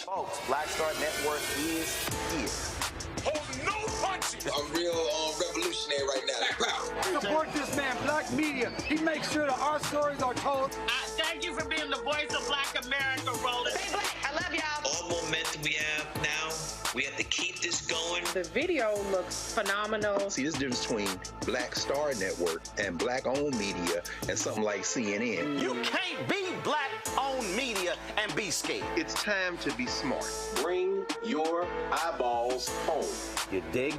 Folks, Black Star Network is here. real revolutionary right now. Black power. Support this man, Black Media. He makes sure that our stories are told. Thank you for being the voice of Black America, Roland. Stay black. I love y'all. All momentum we have now, we have to keep this going. The video looks phenomenal. See, there's a difference between Black Star Network and Black-owned media and something like CNN. You can't be Black-owned media and be scared. It's time to be smart. Bring your eyeballs home. You dig?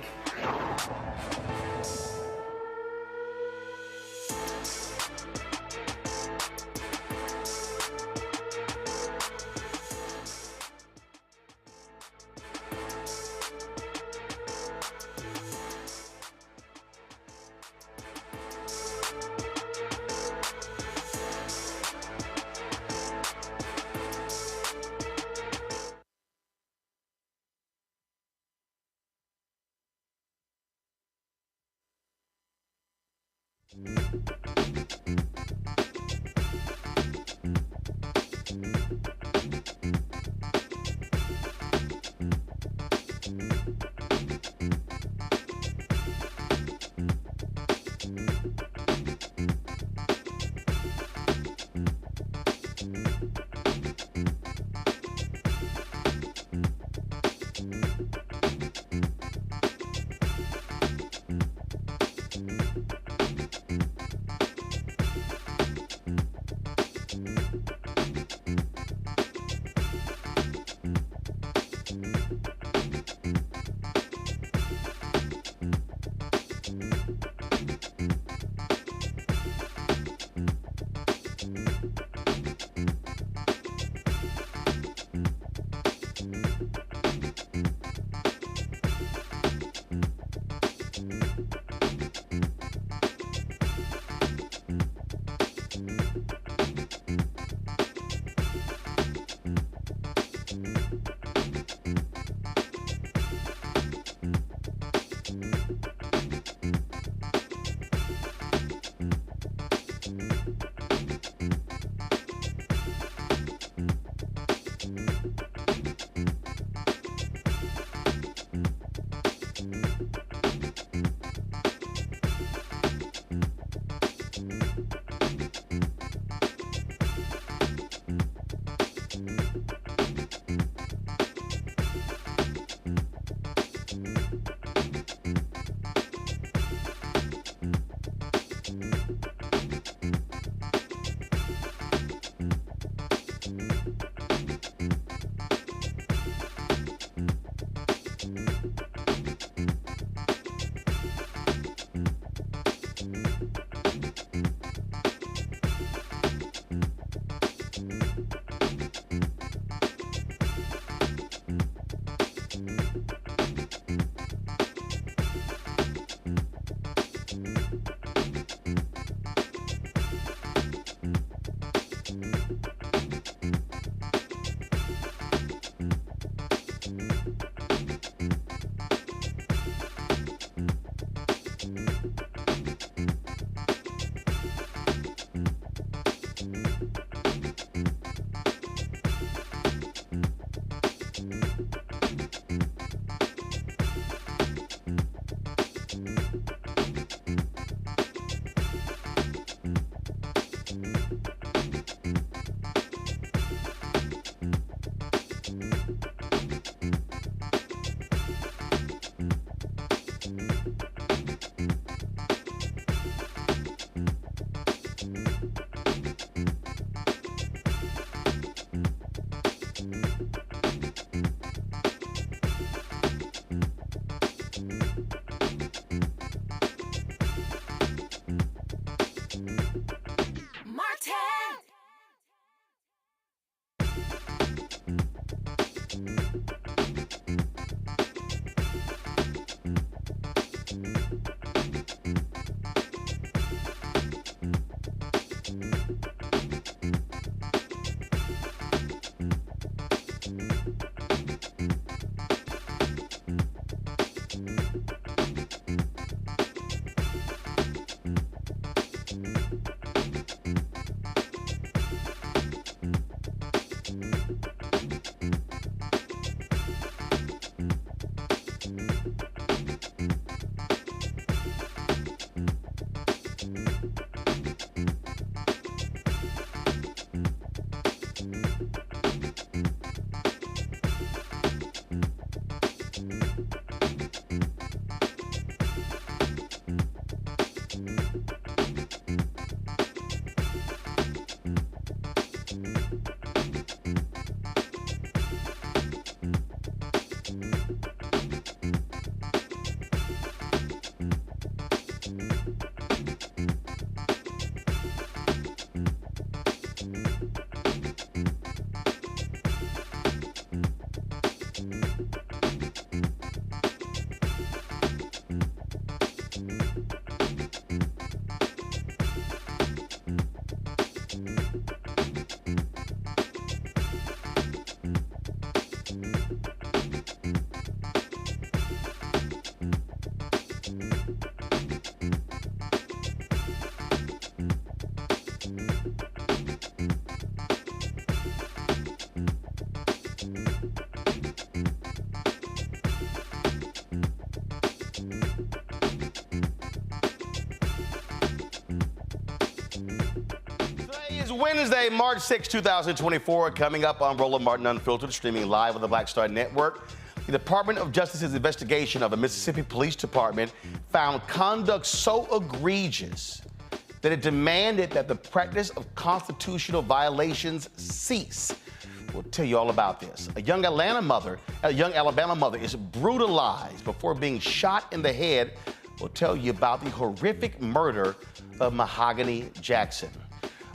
is Wednesday, March 6, 2024. Coming up on Roland Martin Unfiltered, streaming live on the Black Star Network. The Department of Justice's investigation of the Mississippi Police Department found conduct so egregious that it demanded that the practice of constitutional violations cease. We'll tell you all about this. A young Alabama mother is brutalized before being shot in the head. We'll tell you about the horrific murder of Mahogany Jackson.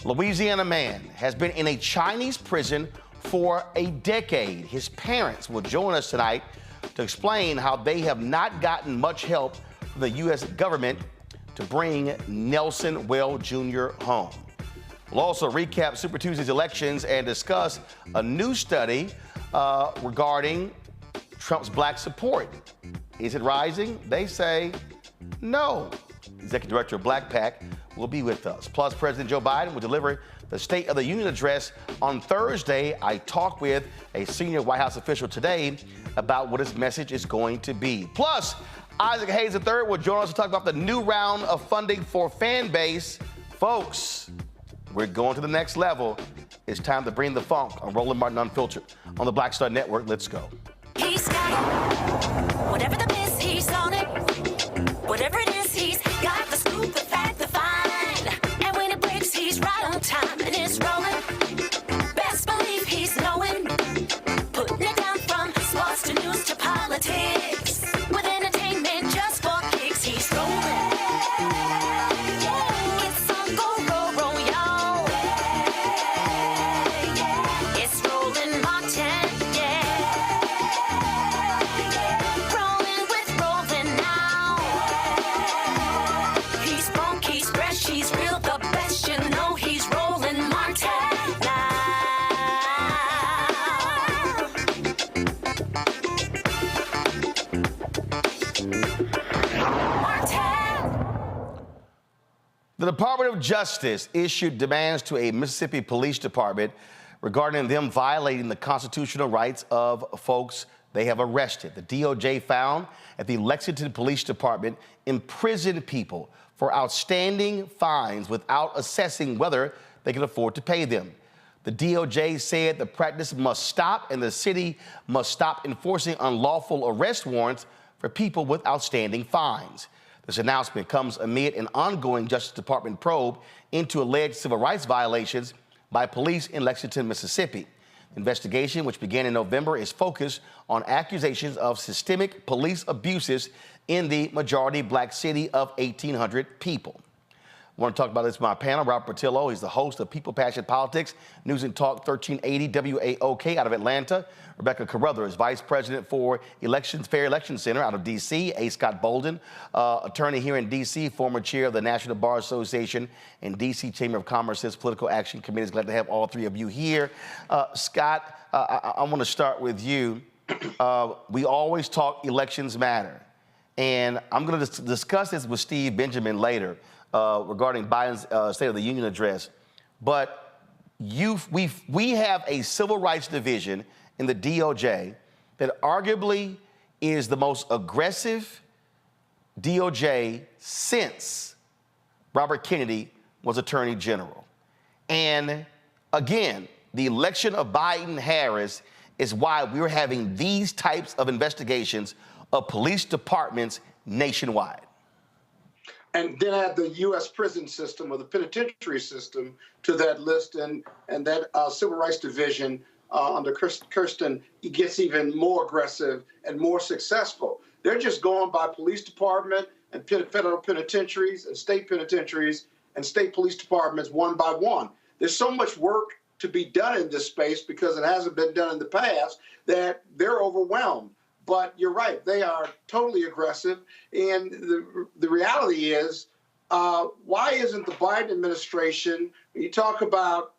A Louisiana man has been in a Chinese prison for a decade. His parents will join us tonight to explain how they have not gotten much help from the U.S. government to bring Nelson Well Jr. home. We'll also recap Super Tuesday's elections and discuss a new study regarding Trump's black support. Is it rising? They say no. Executive Director of Black PAC will be with us. Plus, President Joe Biden will deliver the State of the Union address on Thursday. I talked with a senior White House official today about what his message is going to be. Plus, Isaac Hayes III will join us to talk about the new round of funding for Fanbase. Folks, we're going to the next level. It's time to bring the funk on Roland Martin Unfiltered on the Black Star Network. Let's go. He's got it. Whatever the miss, he's on it. Whatever it is, he's got the scoop, the fact, the find. And when it breaks, he's right on time and it's rolling. Best believe he's knowing. Putting it down from sports to news to politics. With entertainment just for kicks, he's rolling. It's on go, y'all. It's Roland Martin, rolling with Roland now. He's funky, he's fresh, he's real, the best, you know he's Roland Martin now. The Department of Justice issued demands to a Mississippi Police Department regarding them violating the constitutional rights of folks they have arrested. The DOJ found that the Lexington Police Department imprisoned people for outstanding fines without assessing whether they can afford to pay them. The DOJ said the practice must stop and the city must stop enforcing unlawful arrest warrants for people with outstanding fines. This announcement comes amid an ongoing Justice Department probe into alleged civil rights violations by police in Lexington, Mississippi. The investigation, which began in November, is focused on accusations of systemic police abuses in the majority black city of 1,800 people. I want to talk about this with my panel. Robert Patillo, he's the host of People, Passion, Politics, News and Talk 1380 WAOK out of Atlanta. Rebecca Carruthers, Vice President for Fair Election Center out of D.C. A. Scott Bolden, attorney here in D.C., former chair of the National Bar Association and D.C. Chamber of Commerce's Political Action Committee. Glad to have all three of you here. Scott, I want to start with you. We always talk elections matter. And I'm going to discuss this with Steve Benjamin later regarding Biden's State of the Union address. But we have a civil rights division in the DOJ that arguably is the most aggressive DOJ since Robert Kennedy was Attorney General. And again, the election of Biden-Harris is why we're having these types of investigations of police departments nationwide. And then add the U.S. prison system or the penitentiary system to that list, and that civil rights division under Kirsten gets even more aggressive and more successful. They're just going by police department and federal penitentiaries and state penitentiaries and state police departments one by one. There's so much work to be done in this space because it hasn't been done in the past that they're overwhelmed. But you're right, they are totally aggressive. And the reality is, why isn't the Biden administration, when you talk about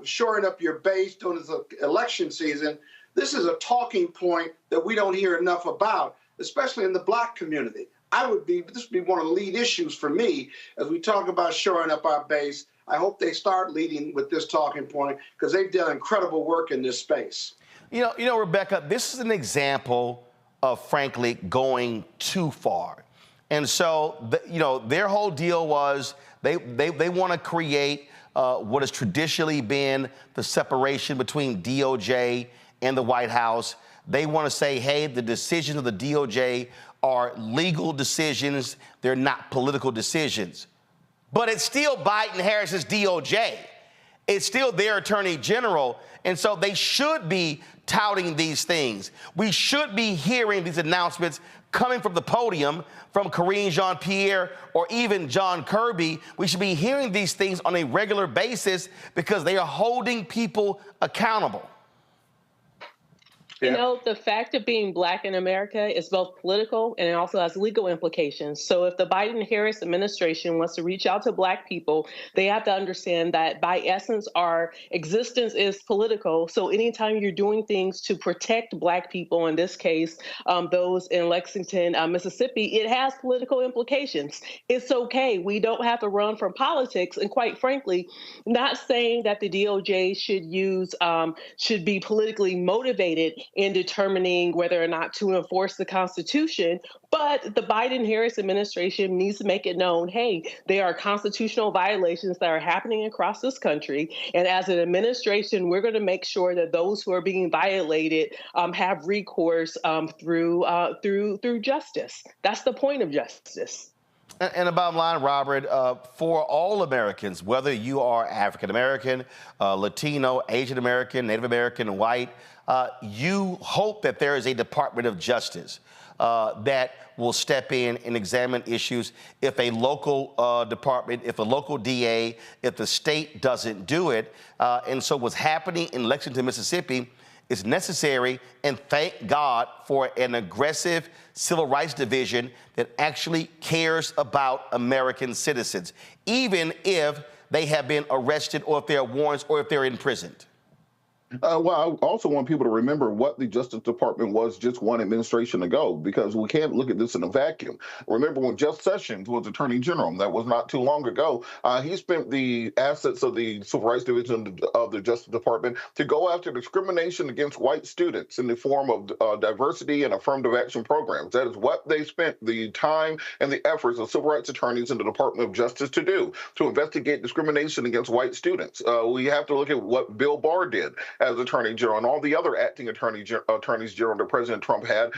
shoring up your base during the election season, this is a talking point that we don't hear enough about, especially in the black community. This would be one of the lead issues for me as we talk about shoring up our base. I hope they start leading with this talking point because they've done incredible work in this space. You know, Rebecca, this is an example of, frankly, going too far. And so, their whole deal was they want to create what has traditionally been the separation between DOJ and the White House. They want to say, hey, the decisions of the DOJ are legal decisions. They're not political decisions. But it's still Biden-Harris's DOJ. It's still their attorney general. And so they should be touting these things. We should be hearing these announcements coming from the podium from Karine Jean-Pierre or even John Kirby. We should be hearing these things on a regular basis because they are holding people accountable. You know, the fact of being Black in America is both political and it also has legal implications. So if the Biden-Harris administration wants to reach out to Black people, they have to understand that by essence, our existence is political. So anytime you're doing things to protect Black people, in this case, those in Lexington, Mississippi, it has political implications. It's okay. We don't have to run from politics. And quite frankly, not saying that the DOJ should be politically motivated in determining whether or not to enforce the Constitution. But the Biden-Harris administration needs to make it known, hey, there are constitutional violations that are happening across this country. And as an administration, we're going to make sure that those who are being violated have recourse through justice. That's the point of justice. And the bottom line, Robert, for all Americans, whether you are African American, Latino, Asian American, Native American, white, you hope that there is a Department of Justice that will step in and examine issues if a local department, if a local DA, if the state doesn't do it. And so what's happening in Lexington, Mississippi is necessary, and thank God for an aggressive civil rights division that actually cares about American citizens, even if they have been arrested or if there are warrants or if they're imprisoned. Well, I also want people to remember what the Justice Department was just one administration ago, because we can't look at this in a vacuum. Remember when Jeff Sessions was Attorney General, that was not too long ago, he spent the assets of the Civil Rights Division of the Justice Department to go after discrimination against white students in the form of diversity and affirmative action programs. That is what they spent the time and the efforts of civil rights attorneys in the Department of Justice to do, to investigate discrimination against white students. We have to look at what Bill Barr did as Attorney General and all the other acting attorneys general that President Trump had,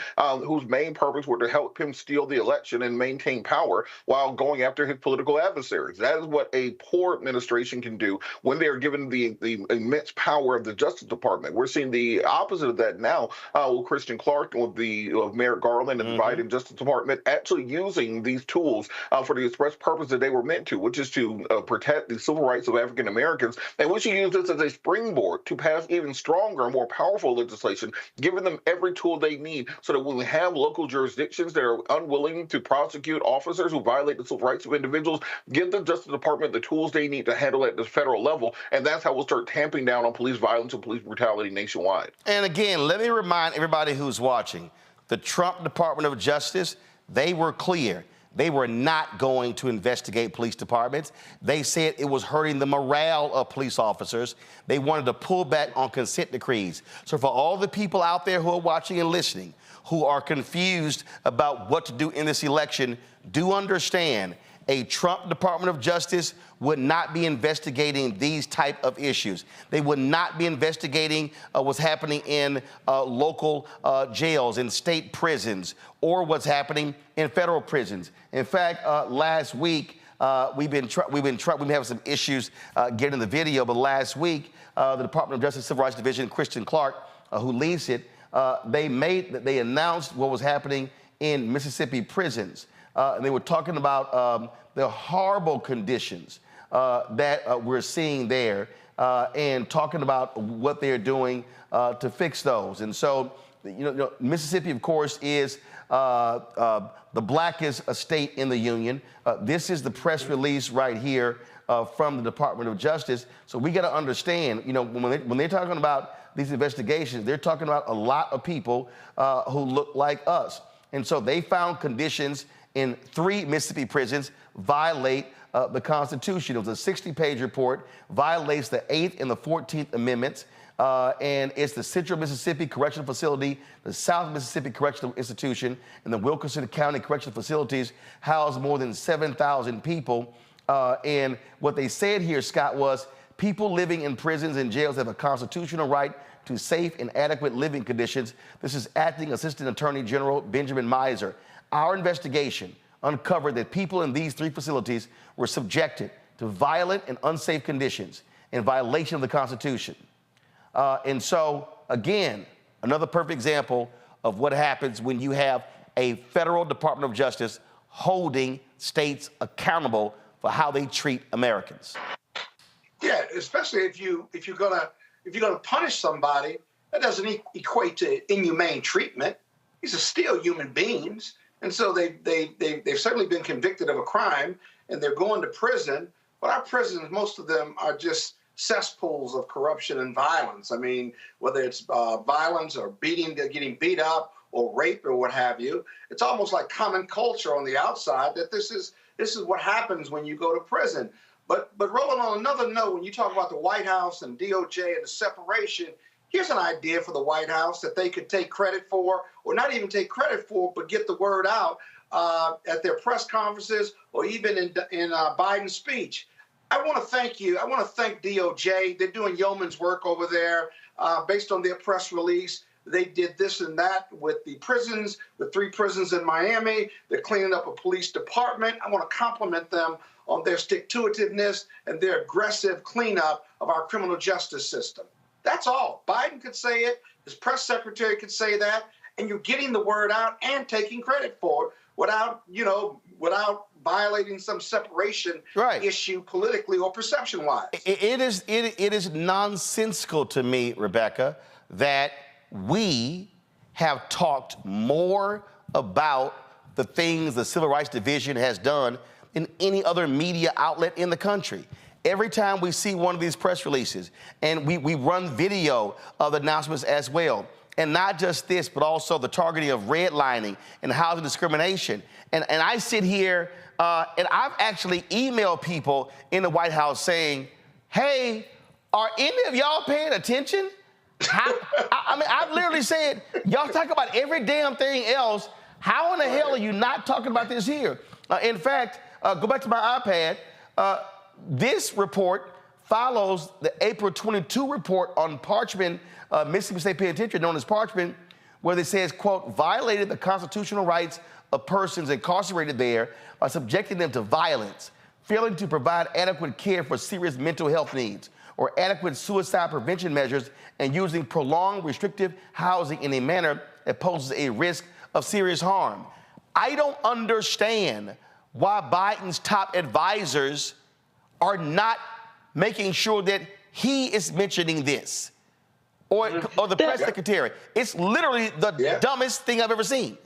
whose main purpose were to help him steal the election and maintain power while going after his political adversaries. That is what a poor administration can do when they are given the immense power of the Justice Department. We're seeing the opposite of that now with Christian Clark and with Merrick Garland and the Biden Justice Department actually using these tools for the express purpose that they were meant to, which is to protect the civil rights of African Americans. And we should use this as a springboard to pass even stronger and more powerful legislation, giving them every tool they need so that when we have local jurisdictions that are unwilling to prosecute officers who violate the civil rights of individuals, give the Justice Department the tools they need to handle it at the federal level. And that's how we'll start tamping down on police violence and police brutality nationwide. And again, let me remind everybody who's watching, the Trump Department of Justice, they were clear. They were not going to investigate police departments. They said it was hurting the morale of police officers. They wanted to pull back on consent decrees. So for all the people out there who are watching and listening, who are confused about what to do in this election, do understand a Trump Department of Justice would not be investigating these type of issues. They would not be investigating what's happening in local jails, in state prisons, or what's happening in federal prisons. In fact, last week, we've been having some issues getting the video, but last week, the Department of Justice Civil Rights Division, Christian Clark, who leads it, they announced what was happening in Mississippi prisons. And they were talking about the horrible conditions that we're seeing there and talking about what they're doing to fix those. And so, Mississippi, of course, is the blackest state in the union. This is the press release right here from the Department of Justice. So we got to understand, when they're talking about these investigations, they're talking about a lot of people who look like us. And so they found conditions in 3 Mississippi prisons violate the Constitution. It was a 60-page report, violates the 8th and the 14th Amendments, and it's the Central Mississippi Correctional Facility, the South Mississippi Correctional Institution, and the Wilkinson County Correctional Facilities house more than 7,000 people. And what they said here, Scott, was people living in prisons and jails have a constitutional right to safe and adequate living conditions. This is Acting Assistant Attorney General Benjamin Miser. Our investigation uncovered that people in these 3 facilities were subjected to violent and unsafe conditions in violation of the Constitution. And so, again, another perfect example of what happens when you have a federal Department of Justice holding states accountable for how they treat Americans. Yeah, especially if you're gonna punish somebody, that doesn't equate to inhumane treatment. These are still human beings, and so they've certainly been convicted of a crime, and they're going to prison. But our prisons, most of them are just cesspools of corruption and violence. I mean, whether it's violence or getting beat up or rape or what have you, it's almost like common culture on the outside that this is what happens when you go to prison. But Roland, on another note, when you talk about the White House and DOJ and the separation, here's an idea for the White House that they could take credit for, or not even take credit for, but get the word out at their press conferences or even in Biden's speech. I want to thank you. I want to thank DOJ. They're doing yeoman's work over there based on their press release. They did this and that with the prisons, the 3 prisons in Miami. They're cleaning up a police department. I want to compliment them on their stick-to-itiveness and their aggressive cleanup of our criminal justice system. That's all. Biden could say it. His press secretary could say that. And you're getting the word out and taking credit for it without violating some separation issue politically or perception-wise. It is nonsensical to me, Rebecca, that we have talked more about the things the Civil Rights Division has done than any other media outlet in the country. Every time we see one of these press releases, and we run video of the announcements as well, and not just this, but also the targeting of redlining and housing discrimination. And I sit here, and I've actually emailed people in the White House saying, hey, are any of y'all paying attention? I mean, I've literally said, y'all talk about every damn thing else. How in the hell are you not talking about this here? In fact, go back to my iPad. This report follows the April 22 report on Parchman, Mississippi State Penitentiary, known as Parchman, where it says, quote, violated the constitutional rights of persons incarcerated there by subjecting them to violence, failing to provide adequate care for serious mental health needs, or adequate suicide prevention measures, and using prolonged restrictive housing in a manner that poses a risk of serious harm. I don't understand why Biden's top advisors are not making sure that he is mentioning this, or the press secretary. It's literally the dumbest thing I've ever seen.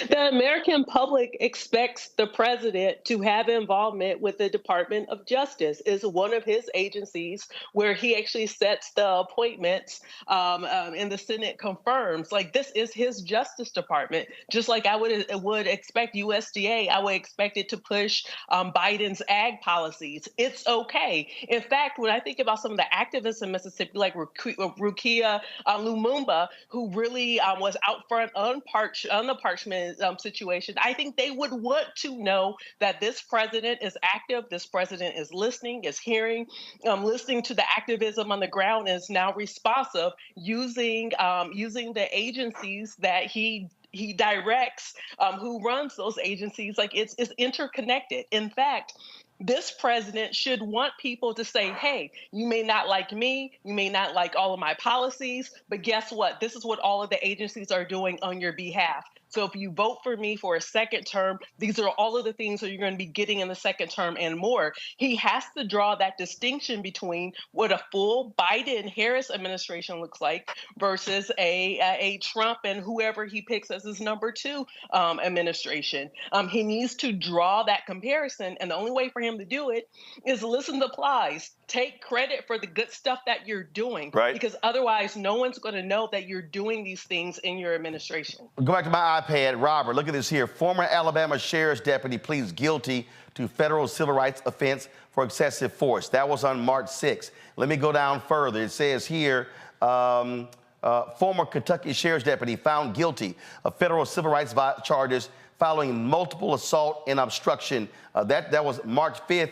The American public expects the president to have involvement with the Department of Justice. Is one of his agencies where he actually sets the appointments, and the Senate confirms. Like, this is his Justice Department. Just like I would expect USDA, I would expect it to push Biden's ag policies. It's okay. In fact, when I think about some of the activists in Mississippi, like Rukia Lumumba, who really was out front on the Parchman situation, I think they would want to know that this president is active, this president is listening, is hearing, listening to the activism on the ground, and is now responsive, using the agencies that he directs, who runs those agencies. Like, it's interconnected. In fact, this president should want people to say, hey, you may not like me, you may not like all of my policies, but guess what? This is what all of the agencies are doing on your behalf. So if you vote for me for a second term, these are all of the things that you're going to be getting in the second term and more. He has to draw that distinction between what a full Biden-Harris administration looks like versus a Trump and whoever he picks as his number 2 administration. He needs to draw that comparison, and the only way for him to do it is listen to plies. Take credit for the good stuff that you're doing, because otherwise no one's going to know that you're doing these things in your administration. Go back to my iPad. Robert, look at this here. Former Alabama sheriff's deputy pleads guilty to federal civil rights offense for excessive force. That was on March 6th. Let me go down further. It says here, former Kentucky sheriff's deputy found guilty of federal civil rights charges following multiple assault and obstruction. That was March 5th,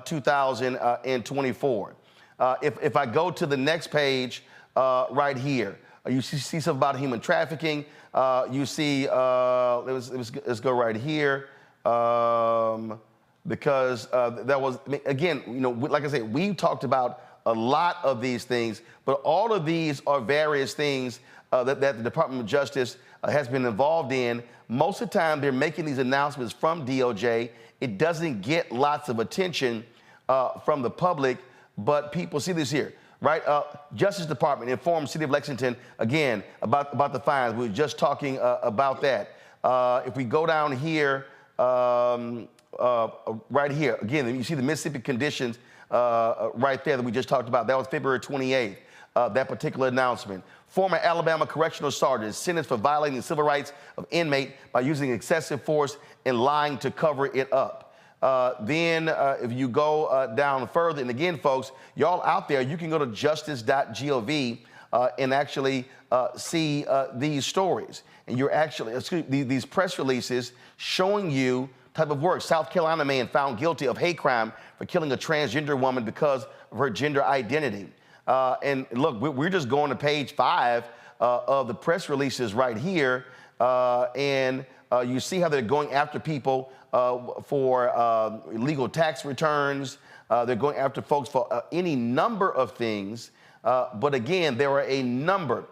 2024. If I go to the next page right here, you see something about human trafficking. You see, let's go right here. Because that was, again, you know, like I said, we've talked about a lot of these things, but all of these are various things that the Department of Justice has been involved in. Most of the time, they're making these announcements from DOJ. It doesn't get lots of attention from the public, but people see this here, right? Justice Department informed City of Lexington, again, about the fines. We were just talking about that. If we go down here, right here, again, you see the Mississippi conditions right there that we just talked about. That was February 28th, that particular announcement. Former Alabama correctional sergeant is sentenced for violating the civil rights of inmate by using excessive force and lying to cover it up. Then if you go down further, and again, folks, y'all out there, you can go to justice.gov and actually see these stories. And you're actually, these press releases showing you type of work. South Carolina man found guilty of hate crime for killing a transgender woman because of her gender identity. And look, we're just going to page 5 of the press releases right here. And you see how they're going after people for illegal tax returns. They're going after folks for any number of things. But again, there are a number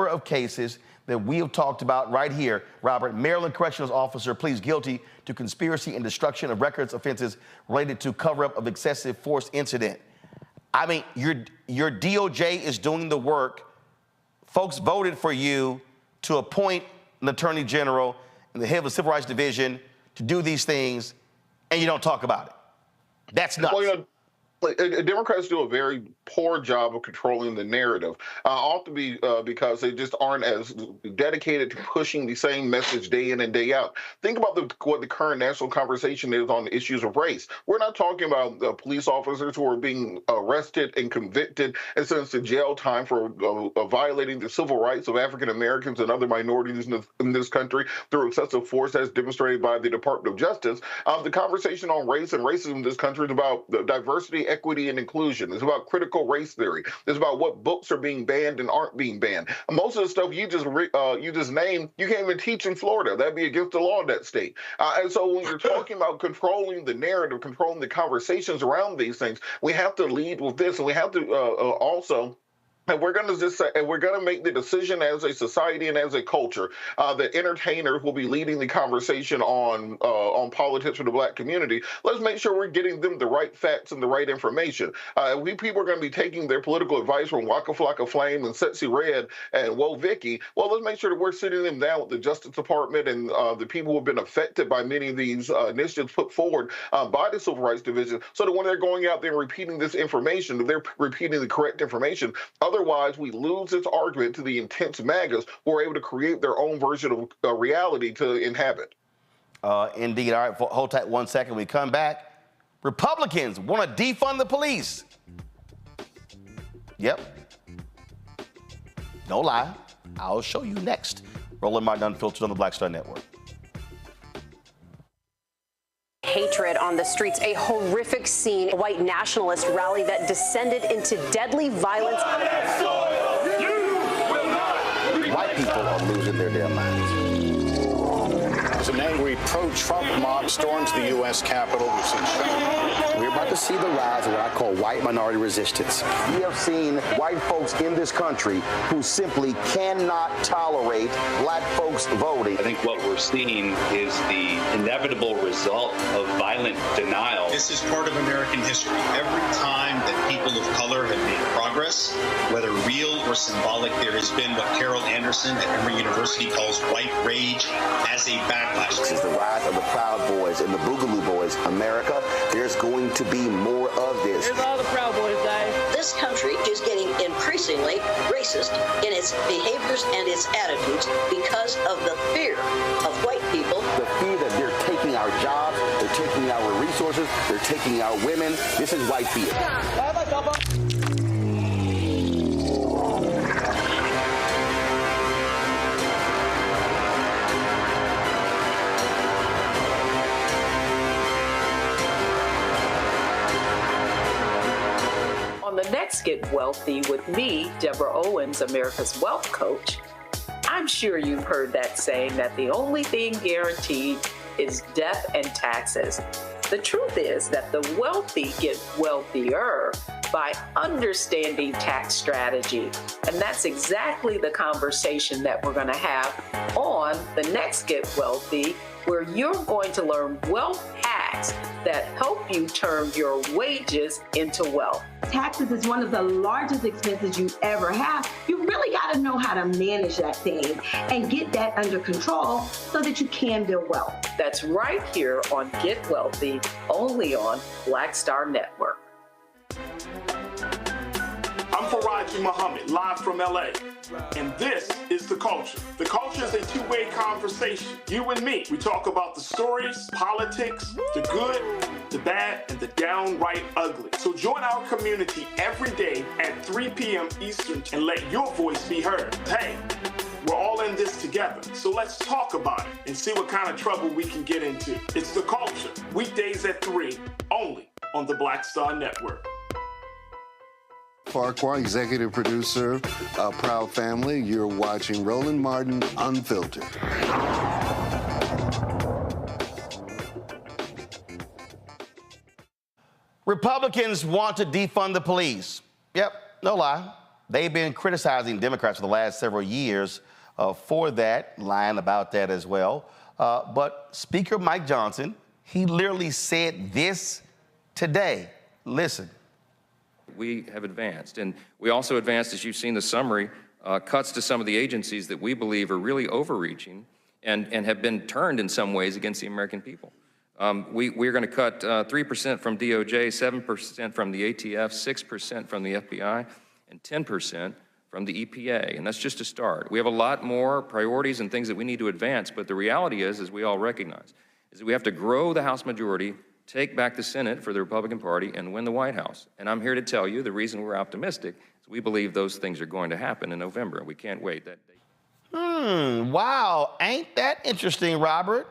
of cases that we have talked about right here. Robert, Maryland corrections officer pleads guilty to conspiracy and destruction of records offenses related to cover-up of excessive force incident. I mean, your DOJ is doing the work. Folks voted for you to appoint an attorney general and the head of the Civil Rights Division to do these things, and you don't talk about it. That's nuts. Well, you know, Democrats do a very poor job of controlling the narrative, often because they just aren't as dedicated to pushing the same message day in and day out. Think about what the current national conversation is on the issues of race. We're not talking about police officers who are being arrested and convicted and sentenced to jail time for violating the civil rights of African Americans and other minorities in this country through excessive force as demonstrated by the Department of Justice. The conversation on race and racism in this country is about diversity, equity, and inclusion. It's about critical race theory. It's about what books are being banned and aren't being banned. Most of the stuff you just named, you can't even teach in Florida. That'd be against the law in that state. And so when you're talking about controlling the narrative, controlling the conversations around these things, we have to lead with this, and we have to also. And we're going to just say, and we're going to make the decision as a society and as a culture that entertainers will be leading the conversation on politics for the Black community. Let's make sure we're getting them the right facts and the right information. People are going to be taking their political advice from Waka Flocka Flame and Sexy Red and Whoa Vicky. Well, let's make sure that we're sitting them down with the Justice Department and the people who have been affected by many of these initiatives put forward by the Civil Rights Division, so that when they're going out there and repeating this information, they're repeating the correct information. Otherwise, we lose this argument to the intense MAGAs who are able to create their own version of reality to inhabit. Indeed. All right, hold tight 1 second. We come back. Republicans want to defund the police. Yep. No lie. I'll show you next. Roland Martin Unfiltered on the Black Star Network. Hatred on the streets, a horrific scene, a white nationalist rally that descended into deadly violence. White people are losing their damn minds. As an angry pro-Trump mob storms the U.S. Capitol, we're about to see the rise of what I call white minority resistance. We have seen white folks in this country who simply cannot tolerate Black folks voting. I think what we're seeing is the inevitable result of violent denial. This is part of American history. Every time that people of color have made progress, whether real or symbolic, there has been what Carol Anderson at Emory University calls white rage as a backlash. This is the rise of the Proud Boys and the Boogaloo Boys. America, there's going to be more of this. Here's all the Proud Boys, guys. This country is getting increasingly racist in its behaviors and its attitudes because of the fear of white people. The fear that they're taking our jobs, they're taking our resources, they're taking our women. This is white fear. Get Wealthy with me, Deborah Owens, America's Wealth Coach, I'm sure you've heard that saying that the only thing guaranteed is death and taxes. The truth is that the wealthy get wealthier by understanding tax strategy. And that's exactly the conversation that we're going to have on the next Get Wealthy, where you're going to learn wealth hacks that help you turn your wages into wealth. Taxes is one of the largest expenses you ever have. You really got to know how to manage that thing and get that under control so that you can build wealth. That's right here on Get Wealthy, only on Black Star Network. I'm Faraji Muhammad, live from LA. And this is The Culture. The Culture is a two-way conversation. You and me. We talk about the stories, politics, the good, the bad, and the downright ugly. So join our community every day at 3 p.m. Eastern and let your voice be heard. Hey, we're all in this together. So let's talk about it and see what kind of trouble we can get into. It's The Culture. Weekdays at 3, only on the Black Star Network. Farquhar, executive producer, Proud Family. You're watching Roland Martin Unfiltered. Republicans want to defund the police. Yep, no lie. They've been criticizing Democrats for the last several years for that, lying about that as well. But Speaker Mike Johnson, he literally said this today. Listen. We have advanced, and we also advanced, as you've seen the summary, cuts to some of the agencies that we believe are really overreaching and have been turned in some ways against the American people. We're going to cut 3% from DOJ, 7% from the ATF, 6% from the FBI, and 10% from the EPA, and that's just a start. We have a lot more priorities and things that we need to advance, but the reality is, as we all recognize, is that we have to grow the House majority, take back the Senate for the Republican Party, and win the White House. And I'm here to tell you the reason we're optimistic is we believe those things are going to happen in November. We can't wait that day. Wow. Ain't that interesting, Robert?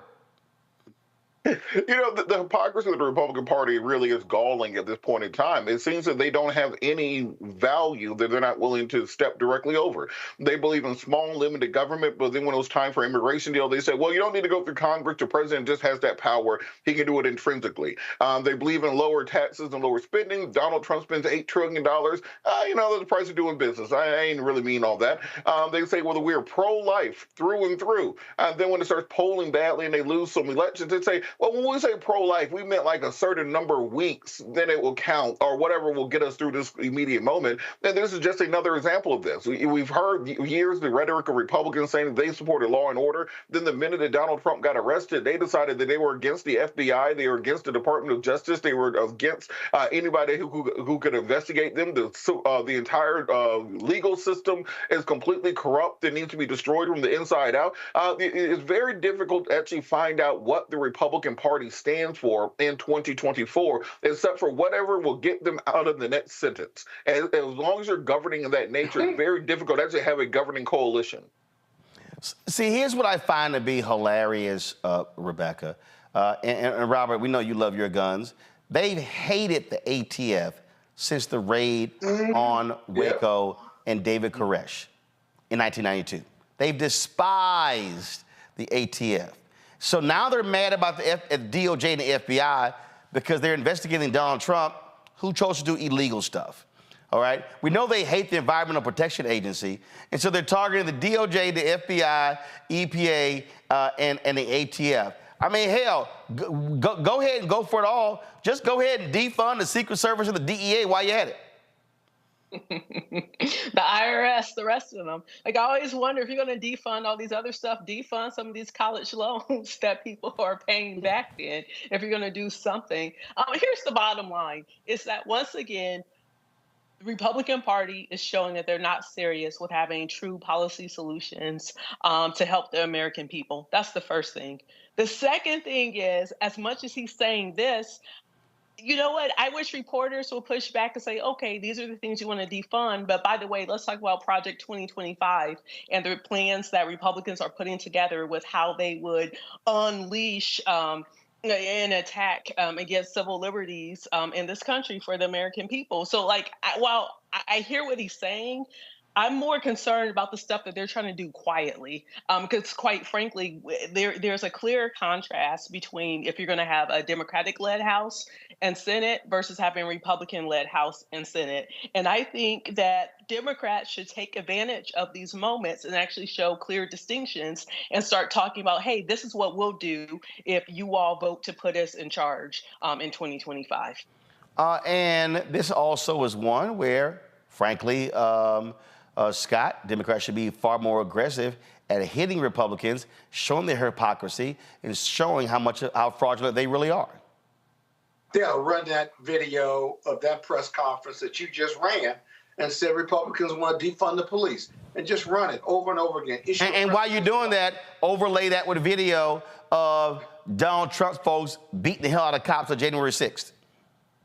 You know, the hypocrisy of the Republican Party really is galling at this point in time. It seems that they don't have any value that they're not willing to step directly over. They believe in small, limited government, but then when it was time for immigration deal, they said, well, you don't need to go through Congress. The president just has that power. He can do it intrinsically. They believe in lower taxes and lower spending. Donald Trump spends $8 trillion. You know, that's the price of doing business. I ain't really mean all that. They say, well, we're pro-life through and through. And then when it starts polling badly and they lose some elections, they say, well, when we say pro-life, we meant like a certain number of weeks, then it will count, or whatever will get us through this immediate moment. And this is just another example of this. We've heard years the rhetoric of Republicans saying that they supported law and order. Then the minute that Donald Trump got arrested, they decided that they were against the FBI, they were against the Department of Justice, they were against anybody who could investigate them. The entire legal system is completely corrupt. It needs to be destroyed from the inside out. It's very difficult to actually find out what the Republican Party stands for in 2024, except for whatever will get them out of the next sentence. As long as you're governing in that nature, it's very difficult to actually have a governing coalition. See, here's what I find to be hilarious, Rebecca. And Robert, we know you love your guns. They've hated the ATF since the raid on Waco and David Koresh in 1992. They've despised the ATF. So now they're mad about the DOJ and the FBI because they're investigating Donald Trump, who chose to do illegal stuff. All right? We know they hate the Environmental Protection Agency, and so they're targeting the DOJ, the FBI, EPA, and the ATF. I mean, hell, go ahead and go for it all. Just go ahead and defund the Secret Service and the DEA while you're at it. The IRS, the rest of them. Like, I always wonder, if you're going to defund all these other stuff, defund some of these college loans that people are paying back then, if you're going to do something. Here's the bottom line, is that once again, the Republican Party is showing that they're not serious with having true policy solutions to help the American people. That's the first thing. The second thing is, as much as he's saying this, you know what? I wish reporters will push back and say, okay, these are the things you want to defund. But by the way, let's talk about Project 2025 and the plans that Republicans are putting together with how they would unleash an attack against civil liberties in this country for the American people. So, like, while I hear what he's saying. I'm more concerned about the stuff that they're trying to do quietly, because quite frankly, there's a clear contrast between if you're going to have a Democratic-led House and Senate versus having a Republican-led House and Senate. And I think that Democrats should take advantage of these moments and actually show clear distinctions and start talking about, hey, this is what we'll do if you all vote to put us in charge in 2025. And this also is one where, frankly, Scott, Democrats should be far more aggressive at hitting Republicans, showing their hypocrisy, and showing how fraudulent they really are. They'll run that video of that press conference that you just ran and said Republicans want to defund the police, and just run it over and over again. And while you're doing that, overlay that with a video of Donald Trump's folks beating the hell out of cops on January 6th.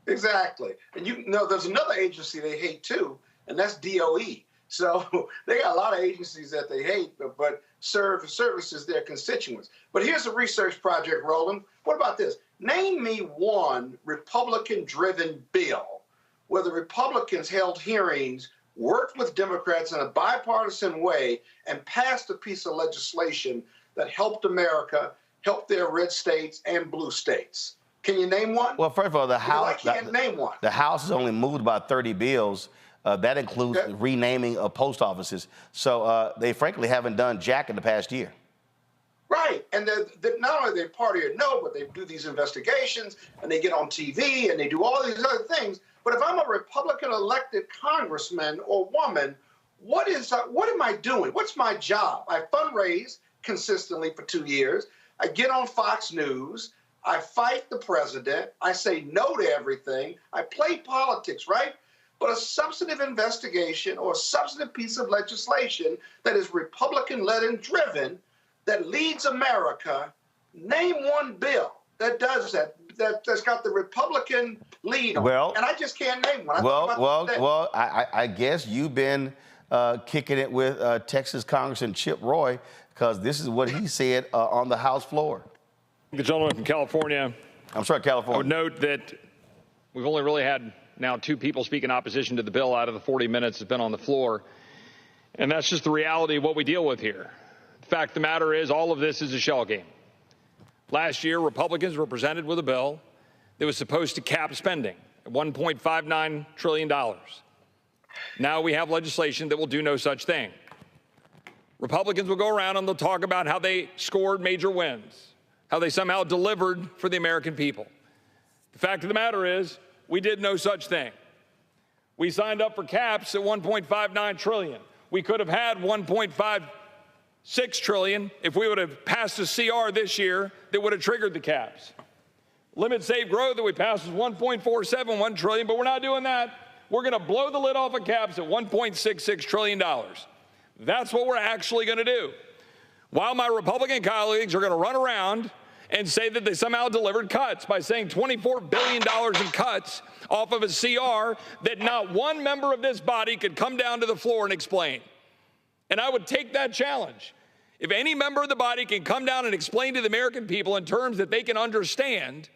Exactly. And you know, there's another agency they hate too, and that's DOE. So they got a lot of agencies that they hate, but serve services their constituents. But here's a research project, Roland. What about this? Name me one Republican-driven bill where the Republicans held hearings, worked with Democrats in a bipartisan way, and passed a piece of legislation that helped America, helped their red states and blue states. Can you name one? Well, first of all, the House. I can't name one. The House has only moved about 30 bills. That includes renaming of post offices. So they frankly haven't done jack in the past year. Right. And not only they party or no, but they do these investigations and they get on TV and they do all these other things. But if I'm a Republican elected congressman or woman, what am I doing? What's my job? I fundraise consistently for 2 years. I get on Fox News. I fight the president. I say no to everything. I play politics, right? But a substantive investigation or a substantive piece of legislation that is Republican-led and driven, that leads America, name one bill that does that, that's got the Republican lead on it. And I just can't name one. I guess you've been kicking it with Texas Congressman Chip Roy, because this is what he said on the House floor. The gentleman from California. I'm sorry, California. I would note that we've only really had now 2 people speak in opposition to the bill out of the 40 minutes that's been on the floor. And that's just the reality of what we deal with here. The fact of the matter is all of this is a shell game. Last year, Republicans were presented with a bill that was supposed to cap spending at $1.59 trillion. Now we have legislation that will do no such thing. Republicans will go around and they'll talk about how they scored major wins, how they somehow delivered for the American people. The fact of the matter is, we did no such thing. We signed up for caps at $1.59 trillion. We could have had $1.56 trillion if we would have passed a CR this year that would have triggered the caps. Limit safe growth that we passed was $1.471 trillion, but we're not doing that. We're going to blow the lid off of caps at $1.66 trillion. That's what we're actually going to do. While my Republican colleagues are going to run around and say that they somehow delivered cuts by saying $24 billion in cuts off of a CR that not one member of this body could come down to the floor and explain. And I would take that challenge. If any member of the body can come down and explain to the American people in terms that they can understand,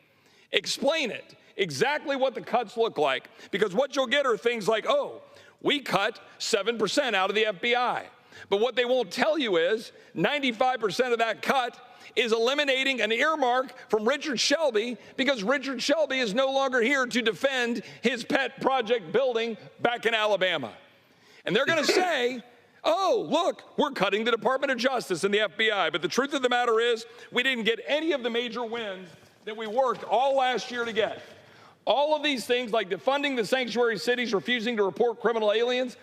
explain it, exactly what the cuts look like. Because what you'll get are things like, oh, we cut 7% out of the FBI. But what they won't tell you is 95% of that cut is eliminating an earmark from Richard Shelby, because Richard Shelby is no longer here to defend his pet project building back in Alabama. And they're going to say, oh, look, we're cutting the Department of Justice and the FBI. But the truth of the matter is, we didn't get any of the major wins that we worked all last year to get. All of these things, like defunding the sanctuary cities, refusing to report criminal aliens,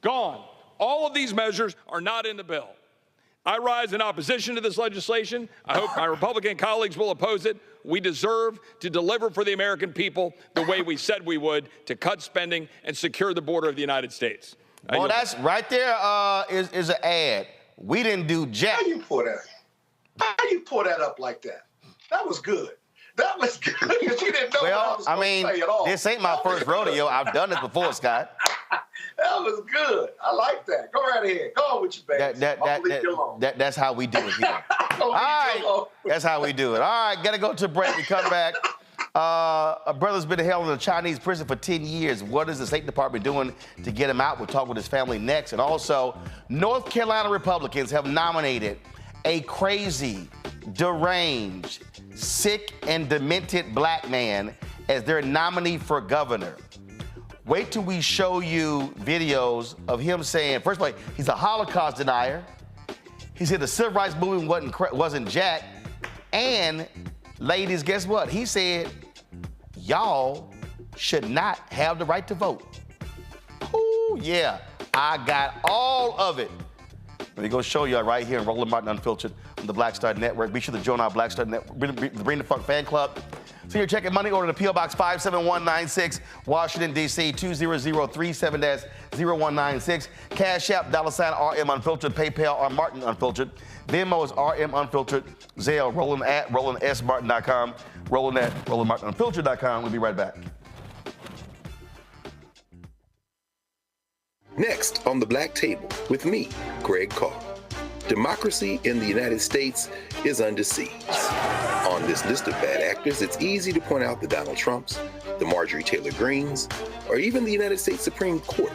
gone. All of these measures are not in the bill. I rise in opposition to this legislation. I hope my Republican colleagues will oppose it. We deserve to deliver for the American people the way we said we would, to cut spending and secure the border of the United States. Well, that's right there is an ad. We didn't do jack. How you pour that up like that? That was good. That was good, because you didn't know what I was going to say at all. This ain't my first rodeo. I've done it before, Scott. That was good. I like that. Go right ahead. Go on with your baby. That's how we do it here. All right. That's how we do it. All right, got to go to a break. We come back. A brother's been held in a Chinese prison for 10 years. What is the State Department doing to get him out? We'll talk with his family next. And also, North Carolina Republicans have nominated a crazy, deranged, sick, and demented black man as their nominee for governor. Wait till we show you videos of him saying, first of all, he's a Holocaust denier. He said the civil rights movement wasn't jack. And ladies, guess what? He said, y'all should not have the right to vote. Oh, yeah, I got all of it. Let me go show you right here in Roland Martin Unfiltered on the Black Star Network. Be sure to join our Black Star Network, Bring the Funk fan club. So you're checking money order to P.O. Box 57196, Washington, D.C. 20037-0196. Cash App, $RM Unfiltered. PayPal, R Martin Unfiltered. Venmo is RM Unfiltered. Zelle, Roland at RolandSMartin.com. Roland at RolandMartinUnfiltered.com. We'll be right back. Next on the Black Table with me, Greg Carr. Democracy in the United States is under siege. On this list of bad actors, it's easy to point out the Donald Trumps, the Marjorie Taylor Greens, or even the United States Supreme Court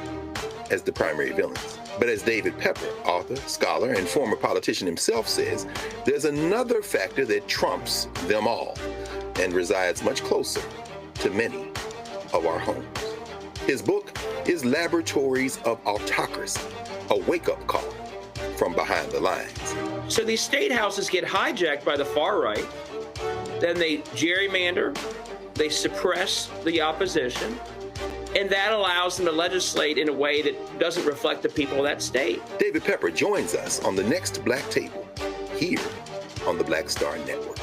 as the primary villains. But as David Pepper, author, scholar, and former politician himself says, there's another factor that trumps them all and resides much closer to many of our homes. His book is Laboratories of Autocracy, a wake-up call from behind the lines. So these state houses get hijacked by the far right, then they gerrymander, they suppress the opposition, and that allows them to legislate in a way that doesn't reflect the people of that state. David Pepper joins us on the next Black Table, here on the Black Star Network.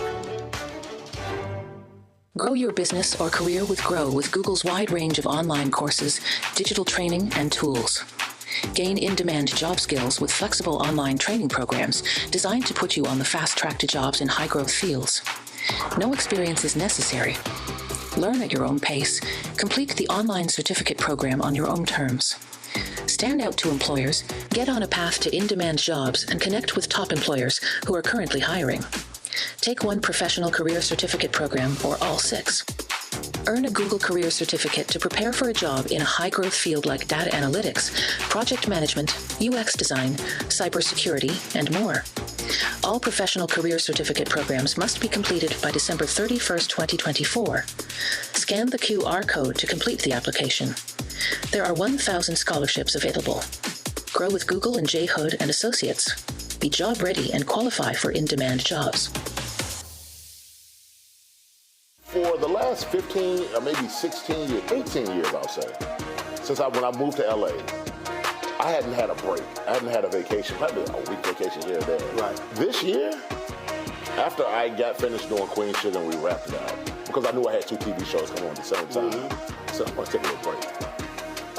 Grow your business or career with Grow with Google's wide range of online courses, digital training, and tools. Gain in-demand job skills with flexible online training programs designed to put you on the fast track to jobs in high-growth fields. No experience is necessary. Learn at your own pace. Complete the online certificate program on your own terms. Stand out to employers, get on a path to in-demand jobs, and connect with top employers who are currently hiring. Take one professional career certificate program or all 6. Earn a Google Career Certificate to prepare for a job in a high-growth field like data analytics, project management, UX design, cybersecurity, and more. All professional career certificate programs must be completed by December 31st, 2024. Scan the QR code to complete the application. There are 1,000 scholarships available. Grow with Google and J. Hood and Associates. Be job ready and qualify for in-demand jobs. For the last 15 or maybe 16 years, 18 years, I'll say, since when I moved to LA, I hadn't had a break. I hadn't had a vacation, probably a week vacation here or there. Right. This year, after I got finished doing Queen Sugar and we wrapped it out, because I knew I had 2 TV shows coming on at the same time, I said, I'm going to take a little break.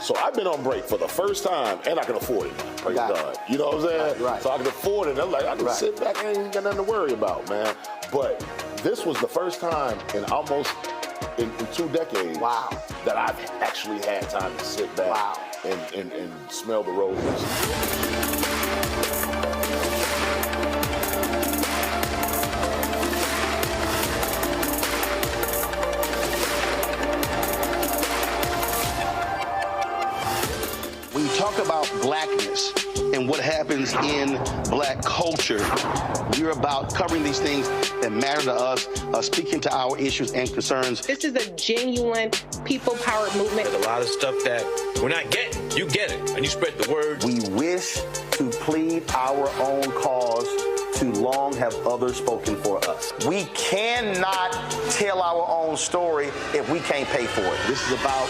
So I've been on break for the first time, and I can afford it. Praise God. You know what I'm saying? Right. So I can afford it. I'm like, I can sit back and ain't got nothing to worry about, man. But this was the first time in almost in 2 decades that I've actually had time to sit back and smell the roses. When you talk about blackness and what happens in black culture, we're about covering these things that matter to us, speaking to our issues and concerns. This is a genuine people-powered movement. There's a lot of stuff that we're not getting. You get it, and you spread the word. We wish to plead our own cause. Too long have others spoken for us. We cannot tell our own story if we can't pay for it. This is about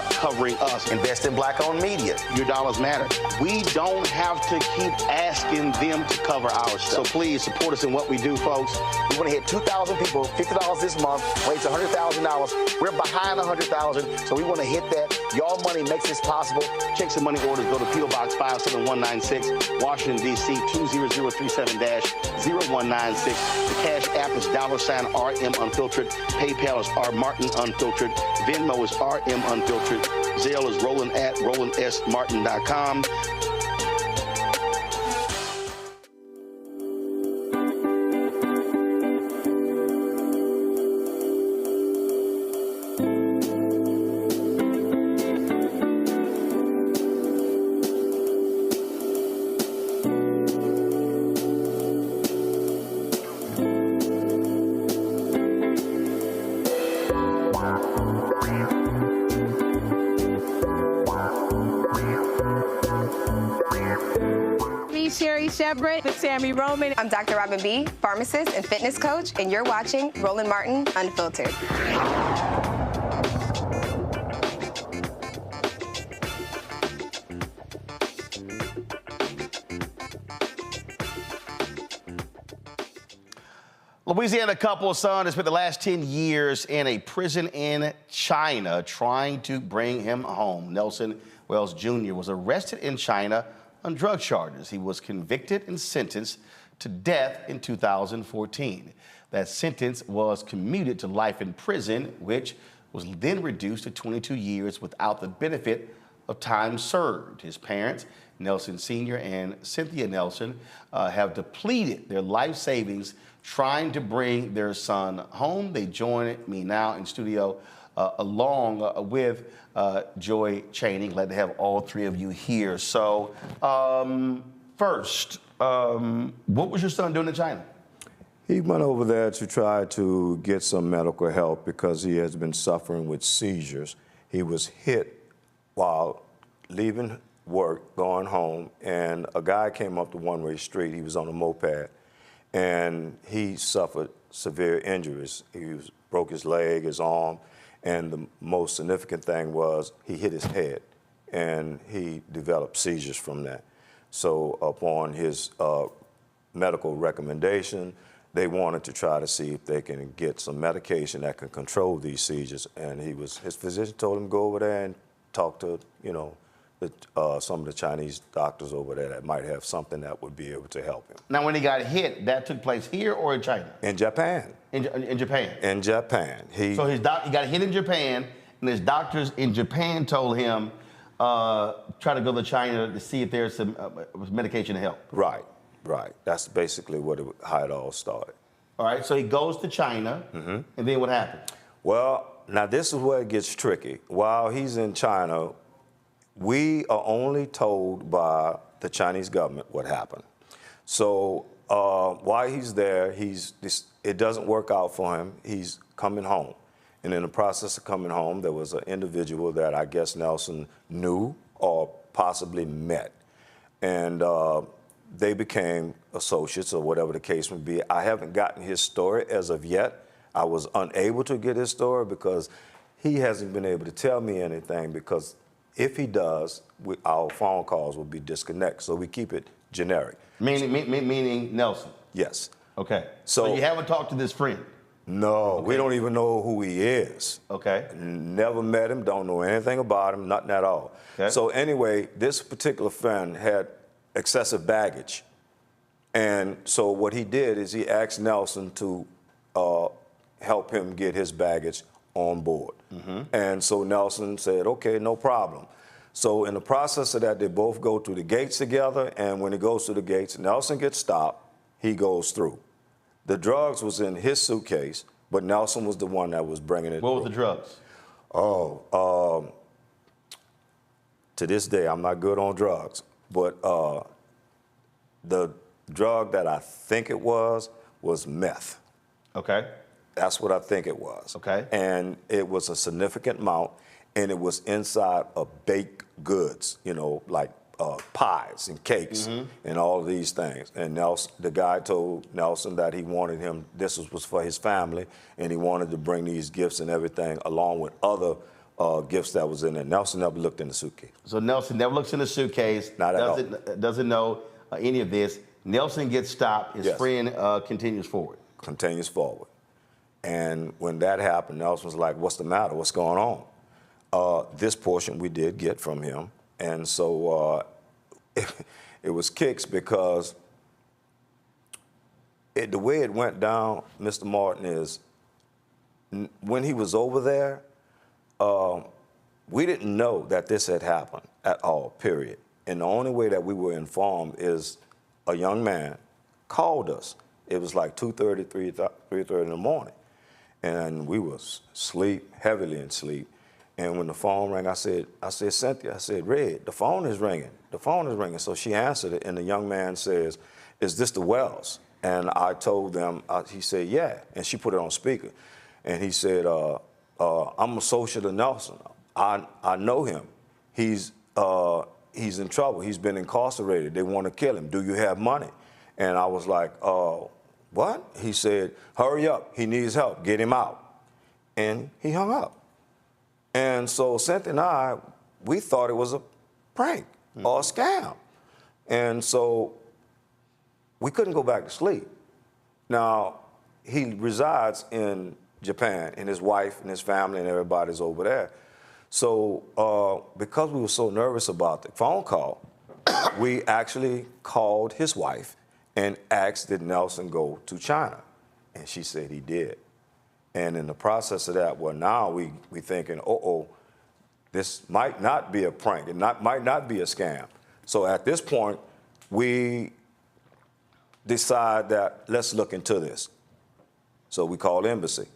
covering us. Invest in black-owned media. Your dollars matter. We don't have to keep asking them to cover our stuff. So please support us in what we do, folks. We want to hit 2,000 people, $50 this month, raise $100,000. We're behind 100,000, so we want to hit that. Y'all money makes this possible. Check some money orders. Go to P.O. Box 57196, Washington, D.C. 20037-0196. The Cash App is $RM Unfiltered. PayPal is R Martin Unfiltered. Venmo is RM Unfiltered. Zelle is Roland at RolandSMartin.com. celebrate with Sammy Roman. I'm Dr. Robin B., pharmacist and fitness coach, and you're watching Roland Martin Unfiltered. Louisiana couple's son has spent the last 10 years in a prison in China trying to bring him home. Nelson Wells Jr. was arrested in China on drug charges. He was convicted and sentenced to death in 2014. That sentence was commuted to life in prison, which was then reduced to 22 years without the benefit of time served. His parents, Nelson Sr. and Cynthia Nelson, have depleted their life savings trying to bring their son home. They join me now in studio along with Joy Chaney. Glad to have all three of you here. So first, what was your son doing in China? He went over there to try to get some medical help because he has been suffering with seizures. He was hit while leaving work, going home, and a guy came up the one-way street. He was on a moped, and he suffered severe injuries. He broke his leg, his arm, and the most significant thing was he hit his head, and he developed seizures from that. So upon his medical recommendation, they wanted to try to see if they can get some medication that can control these seizures. And his physician told him to go over there and talk to, some of the Chinese doctors over there that might have something that would be able to help him. Now, when he got hit, that took place here or in China? In Japan. In Japan? In Japan. So he got hit in Japan, and his doctors in Japan told him, try to go to China to see if there's some medication to help. Right. That's basically how it all started. All right, so he goes to China, and then what happened? Well, now this is where it gets tricky. While he's in China, we are only told by the Chinese government what happened. So while he's there, it doesn't work out for him. He's coming home. And in the process of coming home, there was an individual that I guess Nelson knew or possibly met. And they became associates or whatever the case may be. I haven't gotten his story as of yet. I was unable to get his story because he hasn't been able to tell me anything, because if he does, our phone calls will be disconnected. So we keep it generic. Meaning Nelson? Yes. Okay. So you haven't talked to this friend? No, we don't even know who he is. Okay. Never met him, don't know anything about him, nothing at all. Okay. So anyway, this particular friend had excessive baggage. And so what he did is he asked Nelson to help him get his baggage on board. And so Nelson said, okay, no problem. So in the process of that, they both go through the gates together, and when he goes through the gates, Nelson gets stopped, he goes through. The drugs was in his suitcase, but Nelson was the one that was bringing it through. What were the drugs? To this day, I'm not good on drugs, but the drug that I think it was meth. Okay. That's what I think it was. Okay. And it was a significant amount, and it was inside of baked goods, like pies and cakes and all of these things. And Nelson, the guy told Nelson that he wanted him, this was for his family, and he wanted to bring these gifts and everything along with other gifts that was in there. Nelson never looked in the suitcase. So Nelson never looks in the suitcase, doesn't know any of this. Nelson gets stopped, his friend continues forward. Continues forward. And when that happened, Nelson was like, what's the matter? What's going on? This portion we did get from him. And so it was kicks because the way it went down, Mr. Martin, is when he was over there, we didn't know that this had happened at all, period. And the only way that we were informed is a young man called us. It was like 2:30, 3:30 in the morning. And we was heavily in sleep. And when the phone rang, I said, Cynthia, Red, the phone is ringing. The phone is ringing. So she answered it, and the young man says, is this the Wells? And I told them, he said, yeah. And she put it on speaker. And he said, I'm associate of Nelson. I know him. He's in trouble. He's been incarcerated. They want to kill him. Do you have money? And I was like, what? He said, hurry up, he needs help, get him out. And he hung up. And so Cynthia and I, we thought it was a prank or a scam. And so we couldn't go back to sleep. Now, he resides in Japan, and his wife and his family and everybody's over there. So because we were so nervous about the phone call, we actually called his wife and asked, did Nelson go to China? And she said he did. And in the process of that, well, now we thinking, this might not be a prank. It might not be a scam. So at this point, we decide that let's look into this. So we called embassy,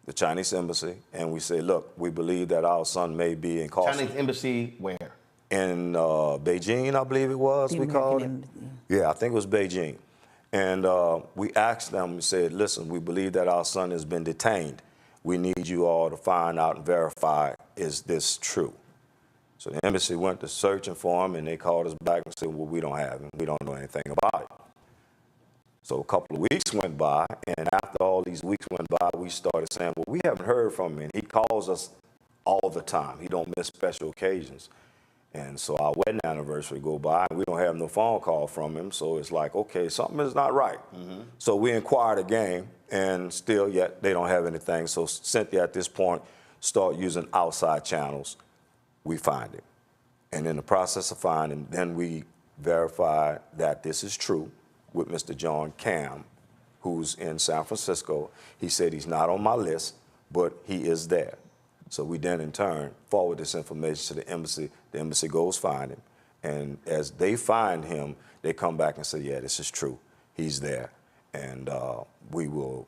the Chinese embassy, and we say, look, we believe that our son may be incarcerated. Chinese embassy where? In Beijing, I believe it was, we called it. Yeah, I think it was Beijing. And we asked them, we said, listen, we believe that our son has been detained. We need you all to find out and verify, is this true? So the embassy went to searching for him, and they called us back and said, well, we don't have him. We don't know anything about it. So a couple of weeks went by, and after all these weeks went by, we started saying, well, we haven't heard from him. And he calls us all the time. He don't miss special occasions. And so our wedding anniversary go by, and we don't have no phone call from him. So it's like, okay, something is not right. So we inquired again, and still yet they don't have anything. So Cynthia at this point start using outside channels. We find him. And in the process of finding him, then we verify that this is true with Mr. John Cam, who's in San Francisco. He said he's not on my list, but he is there. So we then, in turn, forward this information to the embassy. The embassy goes find him. And as they find him, they come back and say, yeah, this is true. He's there. And we will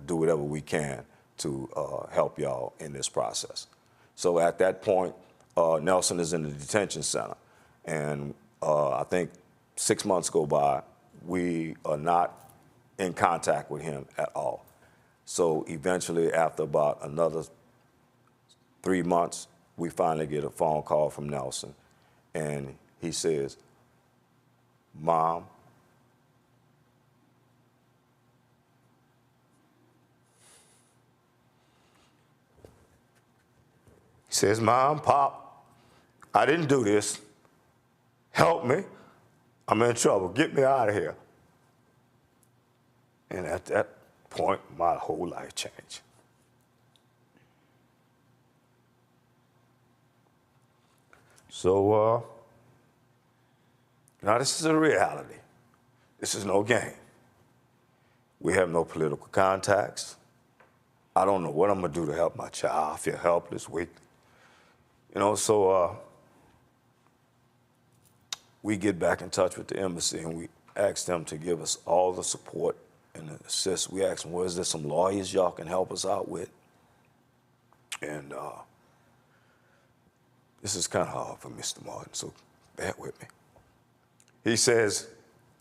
do whatever we can to help y'all in this process. So at that point, Nelson is in the detention center. And I think 6 months go by. We are not in contact with him at all. So eventually, after about another 3 months, we finally get a phone call from Nelson, and he says, Mom, he says, Mom, Pop, I didn't do this. Help me. I'm in trouble. Get me out of here. And at that point, my whole life changed. So now this is a reality. This is no game. We have no political contacts. I don't know what I'm gonna do to help my child. I feel helpless, weak. You know, so we get back in touch with the embassy, and we ask them to give us all the support and assist. We ask them, well, is there some lawyers y'all can help us out with? And this is kind of hard for Mr. Martin, so bear with me. He says,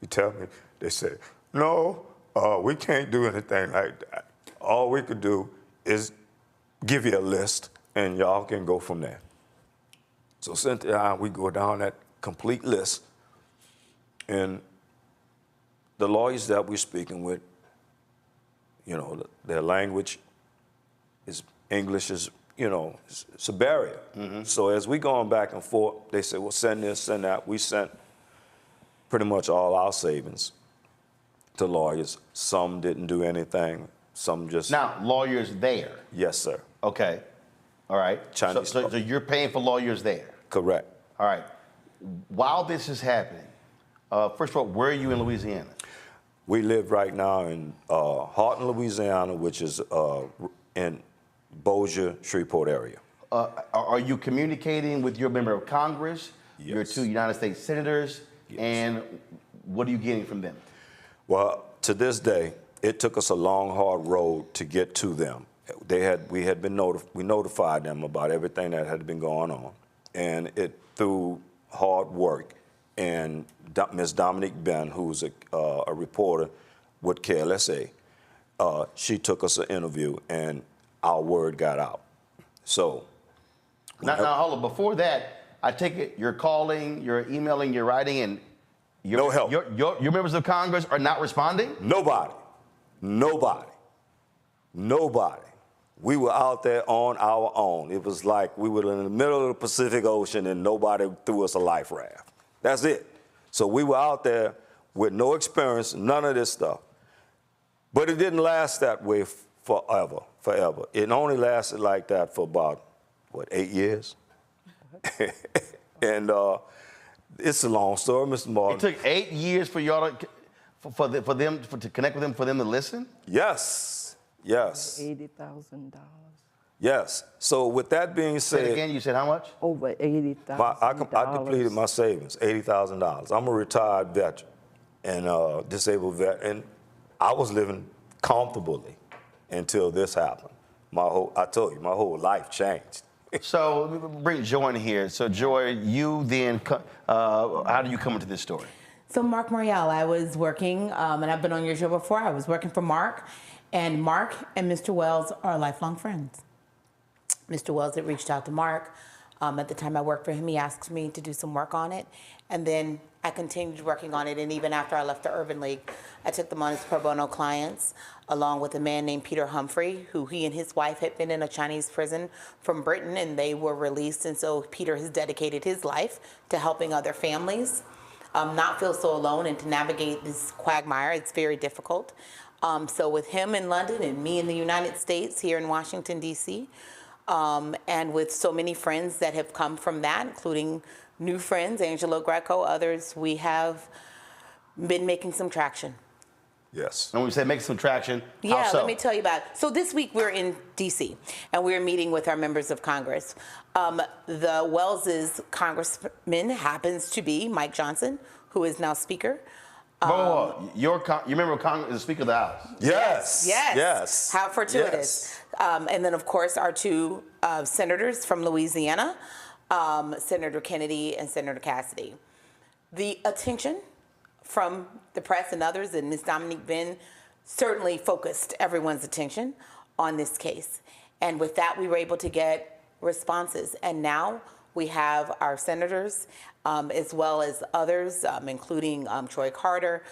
you tell me, they say, no, we can't do anything like that. All we could do is give you a list, and y'all can go from there. So Cynthia and I, we go down that complete list, and the lawyers that we're speaking with, you know, their language is English is, you know, it's a barrier. So as we going back and forth, they say, well, send this, send that. We sent pretty much all our savings to lawyers. Some didn't do anything. Some just... Now, lawyers there? Yes, sir. Okay. All right. Chinese. So you're paying for lawyers there? Correct. All right. While this is happening, first of all, where are you in Louisiana? We live right now in Houghton, Louisiana, which is in Bossier, Shreveport area. Are you communicating with your member of Congress, your two United States senators, and what are you getting from them? Well, to this day, it took us a long, hard road to get to them. We notified them about everything that had been going on, and it through hard work. And Ms. Dominique Ben, who's a reporter with KLSA, she took us an interview, and our word got out. So now hold on. Before that, I take it you're calling, you're emailing, you're writing, and No help. Your members of Congress are not responding? Nobody. We were out there on our own. It was like we were in the middle of the Pacific Ocean and nobody threw us a life raft. That's it. So we were out there with no experience, none of this stuff. But it didn't last that way forever. It only lasted like that for about, 8 years? And it's a long story, Mr. Martin. It took 8 years for y'all to, to connect with them, for them to listen? Yes. $80,000. Yes. So with that being said, Say it again, you said how much? Over $80,000. I depleted my savings, $80,000. I'm a retired veteran and disabled vet, and I was living comfortably until this happened. I told you, my whole life changed. So bring Joy in here. So Joy, you then, how do you come into this story? So Mark Morial, I was working, and I've been on your show before. I was working for Mark, and Mark and Mr. Wells are lifelong friends. Mr. Wells had reached out to Mark. At the time I worked for him, he asked me to do some work on it, and then I continued working on it, and even after I left the Urban League, I took them on as pro bono clients, along with a man named Peter Humphrey, who he and his wife had been in a Chinese prison from Britain, and they were released, and so Peter has dedicated his life to helping other families not feel so alone and to navigate this quagmire. It's very difficult. So with him in London and me in the United States here in Washington, D.C., and with so many friends that have come from that, including new friends, Angelo Greco, others, we have been making some traction. Yes. And when we say make some traction, yeah, how so? Let me tell you about it. So this week we're in D.C. and we're meeting with our members of Congress. The Wells's congressman happens to be Mike Johnson, who is now Speaker. Your member of Congress is the Speaker of the House. Yes. How fortuitous. And then, of course, our two senators from Louisiana, Senator Kennedy and Senator Cassidy. The attention from the press and others, and Ms. Dominique Benn certainly focused everyone's attention on this case. And with that, we were able to get responses. And now we have our senators, as well as others, including Troy Carter.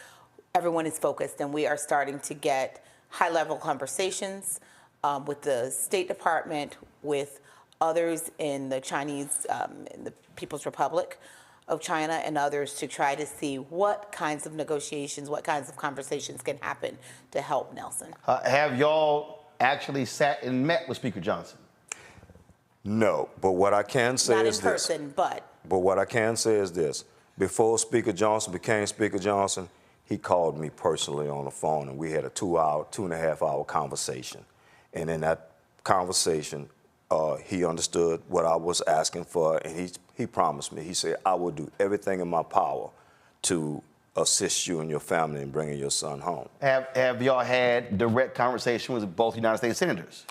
Everyone is focused, and we are starting to get high-level conversations with the State Department, with others in the Chinese, in the People's Republic of China, and others to try to see what kinds of negotiations, what kinds of conversations can happen to help Nelson. Have y'all actually sat and met with Speaker Johnson? No, but what I can say Not is in person, this. But what I can say is this. Before Speaker Johnson became Speaker Johnson, he called me personally on the phone, and we had a 2.5 hour conversation. And in that conversation, he understood what I was asking for, and he promised me. He said, I will do everything in my power to assist you and your family in bringing your son home. Have y'all had direct conversation with both United States senators?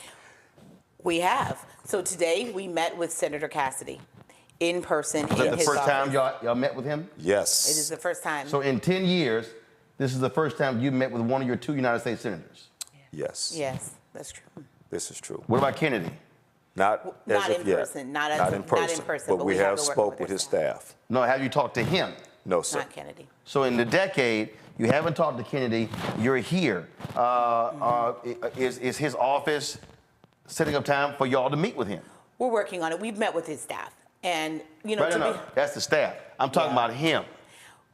We have. So today we met with Senator Cassidy in person in his office. Is that the first time y'all met with him? Yes. It is the first time. So in 10 years, this is the first time you met with one of your two United States senators? Yes. Yes, that's true. This is true. What about Kennedy? Not in person. Not in person. But we have spoke with his staff. No, have you talked to him? No, sir. Not Kennedy. So in the decade, you haven't talked to Kennedy. You're here. Is his office setting up time for y'all to meet with him? We're working on it. We've met with his staff. And, you know, no, that's the staff. I'm talking about him.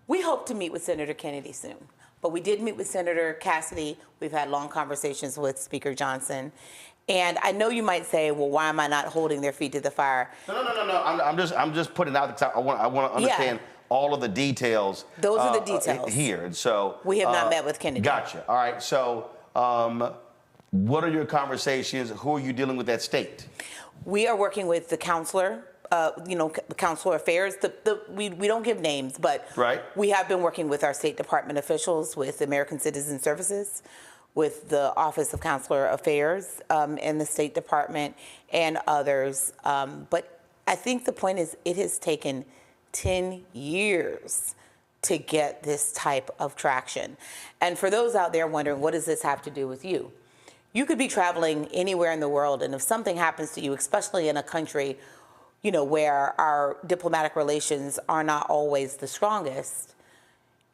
We hope to meet with Senator Kennedy soon. But we did meet with Senator Cassidy. We've had long conversations with Speaker Johnson. And I know you might say, well, why am I not holding their feet to the fire? No. I'm just putting it out because I want to understand all of the details. Those are the details here. And so we have not met with Kennedy. Gotcha. All right. So what are your conversations? Who are you dealing with at state? We are working with the counselor. Counselor Affairs. We don't give names, but we have been working with our State Department officials, with American Citizen Services, with the Office of Counselor Affairs in the State Department, and others. But I think the point is it has taken 10 years to get this type of traction. And for those out there wondering, what does this have to do with you? You could be traveling anywhere in the world, and if something happens to you, especially in a country where our diplomatic relations are not always the strongest,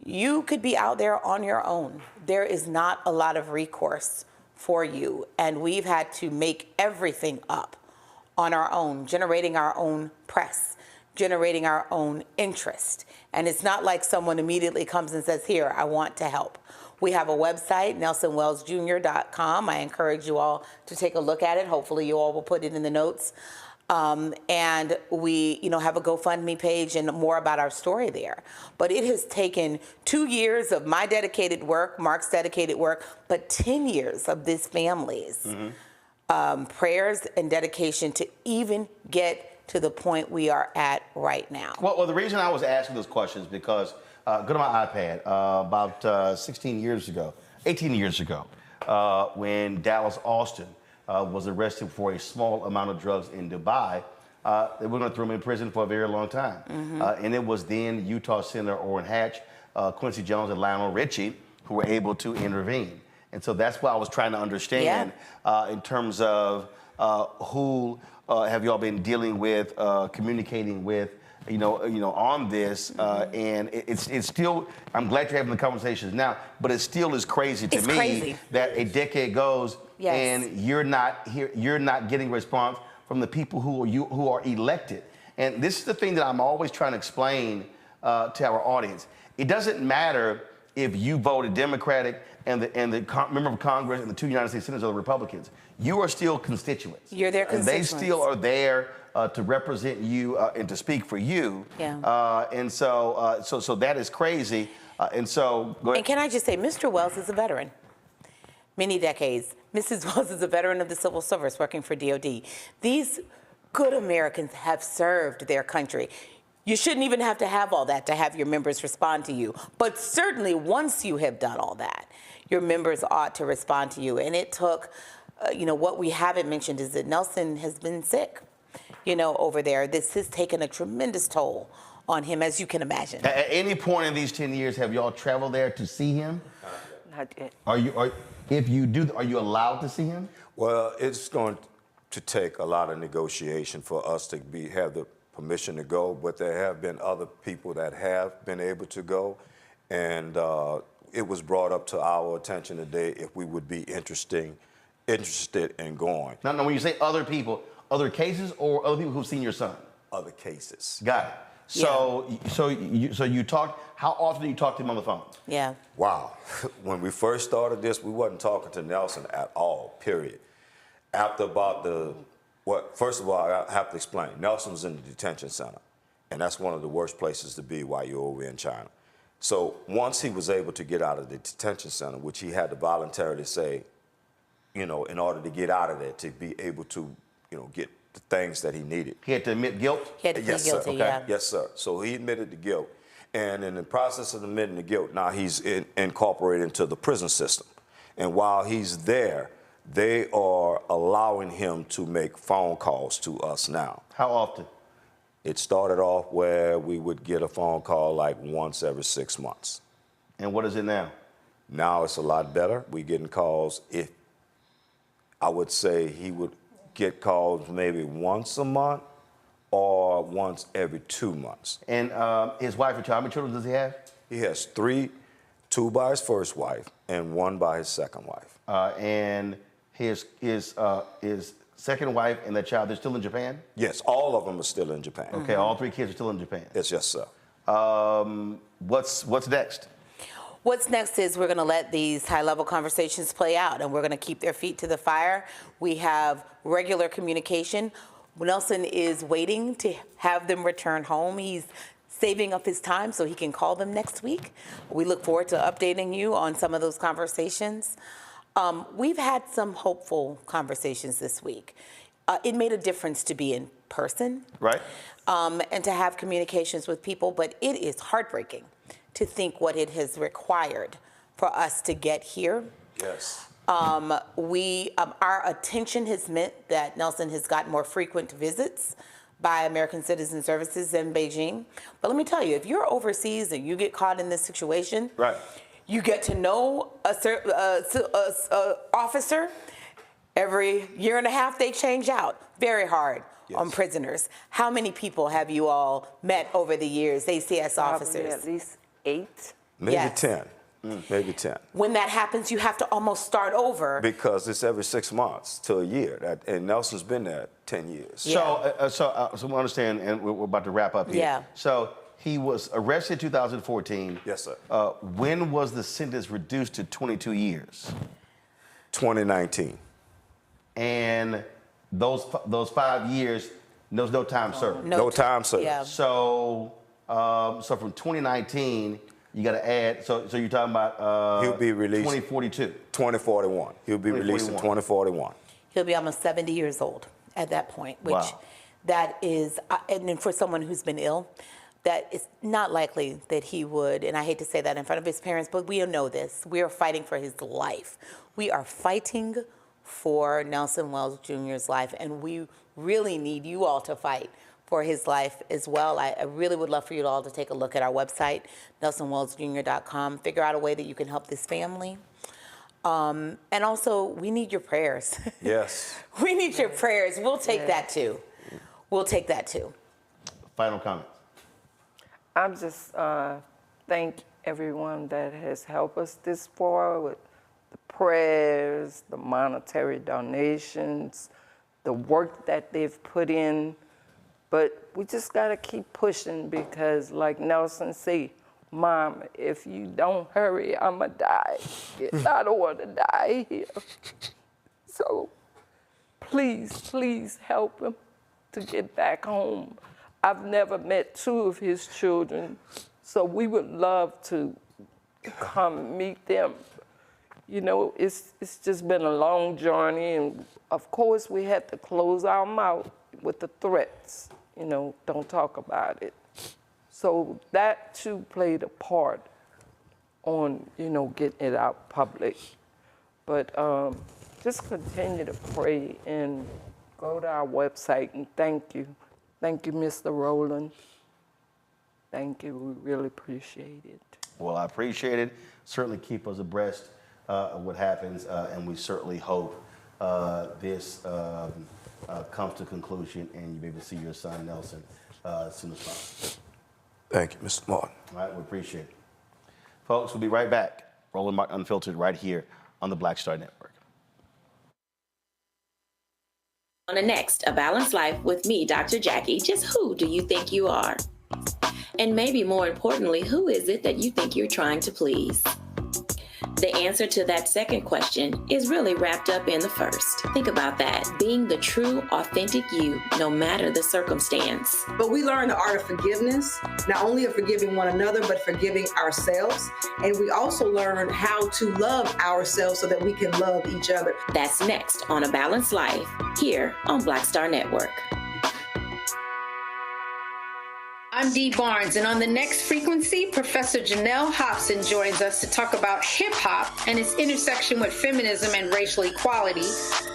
you could be out there on your own. There is not a lot of recourse for you, and we've had to make everything up on our own, generating our own press, generating our own interest. And it's not like someone immediately comes and says, here, I want to help. We have a website, nelsonwellsjr.com. I encourage you all to take a look at it. Hopefully you all will put it in the notes. And we, have a GoFundMe page and more about our story there. But it has taken 2 years of my dedicated work, Mark's dedicated work, but 10 years of this family's prayers and dedication to even get to the point we are at right now. Well, the reason I was asking those questions is because go to my iPad. About 18 years ago, when Dallas Austin was arrested for a small amount of drugs in Dubai, they were going to throw him in prison for a very long time. And it was then Utah Senator Orrin Hatch, Quincy Jones, and Lionel Richie who were able to intervene. And so that's what I was trying to understand in terms of who have y'all been dealing with, communicating with, on this, and it's still, I'm glad you're having the conversations now, but it still is crazy to me that a decade goes and you're not getting response from the people who are elected. And this is the thing that I'm always trying to explain to our audience. It doesn't matter if you voted Democratic and the member of Congress and the 2 United States Senators are the Republicans. You are still constituents. You're their constituents. And they still are there to represent you and to speak for you. And so that is crazy. And so, go ahead. And can I just say, Mr. Wells is a veteran. Many decades. Mrs. Wells is a veteran of the civil service working for DOD. These good Americans have served their country. You shouldn't even have to have all that to have your members respond to you. But certainly once you have done all that, your members ought to respond to you. And it took, what we haven't mentioned is that Nelson has been sick, over there. This has taken a tremendous toll on him, as you can imagine. At any point in these 10 years, have y'all traveled there to see him? Not yet. If you do, are you allowed to see him? Well, it's going to take a lot of negotiation for us to have the permission to go, but there have been other people that have been able to go, and it was brought up to our attention today if we would be interested in going. Now, when you say other people, other cases or other people who've seen your son? Other cases. Got it. So you talk. How often do you talk to him on the phone? Yeah. Wow. When we first started this, we wasn't talking to Nelson at all. Period. After about first of all, I have to explain. Nelson's in the detention center, and that's one of the worst places to be while you're over in China. So once he was able to get out of the detention center, which he had to voluntarily say, in order to get out of there, to be able to, get the things that he needed. He had to admit guilt? He had to plead guilty, okay? Yes, sir. So he admitted the guilt. And in the process of admitting the guilt, now he's incorporated into the prison system. And while he's there, they are allowing him to make phone calls to us now. How often? It started off where we would get a phone call like once every 6 months. And what is it now? Now it's a lot better. We're getting calls. I would say he would get calls maybe once a month or once every 2 months. And his wife and child, how many children does he have? He has 3, 2 by his first wife and 1 by his second wife. And his second wife and that child, they're still in Japan? Yes, all of them are still in Japan. Okay, all 3 kids are still in Japan? Yes, sir. What's next? What's next is we're going to let these high-level conversations play out, and we're going to keep their feet to the fire. We have regular communication. Nelson is waiting to have them return home. He's saving up his time so he can call them next week. We look forward to updating you on some of those conversations. We've had some hopeful conversations this week. It made a difference to be in person. Right. And to have communications with people, but it is heartbreaking to think what it has required for us to get here. Yes. Our attention has meant that Nelson has gotten more frequent visits by American Citizen Services in Beijing. But let me tell you, if you're overseas and you get caught in this situation, right, you get to know a officer. Every year and a half, they change out. Very hard on prisoners. How many people have you all met over the years, ACS officers? Probably at least 8. Maybe Yes. 10. Maybe 10. When that happens, you have to almost start over. Because it's every 6 months to a year. And Nelson's been there 10 years. So, so we understand, and we're about to wrap up here. Yeah. So he was arrested in 2014. Yes, sir. When was the sentence reduced to 22 years? 2019. And those 5 years, there was no time served. No time served. Yeah. So, so from 2019, you got to add. So you're talking about He'll be released 2042. 2041. He'll be released in 2041. He'll be almost 70 years old at that point, which Wow. that is, and then for someone who's been ill, that is not likely that he would, and I hate to say that in front of his parents, but we know this. We are fighting for his life. We are fighting for Nelson Wells Jr.'s life, and we really need you all to fight for his life as well. I really would love for you all to take a look at our website, nelsonwellsjr.com, figure out a way that you can help this family. And also, we need your prayers. Yes. We need your prayers. We'll take that too. We'll take that too. Final comments. I'm just thank everyone that has helped us this far with the prayers, the monetary donations, the work that they've put in. But we just got to keep pushing because, like Nelson said, Mom, if you don't hurry, I'm going to die. I don't want to die here. So please, please help him to get back home. I've never met 2 of his children, so we would love to come meet them. You know, it's just been a long journey, and of course we had to close our mouth with the threats, you know, don't talk about it. So that too played a part on, you know, getting it out public. But just continue to pray and go to our website, and thank you. Thank you, Mr. Rowland. Thank you, we really appreciate it. Well, I appreciate it. Certainly keep us abreast of what happens, and we certainly hope this comes to conclusion and you'll be able to see your son, Nelson, as soon as possible. Thank you, Mr. Martin. All right, we appreciate it. Folks, we'll be right back. Roland Martin Unfiltered right here on the Black Star Network. On the next, A Balanced Life with me, Dr. Jackie, just who do you think you are? And maybe more importantly, who is it that you think you're trying to please? The answer to that second question is really wrapped up in the first. Think about that, being the true, authentic you, no matter the circumstance. But we learn the art of forgiveness, not only of forgiving one another, but forgiving ourselves. And we also learn how to love ourselves so that we can love each other. That's next on A Balanced Life, here on Black Star Network. I'm Dee Barnes, and on the next frequency, Professor Janelle Hobson joins us to talk about hip-hop and its intersection with feminism and racial equality,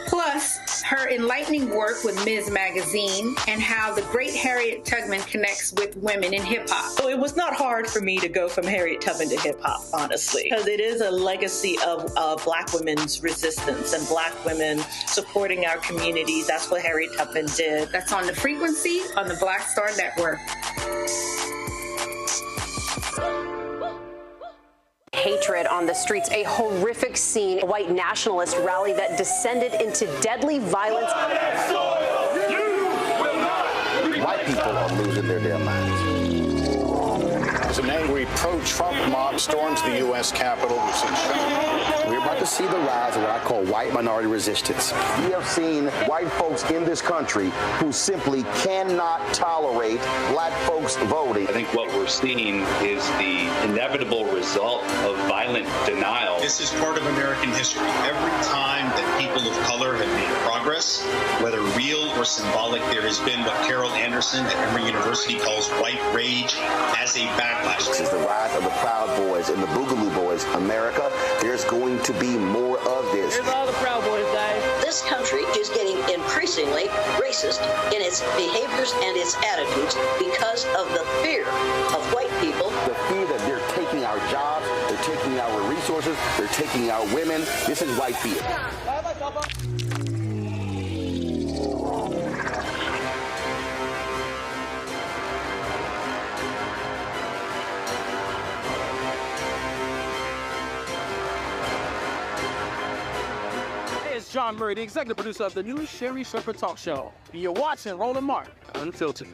plus her enlightening work with Ms. Magazine and how the great Harriet Tubman connects with women in hip-hop. So it was not hard for me to go from Harriet Tubman to hip-hop, honestly, because it is a legacy of Black women's resistance and Black women supporting our communities. That's what Harriet Tubman did. That's on the frequency on the Black Star Network. Hatred on the streets, a horrific scene, a white nationalist rally that descended into deadly violence. White people are losing their damn minds. As an angry pro-Trump mob storms the U.S. Capitol, we're about to see the rise of what I call white minority resistance. We have seen white folks in this country who simply cannot tolerate black folks voting. I think what we're seeing is the inevitable result of violent denial. This is part of American history. Every time that people of color have made progress, whether real or symbolic, there has been what Carol Anderson at Emory University calls white rage as a backlash. This is the rise of the Proud Boys and the Boogaloo Boys. America, there's going to be more of this. Here's all the Proud Boys, guys. This country is getting increasingly racist in its behaviors and its attitudes because of the fear of white people. The fear that they're taking our jobs, they're taking our resources, they're taking our women. This is white fear. Ron Murray, the executive producer of the new Sherry Shepherd Talk Show. You're watching Roland Martin Unfiltered.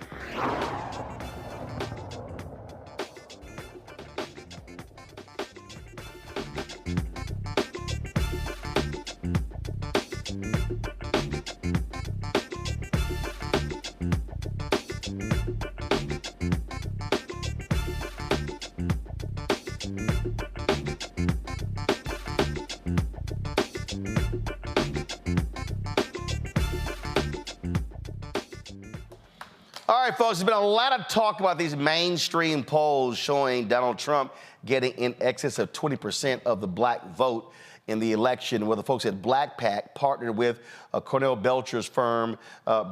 All right, folks, there's been a lot of talk about these mainstream polls showing Donald Trump getting in excess of 20% of the black vote in the election, where the folks at Black PAC partnered with Cornell Belcher's firm,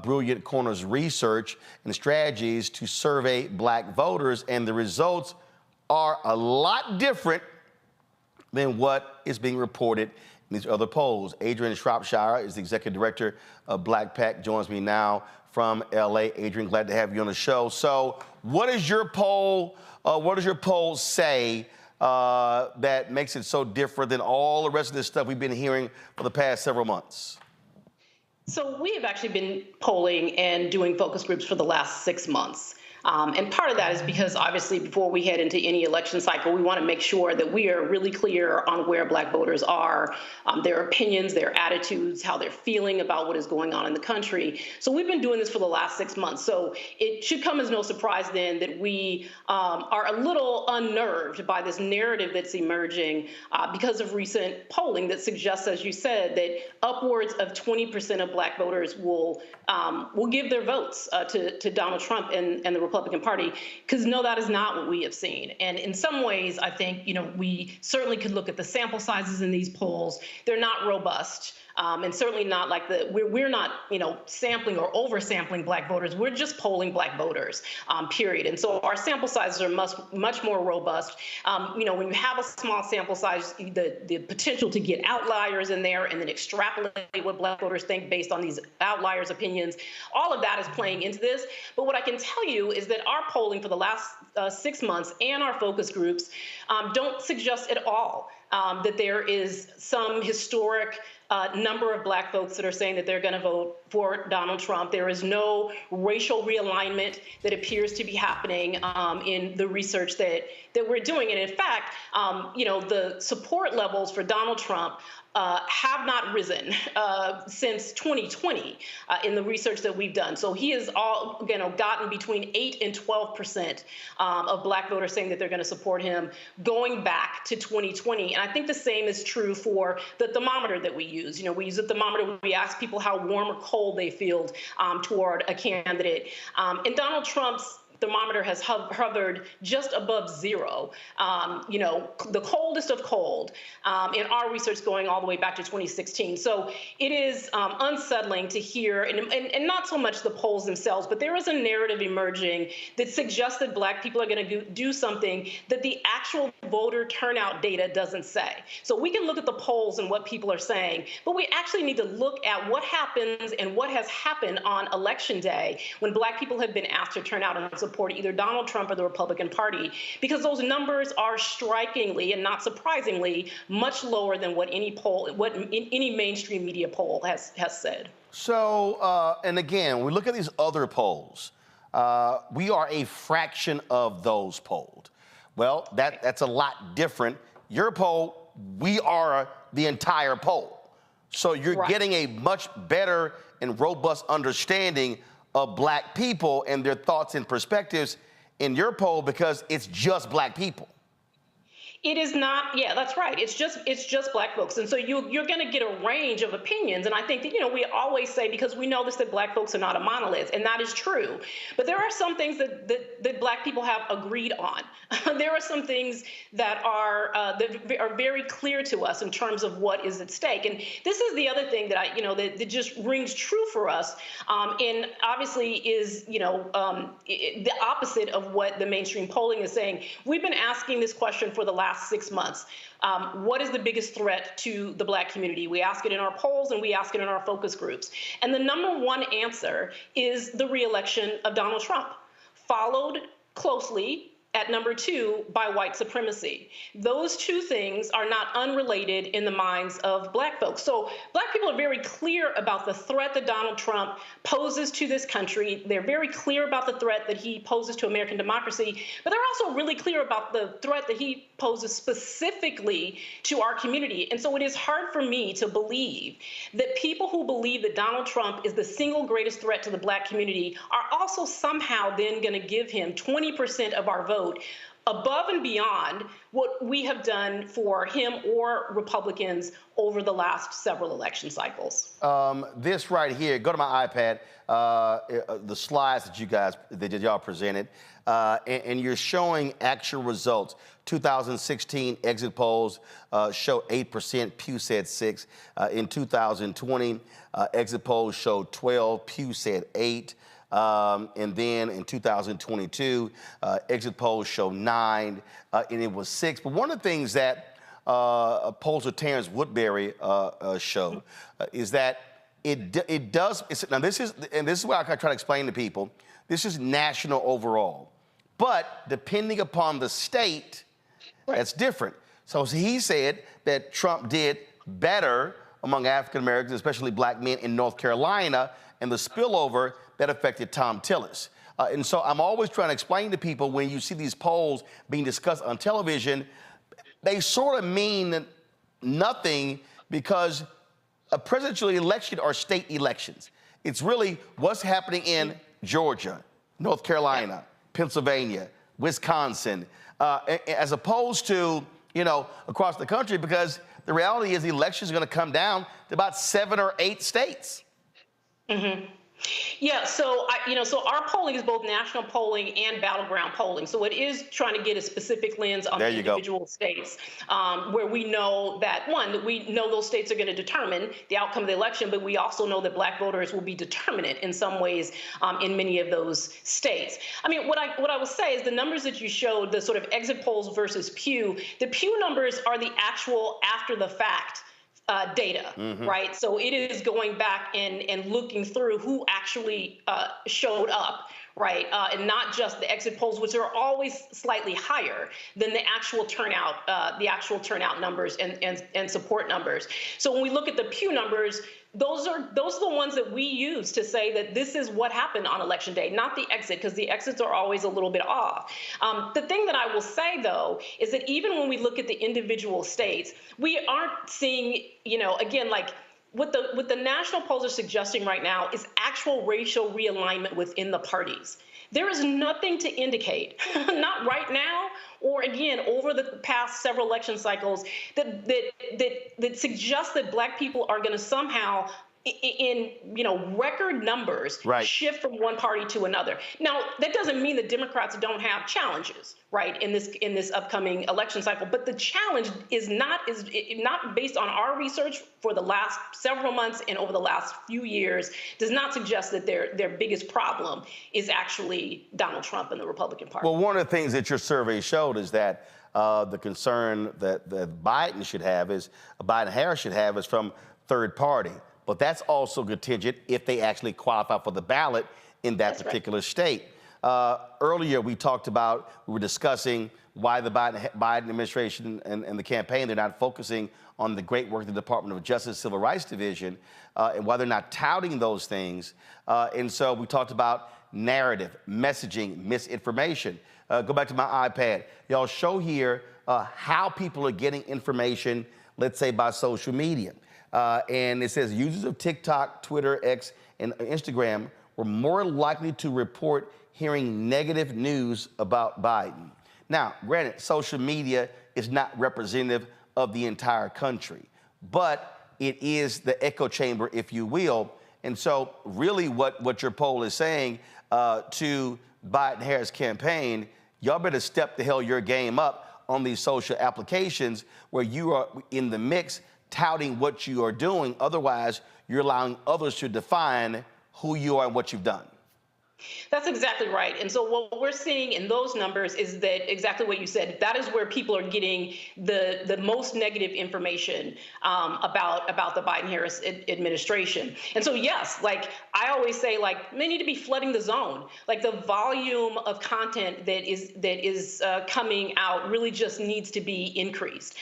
Brilliant Corners Research and Strategies, to survey black voters, and the results are a lot different than what is being reported in these other polls. Adrian Shropshire is the executive director of Black PAC, joins me now from LA. Adrian, glad to have you on the show. So what is your poll? What does your poll say that makes it so different than all the rest of this stuff we've been hearing for the past several months? So we have actually been polling and doing focus groups for the last 6 months. And part of that is because obviously before we head into any election cycle, we want to make sure that we are really clear on where black voters are, their opinions, their attitudes, how they're feeling about what is going on in the country. So we've been doing this for the last 6 months. So it should come as no surprise then that we are a little unnerved by this narrative that's emerging because of recent polling that suggests, as you said, that upwards of 20% of black voters will give their votes to Donald Trump and the Republican Party, because no, that is not what we have seen. And in some ways, I think, we certainly could look at the sample sizes in these polls. They're not robust. And certainly not like we're not, sampling or oversampling black voters. We're just polling black voters, period. And so our sample sizes are much more robust. When you have a small sample size, the potential to get outliers in there and then extrapolate what black voters think based on these outliers' opinions, all of that is playing into this. But what I can tell you is that our polling for the last 6 months and our focus groups don't suggest at all that there is some historic number of black folks that are saying that they're going to vote for Donald Trump. There is no racial realignment that appears to be happening in the research that we're doing. And in fact, the support levels for Donald Trump have not risen since 2020 in the research that we've done. So he has gotten between 8 and 12% of black voters saying that they're going to support him going back to 2020. And I think the same is true for the thermometer that we use. We use a thermometer. We ask people how warm or cold they feel toward a candidate. And Donald Trump's thermometer has hovered just above zero, the coldest of cold in our research going all the way back to 2016. So it is unsettling to hear, and not so much the polls themselves, but there is a narrative emerging that suggests that black people are going to do something that the actual voter turnout data doesn't say. So we can look at the polls and what people are saying, but we actually need to look at what happens and what has happened on Election Day when black people have been asked to turn out and support either Donald Trump or the Republican Party, because those numbers are strikingly and not surprisingly much lower than what any mainstream media poll has said. So, and again, we look at these other polls. We are a fraction of those polled. Well, that's a lot different. Your poll, we are the entire poll. So you're getting a much better and robust understanding of black people and their thoughts and perspectives in your poll because it's just black people. It is not, yeah, that's right. It's just black folks. And so you're going to get a range of opinions. And I think that, we always say, because we know this, that black folks are not a monolith, and that is true. But there are some things that black people have agreed on. There are some things that are very clear to us in terms of what is at stake. And this is the other thing that that just rings true for us. And obviously is, the opposite of what the mainstream polling is saying. We've been asking this question for the last 6 months. What is the biggest threat to the black community? We ask it in our polls and we ask it in our focus groups. And the number one answer is the reelection of Donald Trump, followed closely at number 2 by white supremacy. Those two things are not unrelated in the minds of Black folks. So Black people are very clear about the threat that Donald Trump poses to this country. They're very clear about the threat that he poses to American democracy, but they're also really clear about the threat that he poses specifically to our community. And so it is hard for me to believe that people who believe that Donald Trump is the single greatest threat to the Black community are also somehow then going to give him 20% of our vote above and beyond what we have done for him or Republicans over the last several election cycles. This right here, go to my iPad, the slides that y'all presented, and you're showing actual results. 2016 exit polls show 8%, Pew said 6. In 2020, exit polls showed 12, Pew said 8. And then in 2022, exit polls show 9, and it was 6. But one of the things that pollster Terrence Woodbury show is that it does. Now this is what I try to explain to people. This is national overall, but depending upon the state, that's different. So he said that Trump did better among African Americans, especially Black men in North Carolina, and the spillover that affected Tom Tillis. And so I'm always trying to explain to people, when you see these polls being discussed on television, they sort of mean nothing, because a presidential election are state elections. It's really what's happening in Georgia, North Carolina, Pennsylvania, Wisconsin, as opposed to, across the country, because the reality is the election is going to come down to about 7 or 8 states. Mm-hmm. Yeah, so so our polling is both national polling and battleground polling. So it is trying to get a specific lens on the individual states, where we know that we know those states are going to determine the outcome of the election, but we also know that Black voters will be determinant in some ways in many of those states. I mean, what I will say is the numbers that you showed, the sort of exit polls versus Pew, the Pew numbers are the actual after the fact data, right? So it is going back and looking through who actually showed up, right? And not just the exit polls, which are always slightly higher than the actual turnout numbers and support numbers. So when we look at the Pew numbers, those are the ones that we use to say that this is what happened on Election Day, not the exit, because the exits are always a little bit off. The thing that I will say, though, is that even when we look at the individual states, we aren't seeing, again, like what the national polls are suggesting right now is actual racial realignment within the parties. There is nothing to indicate, not right now, or again, over the past several election cycles, that suggests that Black people are going to somehow, in record numbers, shift from one party to another. Now, that doesn't mean that Democrats don't have challenges, right, in this upcoming election cycle. But the challenge is not based on our research for the last several months and over the last few years, does not suggest that their biggest problem is actually Donald Trump and the Republican Party. Well, one of the things that your survey showed is that the concern that Biden Harris should have is from third party. But that's also contingent if they actually qualify for the ballot in that particular state. Earlier, we were discussing why the Biden administration and the campaign, they're not focusing on the great work of the Department of Justice Civil Rights Division, and why they're not touting those things. And so we talked about narrative, messaging, misinformation. Go back to my iPad. Y'all show here how people are getting information, let's say by social media. And it says users of TikTok, Twitter, X, and Instagram were more likely to report hearing negative news about Biden. Now, granted, social media is not representative of the entire country, but it is the echo chamber, if you will. And so really what your poll is saying to Biden-Harris campaign, y'all better step the hell your game up on these social applications where you are in the mix touting what you are doing. Otherwise, you're allowing others to define who you are and what you've done. That's exactly right. And so what we're seeing in those numbers is that exactly what you said. That is where people are getting the most negative information about the Biden-Harris administration. And so yes, like I always say, like they need to be flooding the zone. Like the volume of content that is coming out really just needs to be increased.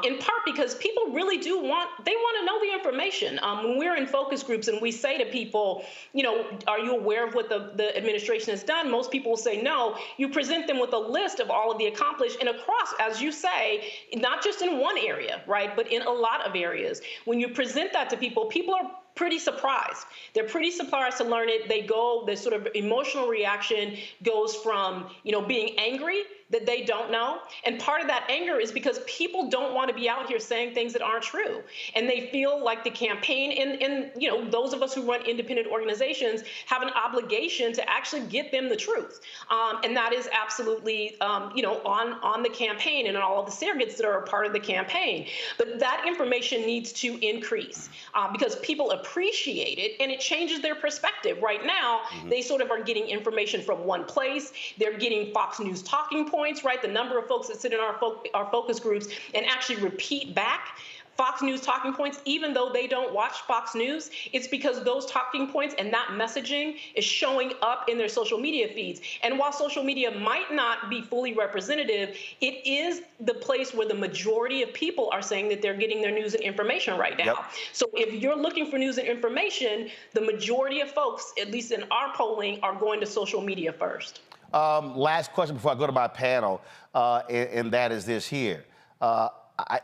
In part because people really do want to know the information. When we're in focus groups and we say to people, you know, are you aware of what the administration has done? Most people will say no. You present them with a list of all of the accomplished and across, as you say, not just in one area, right, but in a lot of areas. When you present that to people, people are pretty surprised. They're pretty surprised to learn it. The sort of emotional reaction goes from, you know, being angry that they don't know. And part of that anger is because people don't want to be out here saying things that aren't true. And they feel like the campaign and you know, those of us who run independent organizations have an obligation to actually get them the truth. And that is absolutely, you know, on the campaign and all of the surrogates that are a part of the campaign. But that information needs to increase because people appreciate it and it changes their perspective. Right now, they sort of are getting information from one place. They're getting Fox News talking points, right? The number of folks that sit in our focus groups and actually repeat back Fox News talking points, even though they don't watch Fox News, it's because those talking points and that messaging is showing up in their social media feeds. And while social media might not be fully representative, it is the place where the majority of people are saying that they're getting their news and information right now. Yep. So if you're looking for news and information, the majority of folks, at least in our polling, are going to social media first. Last question before I go to my panel, and that is this here.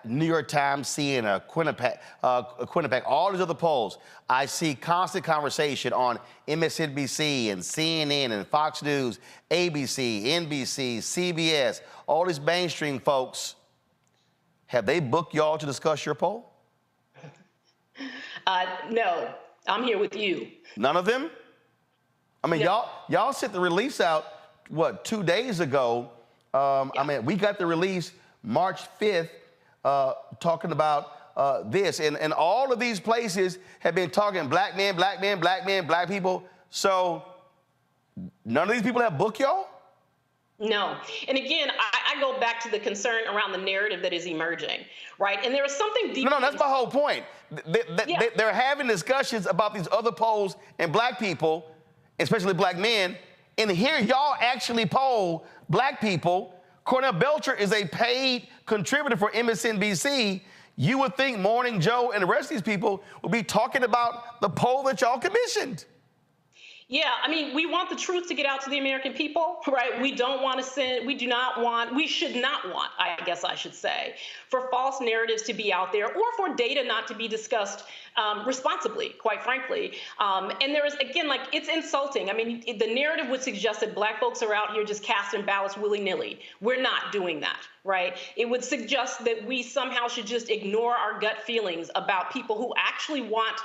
New York Times, CNN, Quinnipiac, all these other polls, I see constant conversation on MSNBC and CNN and Fox News, ABC, NBC, CBS, all these mainstream folks. Have they booked y'all to discuss your poll? No, I'm here with you. None of them? I mean, no. y'all sent the release out, what, 2 days ago? Yeah. I mean, we got the release March 5th. Talking about this. And all of these places have been talking black men, black people. So none of these people have booked y'all? No. And again, I go back to the concern around the narrative that is emerging, right? And there is something deep. No, that's my whole point. They're having discussions about these other polls and black people, especially black men. And here y'all actually poll black people. Cornell Belcher is a paid contributor for MSNBC. You would think Morning Joe and the rest of these people would be talking about the poll that y'all commissioned. Yeah, I mean, we want the truth to get out to the American people, right? We don't want to send, we should not want, I guess I should say, for false narratives to be out there or for data not to be discussed responsibly, quite frankly. And there is, again, like, it's insulting. I mean, the narrative would suggest that black folks are out here just casting ballots willy-nilly. We're not doing that, right? It would suggest that we somehow should just ignore our gut feelings about people who actually want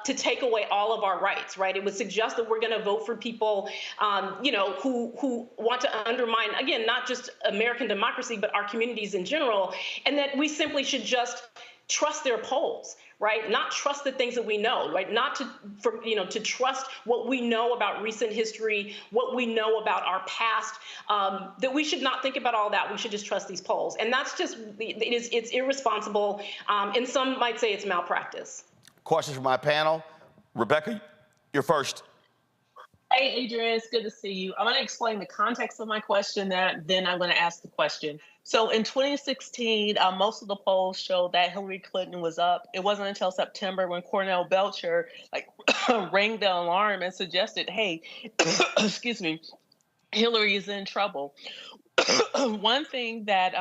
to take away all of our rights, right? It would suggest that we're going to vote for people, you know, who want to undermine, again, not just American democracy, but our communities in general, and that we simply should just trust their polls, right? Not trust the things that we know, right? Not to trust what we know about recent history, what we know about our past, that we should not think about all that. We should just trust these polls. And that's just, it's irresponsible. And some might say it's malpractice. Questions from my panel. Rebecca, you're first. Hey, Adrian, it's good to see you. I'm going to explain the context of my question, then I'm going to ask the question. So in 2016, most of the polls showed that Hillary Clinton was up. It wasn't until September when Cornell Belcher rang the alarm and suggested, hey, excuse me, Hillary is in trouble. One thing that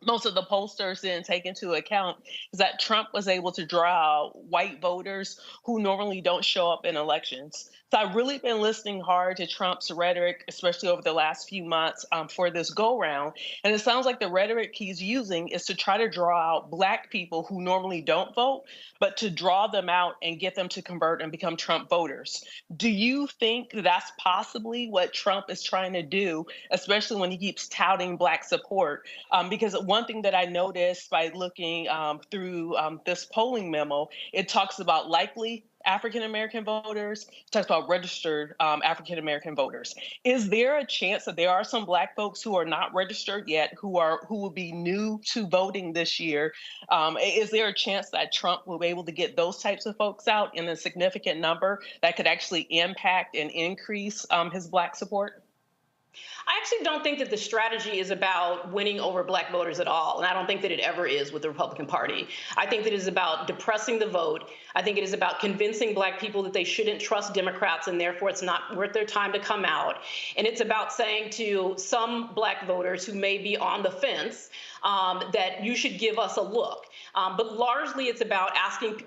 most of the pollsters didn't take into account is that Trump was able to draw out white voters who normally don't show up in elections. So I've really been listening hard to Trump's rhetoric, especially over the last few months for this go-round. And it sounds like the rhetoric he's using is to try to draw out black people who normally don't vote, but to draw them out and get them to convert and become Trump voters. Do you think that's possibly what Trump is trying to do, especially when he keeps touting black support? Because one thing that I noticed by looking through this polling memo, it talks about likely African-American voters. He talks about registered African-American voters. Is there a chance that there are some Black folks who are not registered yet, who will be new to voting this year? Is there a chance that Trump will be able to get those types of folks out in a significant number that could actually impact and increase his Black support? I actually don't think that the strategy is about winning over Black voters at all. And I don't think that it ever is with the Republican Party. I think that it is about depressing the vote. I think it is about convincing Black people that they shouldn't trust Democrats and therefore it's not worth their time to come out. And it's about saying to some Black voters who may be on the fence that you should give us a look. But largely it's about asking,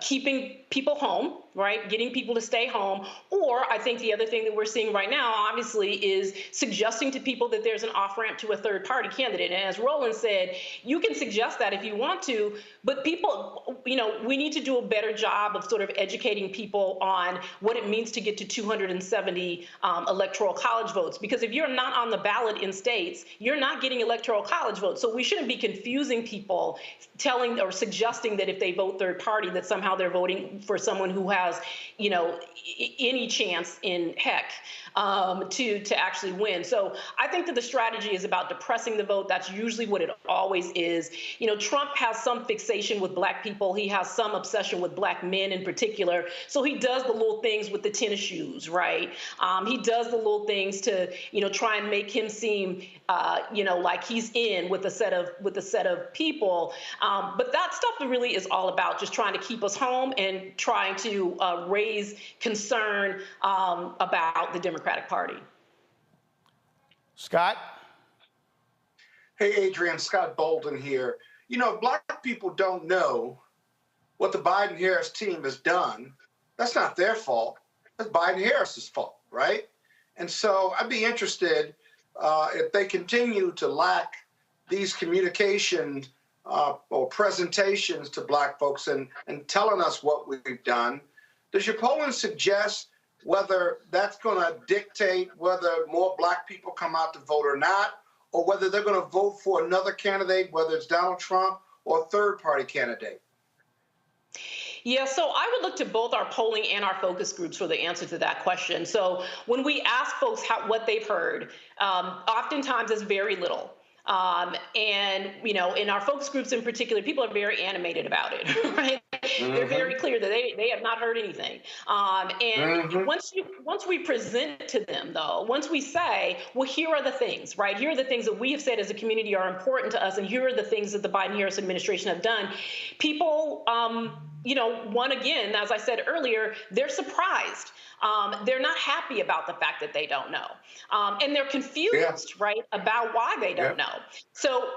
keeping people home, right? Getting people to stay home. Or I think the other thing that we're seeing right now, obviously, is suggesting to people that there's an off-ramp to a third-party candidate. And as Roland said, you can suggest that if you want to, but people, we need to do a better job of sort of educating people on what it means to get to 270 electoral college votes. Because if you're not on the ballot in states, you're not getting electoral college votes. So we shouldn't be confusing people, telling or suggesting that if they vote third party, that somehow they're voting for someone who has, any chance in heck to actually win. So I think that the strategy is about depressing the vote. That's usually what it always is. Trump has some fixation with Black people. He has some obsession with Black men in particular. So he does the little things with the tennis shoes, right? He does the little things to, try and make him seem, like he's in with a set of people. But that stuff really is all about just trying to keep us home and trying to raise concern about the Democratic Party. Scott? Hey, Adrian, Scott Bolden here. Black people don't know what the Biden-Harris team has done. That's not their fault. That's Biden-Harris's fault, right? And so I'd be interested if they continue to lack these communication or presentations to Black folks and telling us what we've done. Does your polling suggest whether that's going to dictate whether more Black people come out to vote or not, or whether they're going to vote for another candidate, whether it's Donald Trump or a third-party candidate? Yeah, so I would look to both our polling and our focus groups for the answer to that question. So when we ask folks what they've heard, oftentimes it's very little. And, in our focus groups in particular, people are very animated about it, right? Mm-hmm. They're very clear that they have not heard anything. Once we present to them, though, once we say, well, here are the things, right? Here are the things that we have said as a community are important to us, and here are the things that the Biden-Harris administration have done. People, again, as I said earlier, they're surprised. They're not happy about the fact that they don't know. And they're confused, right, about why they don't know. So,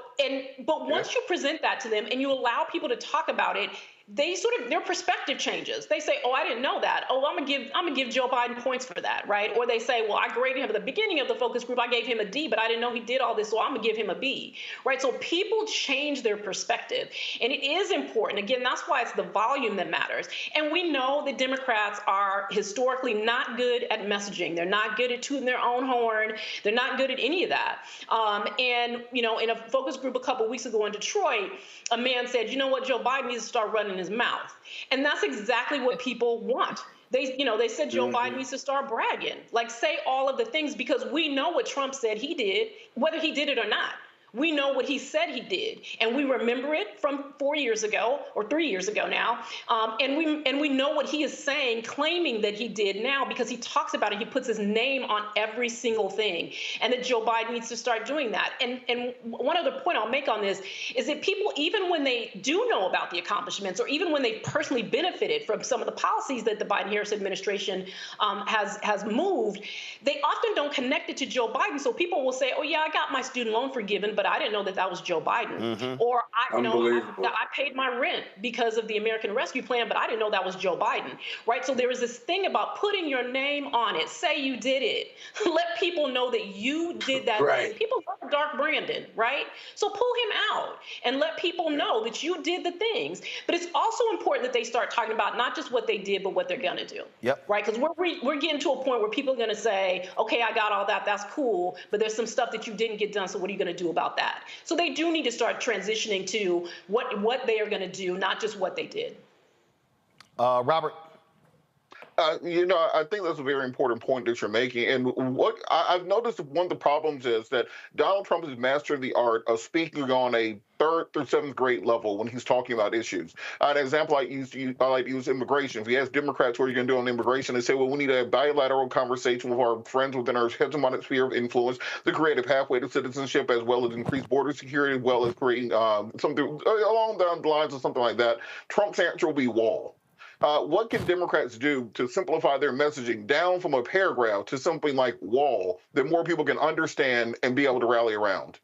but once you present that to them and you allow people to talk about it, their perspective changes. They say, oh, I didn't know that. Oh, I'm gonna give Joe Biden points for that, right? Or they say, well, I graded him at the beginning of the focus group. I gave him a D, but I didn't know he did all this, so I'm gonna give him a B, right? So people change their perspective. And it is important. Again, that's why it's the volume that matters. And we know that Democrats are historically not good at messaging. They're not good at tooting their own horn. They're not good at any of that. In a focus group a couple weeks ago in Detroit, a man said, you know what, Joe Biden needs to start running his mouth. And that's exactly what people want. They said Joe Biden needs to start bragging, like say all of the things, because we know what Trump said he did, whether he did it or not. We know what he said he did, and we remember it from 4 years ago or 3 years ago now, and we know what he is saying, claiming that he did now, because he talks about it. He puts his name on every single thing, and that Joe Biden needs to start doing that. And one other point I'll make on this is that people, even when they do know about the accomplishments, or even when they personally benefited from some of the policies that the Biden-Harris administration has moved, they often don't connect it to Joe Biden. So people will say, "Oh yeah, I got my student loan forgiven, but I didn't know that was Joe Biden." Mm-hmm. Or I paid my rent because of the American Rescue Plan, but I didn't know that was Joe Biden, right? So there is this thing about putting your name on it. Say you did it. Let people know that you did that thing. People love Dark Brandon, right? So pull him out and let people know that you did the things. But it's also important that they start talking about not just what they did, but what they're going to do. Yep. Right? Because we're getting to a point where people are going to say, okay, I got all that. That's cool. But there's some stuff that you didn't get done. So what are you going to do about that? So they do need to start transitioning to what they are going to do, not just what they did. Robert? I think that's a very important point that you're making. And what I've noticed, one of the problems is that Donald Trump has mastered the art of speaking on a 3rd through 7th grade level when he's talking about issues. An example I like to use immigration. If you ask Democrats what are you going to do on immigration, they say, well, we need a bilateral conversation with our friends within our hegemonic sphere of influence to create a pathway to citizenship, as well as increase border security, as well as creating something along the lines of something like that. Trump's answer will be wall. What can Democrats do to simplify their messaging down from a paragraph to something like wall that more people can understand and be able to rally around?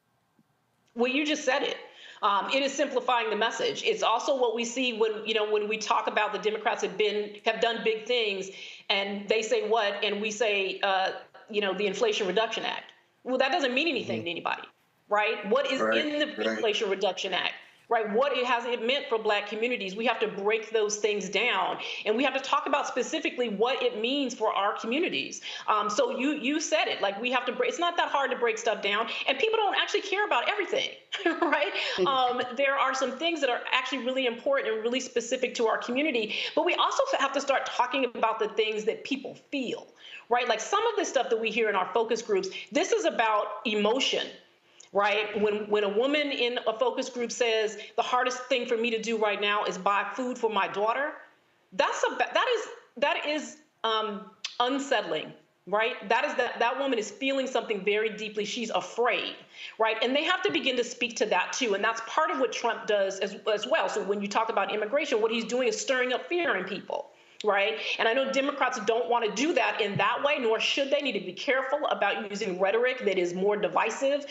Well, you just said it. It is simplifying the message. It's also what we see when we talk about the Democrats have done big things, and they say what, and we say the Inflation Reduction Act. Well, that doesn't mean anything to anybody, right? What is in the Inflation Reduction Act? Right, what has it meant for Black communities? We have to break those things down, and we have to talk about specifically what it means for our communities. So you said it, like we have to break. It's not that hard to break stuff down, and people don't actually care about everything, right? There are some things that are actually really important and really specific to our community, but we also have to start talking about the things that people feel, right? Like some of the stuff that we hear in our focus groups, this is about emotion. Right? When a woman in a focus group says the hardest thing for me to do right now is buy food for my daughter, that is unsettling, right? That woman is feeling something very deeply. She's afraid, right? And they have to begin to speak to that too. And that's part of what Trump does as well. So when you talk about immigration, what he's doing is stirring up fear in people. Right. And I know Democrats don't want to do that in that way, nor should they. Need to be careful about using rhetoric that is more divisive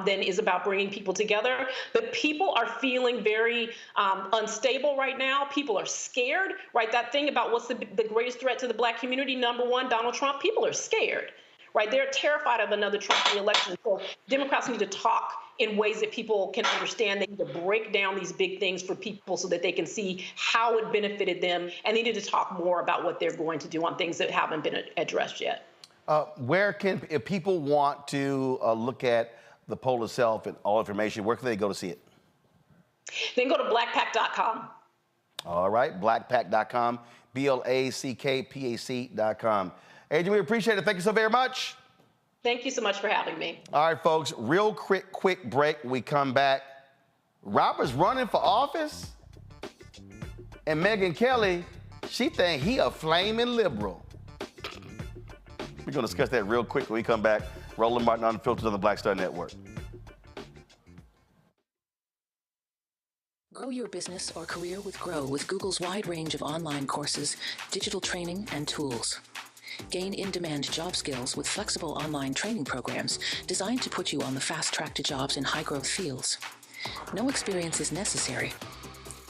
than is about bringing people together. But people are feeling very unstable right now. People are scared. Right. That thing about what's the greatest threat to the Black community, number one, Donald Trump. People are scared. Right. They're terrified of another Trump re-election. So Democrats need to talk in ways that people can understand. They need to break down these big things for people so that they can see how it benefited them. And they need to talk more about what they're going to do on things that haven't been addressed yet. If people want to look at the poll itself and all information, where can they go to see it? Then go to blackpac.com. All right, blackpac.com, blackpac.com. Adrian, we appreciate it. Thank you so very much. Thank you so much for having me. All right, folks, real quick break. We come back. Robert's running for office, and Megyn Kelly, she think he a flaming liberal. We're going to discuss that real quick when we come back. Roland Martin Unfiltered on the Black Star Network. Grow your business or career with Grow with Google's wide range of online courses, digital training, and tools. Gain in-demand job skills with flexible online training programs designed to put you on the fast track to jobs in high-growth fields. No experience is necessary.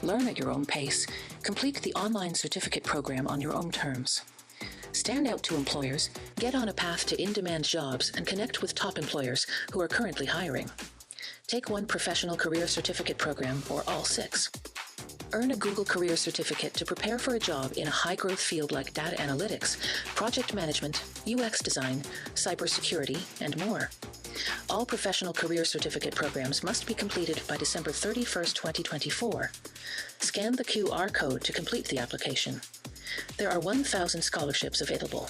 Learn at your own pace. Complete the online certificate program on your own terms. Stand out to employers, get on a path to in-demand jobs, and connect with top employers who are currently hiring. Take one professional career certificate program or all 6. Earn a Google Career Certificate to prepare for a job in a high-growth field like data analytics, project management, UX design, cybersecurity, and more. All professional career certificate programs must be completed by December 31st, 2024. Scan the QR code to complete the application. There are 1,000 scholarships available.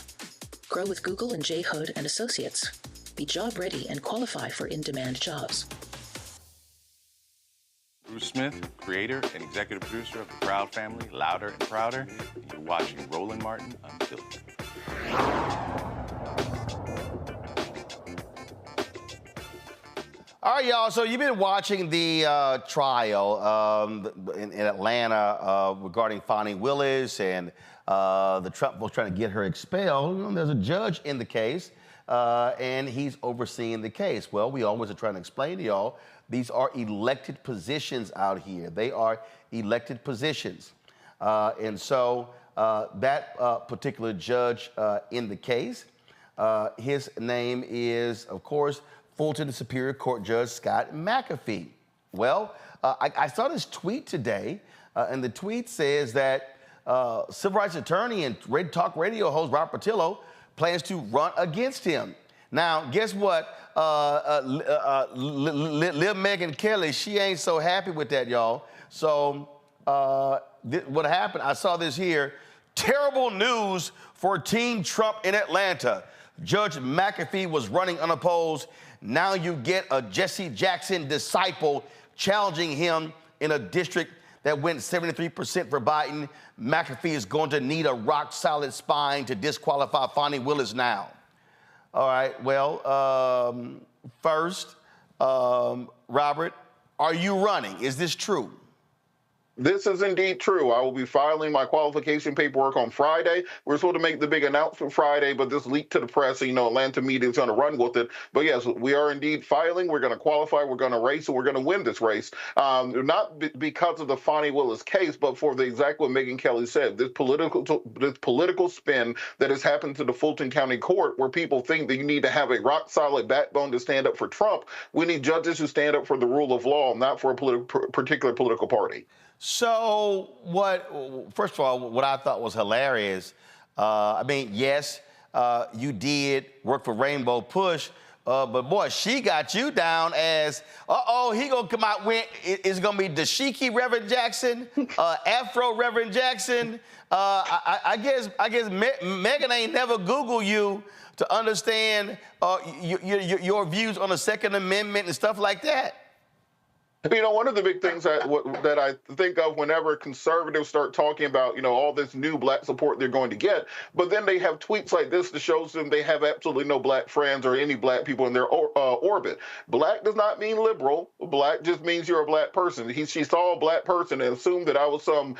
Grow with Google and J. Hood and Associates. Be job ready and qualify for in-demand jobs. Bruce Smith, creator and executive producer of the Proud Family, Louder and Prouder, and you're watching Roland Martin Unfiltered. All right, y'all, so you've been watching the trial in Atlanta regarding Fonnie Willis and the Trump folks trying to get her expelled. There's a judge in the case, and he's overseeing the case. Well, we always are trying to explain to y'all, these are elected positions out here. They are elected positions. And so that particular judge in the case, his name is, of course, Fulton Superior Court Judge Scott McAfee. Well, I saw this tweet today, and the tweet says that civil rights attorney and Red Talk Radio host Robert Patillo plans to run against him. Now, guess what? Lil Megyn Kelly, she ain't so happy with that, y'all. So what happened, I saw this here. Terrible news for Team Trump in Atlanta. Judge McAfee was running unopposed. Now you get a Jesse Jackson disciple challenging him in a district that went 73% for Biden. McAfee is going to need a rock-solid spine to disqualify Fani Willis now. All right, well, first, Robert, are you running? Is this true? This is indeed true. I will be filing my qualification paperwork on Friday. We're supposed to make the big announcement Friday, but this leaked to the press, so, Atlanta media is going to run with it. But yes, we are indeed filing. We're going to qualify. We're going to race, and we're going to win this race. Not because of the Fani Willis case, but for the exact what Megyn Kelly said. This political spin that has happened to the Fulton County Court, where people think that you need to have a rock-solid backbone to stand up for Trump. We need judges who stand up for the rule of law, not for a particular political party. So first of all, what I thought was hilarious, yes, you did work for Rainbow Push, but boy, she got you down as, he gonna come out with, it's gonna be Dashiki Reverend Jackson, Afro Reverend Jackson. I guess Megyn ain't never Googled you to understand your views on the Second Amendment and stuff like that. One of the big things that I think of whenever conservatives start talking about, all this new black support they're going to get, but then they have tweets like this that shows them they have absolutely no black friends or any black people in their orbit. Black does not mean liberal. Black just means you're a black person. She saw a black person and assumed that I was some,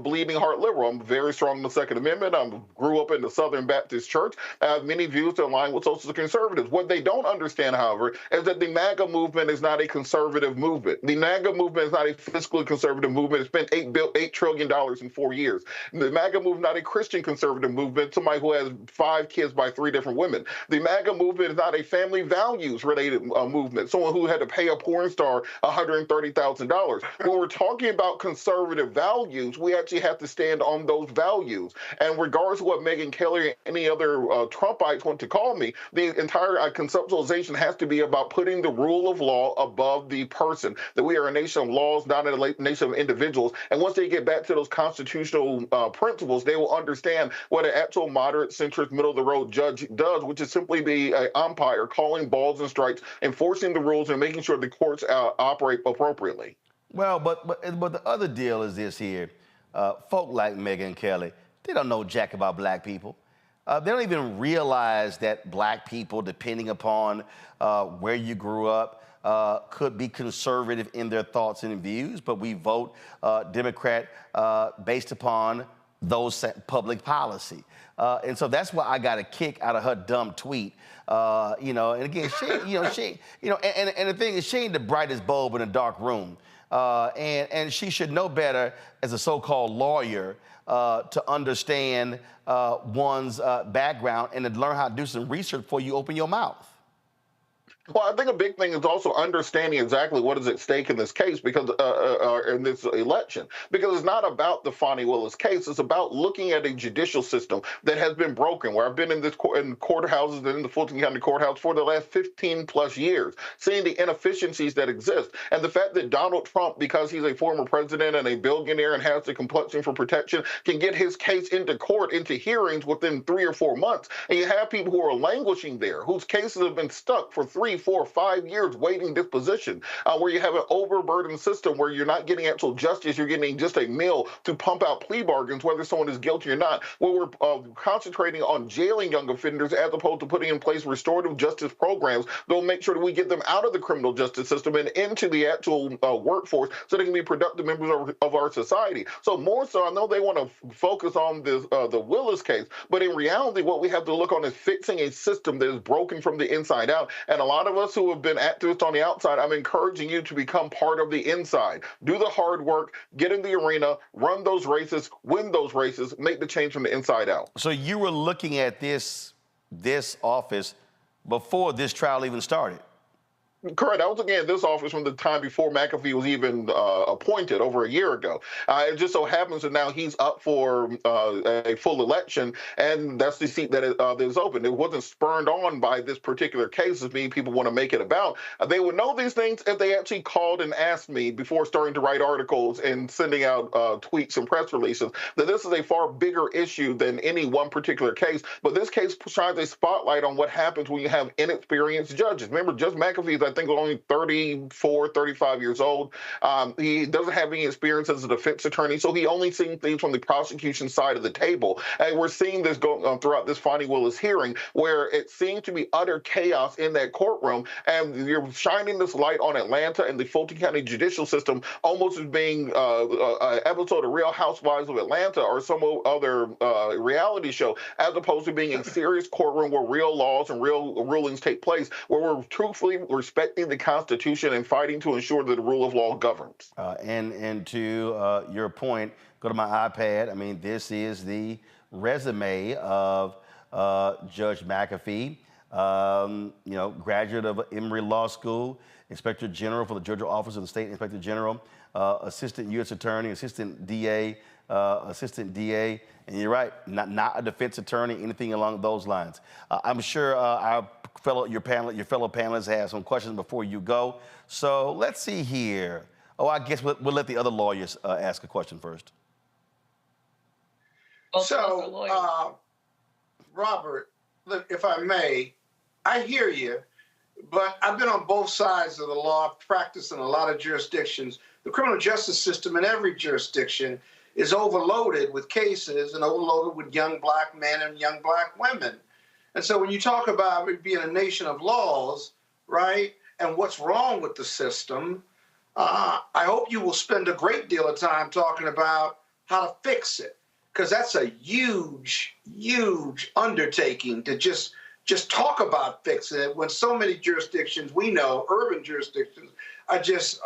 bleeding heart liberal. I'm very strong in the Second Amendment. I grew up in the Southern Baptist Church. I have many views that align with social conservatives. What they don't understand, however, is that the MAGA movement is not a conservative movement. The MAGA movement is not a fiscally conservative movement. It spent $8 trillion in 4 years. The MAGA movement is not a Christian conservative movement, somebody who has 5 kids by 3 different women. The MAGA movement is not a family values-related movement, someone who had to pay a porn star $130,000. When we're talking about conservative values, we actually have to stand on those values. And regardless of what Megyn Kelly and any other Trumpites want to call me, the entire conceptualization has to be about putting the rule of law above the person. That we are a nation of laws, not a nation of individuals. And once they get back to those constitutional principles, they will understand what an actual moderate, centrist, middle-of-the-road judge does, which is simply be an umpire calling balls and strikes, enforcing the rules, and making sure the courts operate appropriately. Well, but the other deal is this here. Folk like Megyn Kelly, they don't know jack about black people. They don't even realize that black people, depending upon where you grew up, could be conservative in their thoughts and views, but we vote Democrat based upon those public policy. And so that's why I got a kick out of her dumb tweet. And again, and the thing is, she ain't the brightest bulb in a dark room. And she should know better as a so-called lawyer to understand one's background and to learn how to do some research before you open your mouth. Well, I think a big thing is also understanding exactly what is at stake in this case, because in this election, because it's not about the Fani Willis case. It's about looking at a judicial system that has been broken. Where I've been in courthouses and in the Fulton County Courthouse for the last 15 plus years, seeing the inefficiencies that exist, and the fact that Donald Trump, because he's a former president and a billionaire and has the complexion for protection, can get his case into court, into hearings within 3 or 4 months, and you have people who are languishing there, whose cases have been stuck for 3, 4, 5 years waiting disposition, where you have an overburdened system where you're not getting actual justice, you're getting just a mill to pump out plea bargains, whether someone is guilty or not, where we're concentrating on jailing young offenders as opposed to putting in place restorative justice programs that will make sure that we get them out of the criminal justice system and into the actual workforce so they can be productive members of our society. So more so, I know they want to focus on this the Willis case, but in reality, what we have to look on is fixing a system that is broken from the inside out. And a lot of us who have been activists on the outside, I'm encouraging you to become part of the inside. Do the hard work, get in the arena, run those races, win those races, make the change from the inside out. So you were looking at this office before this trial even started? Correct. I was looking at this office from the time before McAfee was even appointed over a year ago. It just so happens that now he's up for a full election, and that's the seat that is open. It wasn't spurned on by this particular case, as many people want to make it about. They would know these things if they actually called and asked me before starting to write articles and sending out tweets and press releases that this is a far bigger issue than any one particular case. But this case shines a spotlight on what happens when you have inexperienced judges. Remember, Judge McAfee is, I think, only 34, 35 years old. He doesn't have any experience as a defense attorney, so he only seen things from the prosecution side of the table. And we're seeing this go throughout this Fonnie Willis hearing, where it seemed to be utter chaos in that courtroom, and you're shining this light on Atlanta and the Fulton County judicial system almost as being an episode of Real Housewives of Atlanta or some other reality show, as opposed to being a serious courtroom where real laws and real rulings take place, where we're truthfully respecting the Constitution and fighting to ensure that the rule of law governs. And to your point, go to my iPad. I mean, this is the resume of Judge McAfee. Graduate of Emory Law School, Inspector General for the Georgia Office of the State Inspector General, Assistant U.S. Attorney, Assistant DA, and you're right, not a defense attorney, anything along those lines. I'm sure your fellow panelists have some questions before you go. So let's see here. Oh, I guess we'll let the other lawyers ask a question first. So, Robert, look, if I may, I hear you, but I've been on both sides of the law. I've practiced in a lot of jurisdictions. The criminal justice system in every jurisdiction is overloaded with cases and overloaded with young black men and young black women. And so when you talk about it being a nation of laws, right, and what's wrong with the system, I hope you will spend a great deal of time talking about how to fix it, because that's a huge, huge undertaking to just talk about fixing it when so many jurisdictions, we know, urban jurisdictions, are just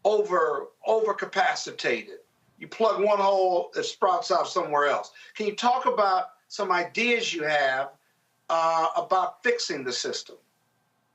overcapacitated. You plug one hole, it sprouts out somewhere else. Can you talk about some ideas you have about fixing the system?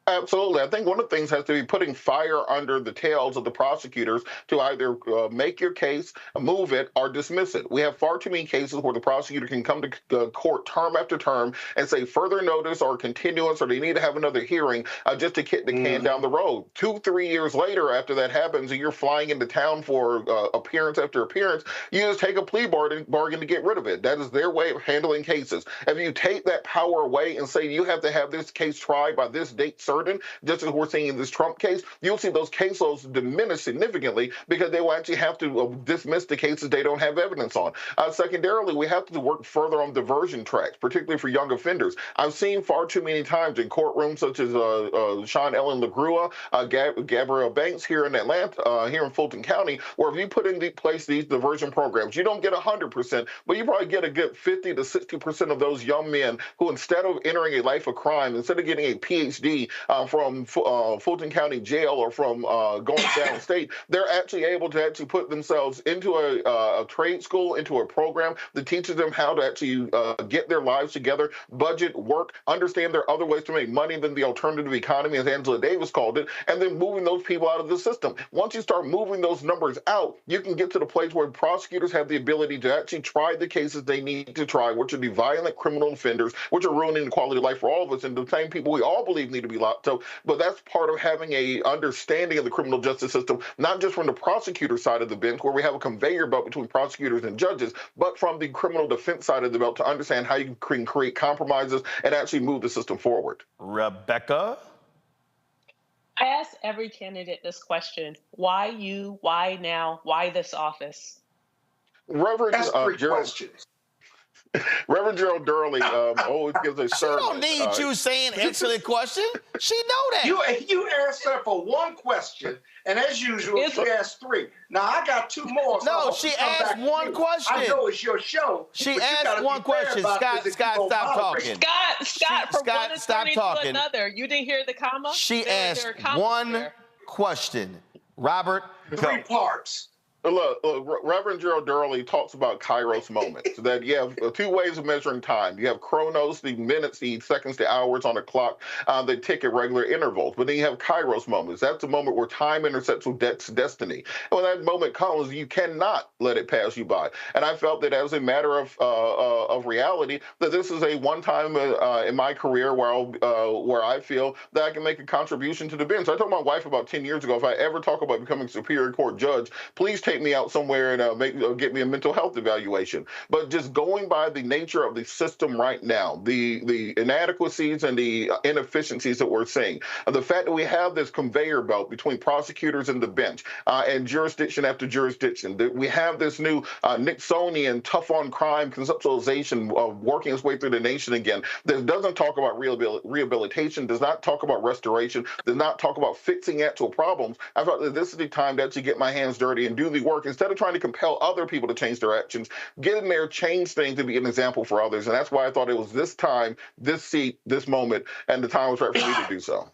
Absolutely. I think one of the things has to be putting fire under the tails of the prosecutors to either make your case, move it, or dismiss it. We have far too many cases where the prosecutor can come to court term after term and say further notice or continuance, or they need to have another hearing just to kick the can down the road. 2-3 years later, after that happens, and you're flying into town for appearance after appearance, you just take a plea bargain to get rid of it. That is their way of handling cases. If you take that power away and say you have to have this case tried by this date certain, just as we're seeing in this Trump case, you'll see those caseloads diminish significantly because they will actually have to dismiss the cases they don't have evidence on. Secondarily, we have to work further on diversion tracks, particularly for young offenders. I've seen far too many times in courtrooms such as Sean Ellen LaGrua, Gabrielle Banks here in Atlanta, here in Fulton County, where if you put in place these diversion programs, you don't get 100%, but you probably get a good 50 to 60% of those young men who, instead of entering a life of crime, instead of getting a PhD from Fulton County Jail or from going downstate, they're actually able to actually put themselves into a trade school, into a program that teaches them how to actually get their lives together, budget, work, understand there are other ways to make money than the alternative economy, as Angela Davis called it, and then moving those people out of the system. Once you start moving those numbers out, you can get to the place where prosecutors have the ability to actually try the cases they need to try, which are the violent criminal offenders, which are ruining the quality of life for all of us, and the same people we all believe need to be locked up. But that's part of having a understanding of the criminal justice system, not just from the prosecutor side of the bench, where we have a conveyor belt between prosecutors and judges, but from the criminal defense side of the belt to understand how you can create compromises and actually move the system forward. Rebecca? I ask every candidate this question: why you? Why now? Why this office? Reverend Gerald Durley always gives a sermon. She don't need you saying answer the question. She know that. You asked her for one question, and as usual, she asked three. Now I got two more. No, she asked one question. I know it's your show. She asked one question. Scott, stop talking. Scott, from one attorney to another. You didn't hear the comma? She asked one question. Robert, three parts. Look, Reverend Gerald Durley talks about Kairos moments, that you have two ways of measuring time. You have chronos, the minutes, the seconds, the hours on a clock that tick at regular intervals. But then you have Kairos moments. That's the moment where time intersects with destiny. And when that moment comes, you cannot let it pass you by. And I felt that as a matter of reality, that this is a one-time in my career where I feel that I can make a contribution to the bench. I told my wife about 10 years ago, if I ever talk about becoming Superior Court judge, please take me out somewhere and get me a mental health evaluation. But just going by the nature of the system right now, the inadequacies and the inefficiencies that we're seeing, the fact that we have this conveyor belt between prosecutors and the bench and jurisdiction after jurisdiction, that we have this new Nixonian tough on crime conceptualization of working its way through the nation again, that doesn't talk about rehabilitation, does not talk about restoration, does not talk about fixing actual problems. I thought that this is the time to actually get my hands dirty and do the work instead of trying to compel other people to change their actions. Get in there, change things, to be an example for others. And that's why I thought it was this time, this seat, this moment, and the time was right for me to do so.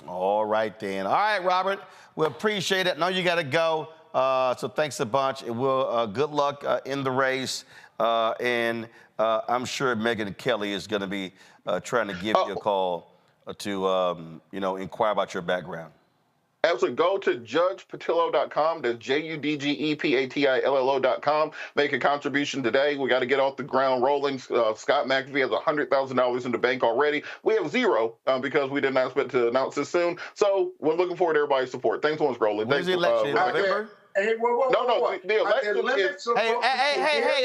All right, then. All right, Robert, we appreciate it. I know you got to go, so thanks a bunch. And we'll good luck in the race. And I'm sure Megyn Kelly is going to be trying to give you a call to, inquire about your background. Absolutely. Go to judgepatillo.com. That's JUDGEPATILLO.com. Make a contribution today. We got to get off the ground rolling. Scott McAfee has $100,000 in the bank already. We have zero because we did not expect to announce this soon. So we're looking forward to everybody's support. Thanks so much, Roland. When's the election? November? Hey, the election is...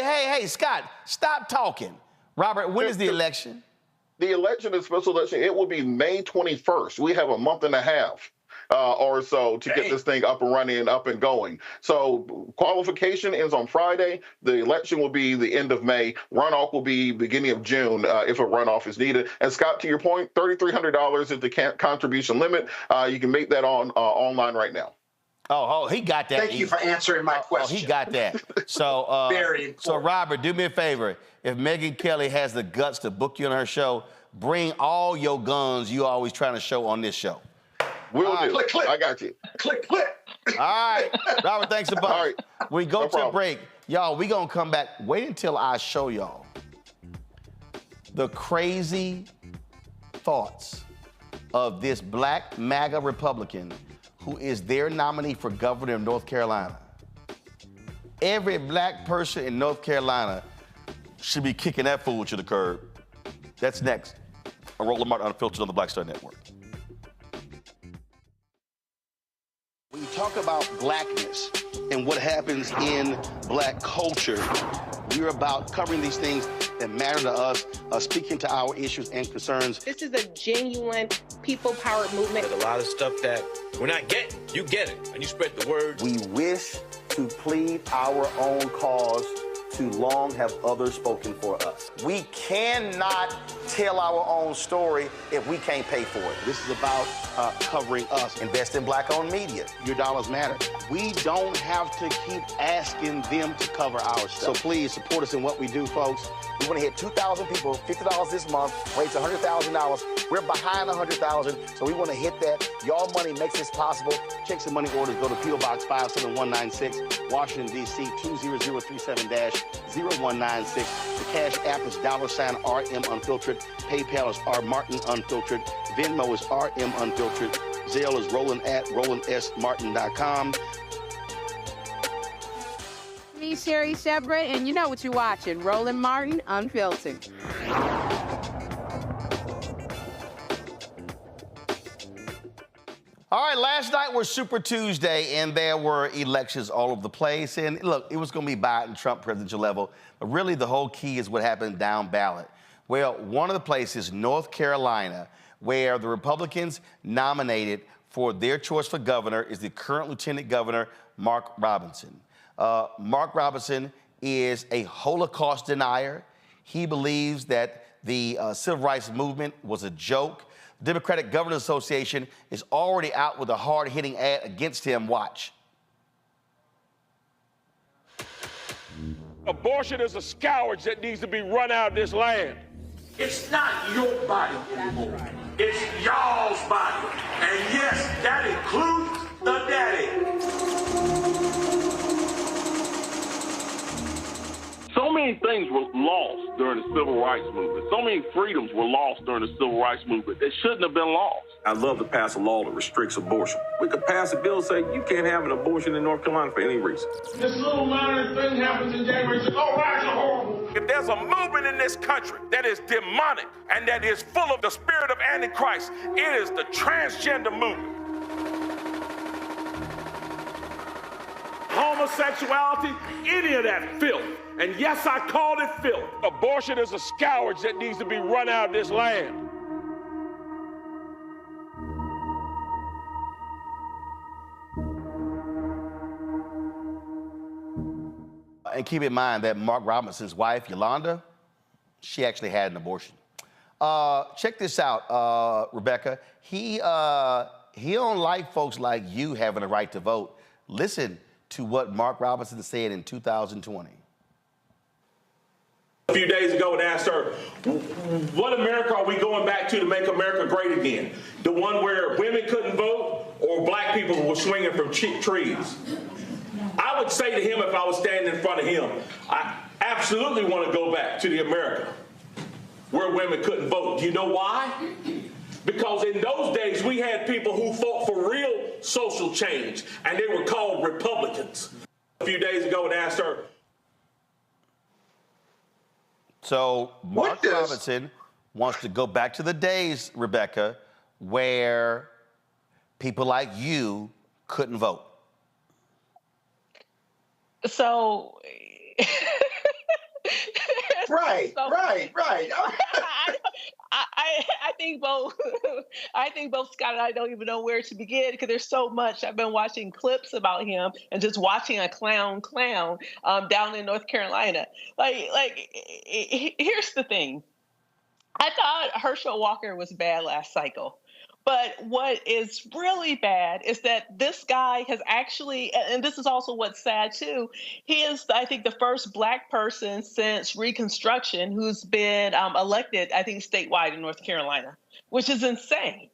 Hey, Scott, stop talking. Robert, when is the election? The election is special election. It will be May 21st. We have a month and a half or so to get this thing up and running and up and going. So qualification ends on Friday. The election will be the end of May. Runoff will be beginning of June if a runoff is needed. And Scott, to your point, $3,300 is the contribution limit. You can make that online right now. Oh, he got that. Thank you for answering my question. Oh, he got that. So, very important. So, Robert, do me a favor. If Megyn Kelly has the guts to book you on her show, bring all your guns you always trying to show on this show. We'll do. Click, click. I got you. Click, click. All right. Robert, thanks a bunch. All right. We go to a break. Y'all, we going to come back. Wait until I show y'all the crazy thoughts of this black MAGA Republican who is their nominee for governor of North Carolina. Every black person in North Carolina should be kicking that fool to the curb. That's next. A Roland Martin Unfiltered on the Black Star Network. When you talk about blackness and what happens in black culture, we're about covering these things that matter to us, speaking to our issues and concerns. This is a genuine people-powered movement. There's a lot of stuff that we're not getting. You get it, and you spread the word. We wish to plead our own cause. Too long have others spoken for us. We cannot tell our own story if we can't pay for it. This is about covering us. Invest in black-owned media. Your dollars matter. We don't have to keep asking them to cover our stuff. So please support us in what we do, folks. We want to hit 2,000 people, $50 this month, raise $100,000. We're behind 100,000, so we want to hit that. Y'all money makes this possible. Check some money orders. Go to P.O. Box 57196, Washington, D.C. 20037-0196. The Cash App is $RM Unfiltered. PayPal is R Martin Unfiltered. Venmo is RM Unfiltered. Zelle is Roland@RolandSMartin.com. Me, Sherry Shepard, and you know what you're watching, Roland Martin Unfiltered. All right, last night was Super Tuesday, and there were elections all over the place. And look, it was going to be Biden, Trump, presidential level. But really, the whole key is what happened down ballot. Well, one of the places, North Carolina, where the Republicans nominated for their choice for governor is the current Lieutenant Governor, Mark Robinson. Mark Robinson is a Holocaust denier. He believes that the civil rights movement was a joke. The Democratic Governors Association is already out with a hard-hitting ad against him. Watch. Abortion is a scourge that needs to be run out of this land. It's not your body anymore. It's y'all's body. And yes, that includes the daddy. many things were lost during the civil rights movement. So many freedoms were lost during the civil rights movement that shouldn't have been lost. I'd love to pass a law that restricts abortion. We could pass a bill saying you can't have an abortion in North Carolina for any reason. This little minor thing happens in January. Oh, rights are horrible. If there's a movement in this country that is demonic and that is full of the spirit of Antichrist, it is the transgender movement. Homosexuality, any of that filth. And yes, I called it filth. Abortion is a scourge that needs to be run out of this land. And keep in mind that Mark Robinson's wife, Yolanda, she actually had an abortion. Check this out, Rebecca. He don't like folks like you having a right to vote. Listen to what Mark Robinson said in 2020. A few days ago and asked her, what America are we going back to make America great again? The one where women couldn't vote or black people were swinging from trees? I would say to him if I was standing in front of him, I absolutely want to go back to the America where women couldn't vote. Do you know why? Because in those days, we had people who fought for real social change, and they were called Republicans. A few days ago and asked her. So Mark Robinson wants to go back to the days, Rebecca, where people like you couldn't vote. So... Right. I think both. I think both Scott and I don't even know where to begin because there's so much. I've been watching clips about him and just watching a clown down in North Carolina. Here's the thing. I thought Herschel Walker was bad last cycle. But what is really bad is that this guy has actually, and this is also what's sad too, he is, I think, the first Black person since Reconstruction who's been elected, I think, statewide in North Carolina, which is insane.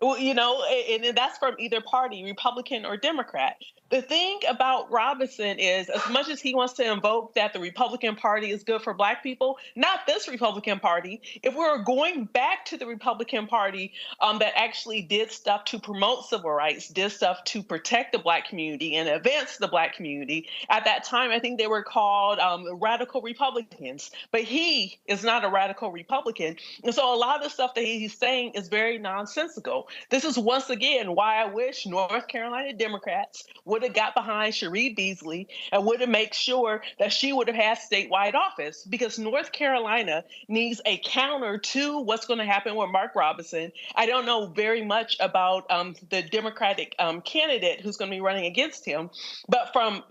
Well, you know, and that's from either party, Republican or Democrat. The thing about Robinson is, as much as he wants to invoke that the Republican Party is good for Black people, not this Republican Party. If we were going back to the Republican Party that actually did stuff to promote civil rights, did stuff to protect the Black community and advance the Black community, at that time, I think they were called radical Republicans. But he is not a radical Republican. And so a lot of the stuff that he's saying is very nonsensical. This is once again why I wish North Carolina Democrats would have got behind Cherie Beasley and would have made sure that she would have had statewide office, because North Carolina needs a counter to what's going to happen with Mark Robinson. I don't know very much about the Democratic candidate who's going to be running against him, but from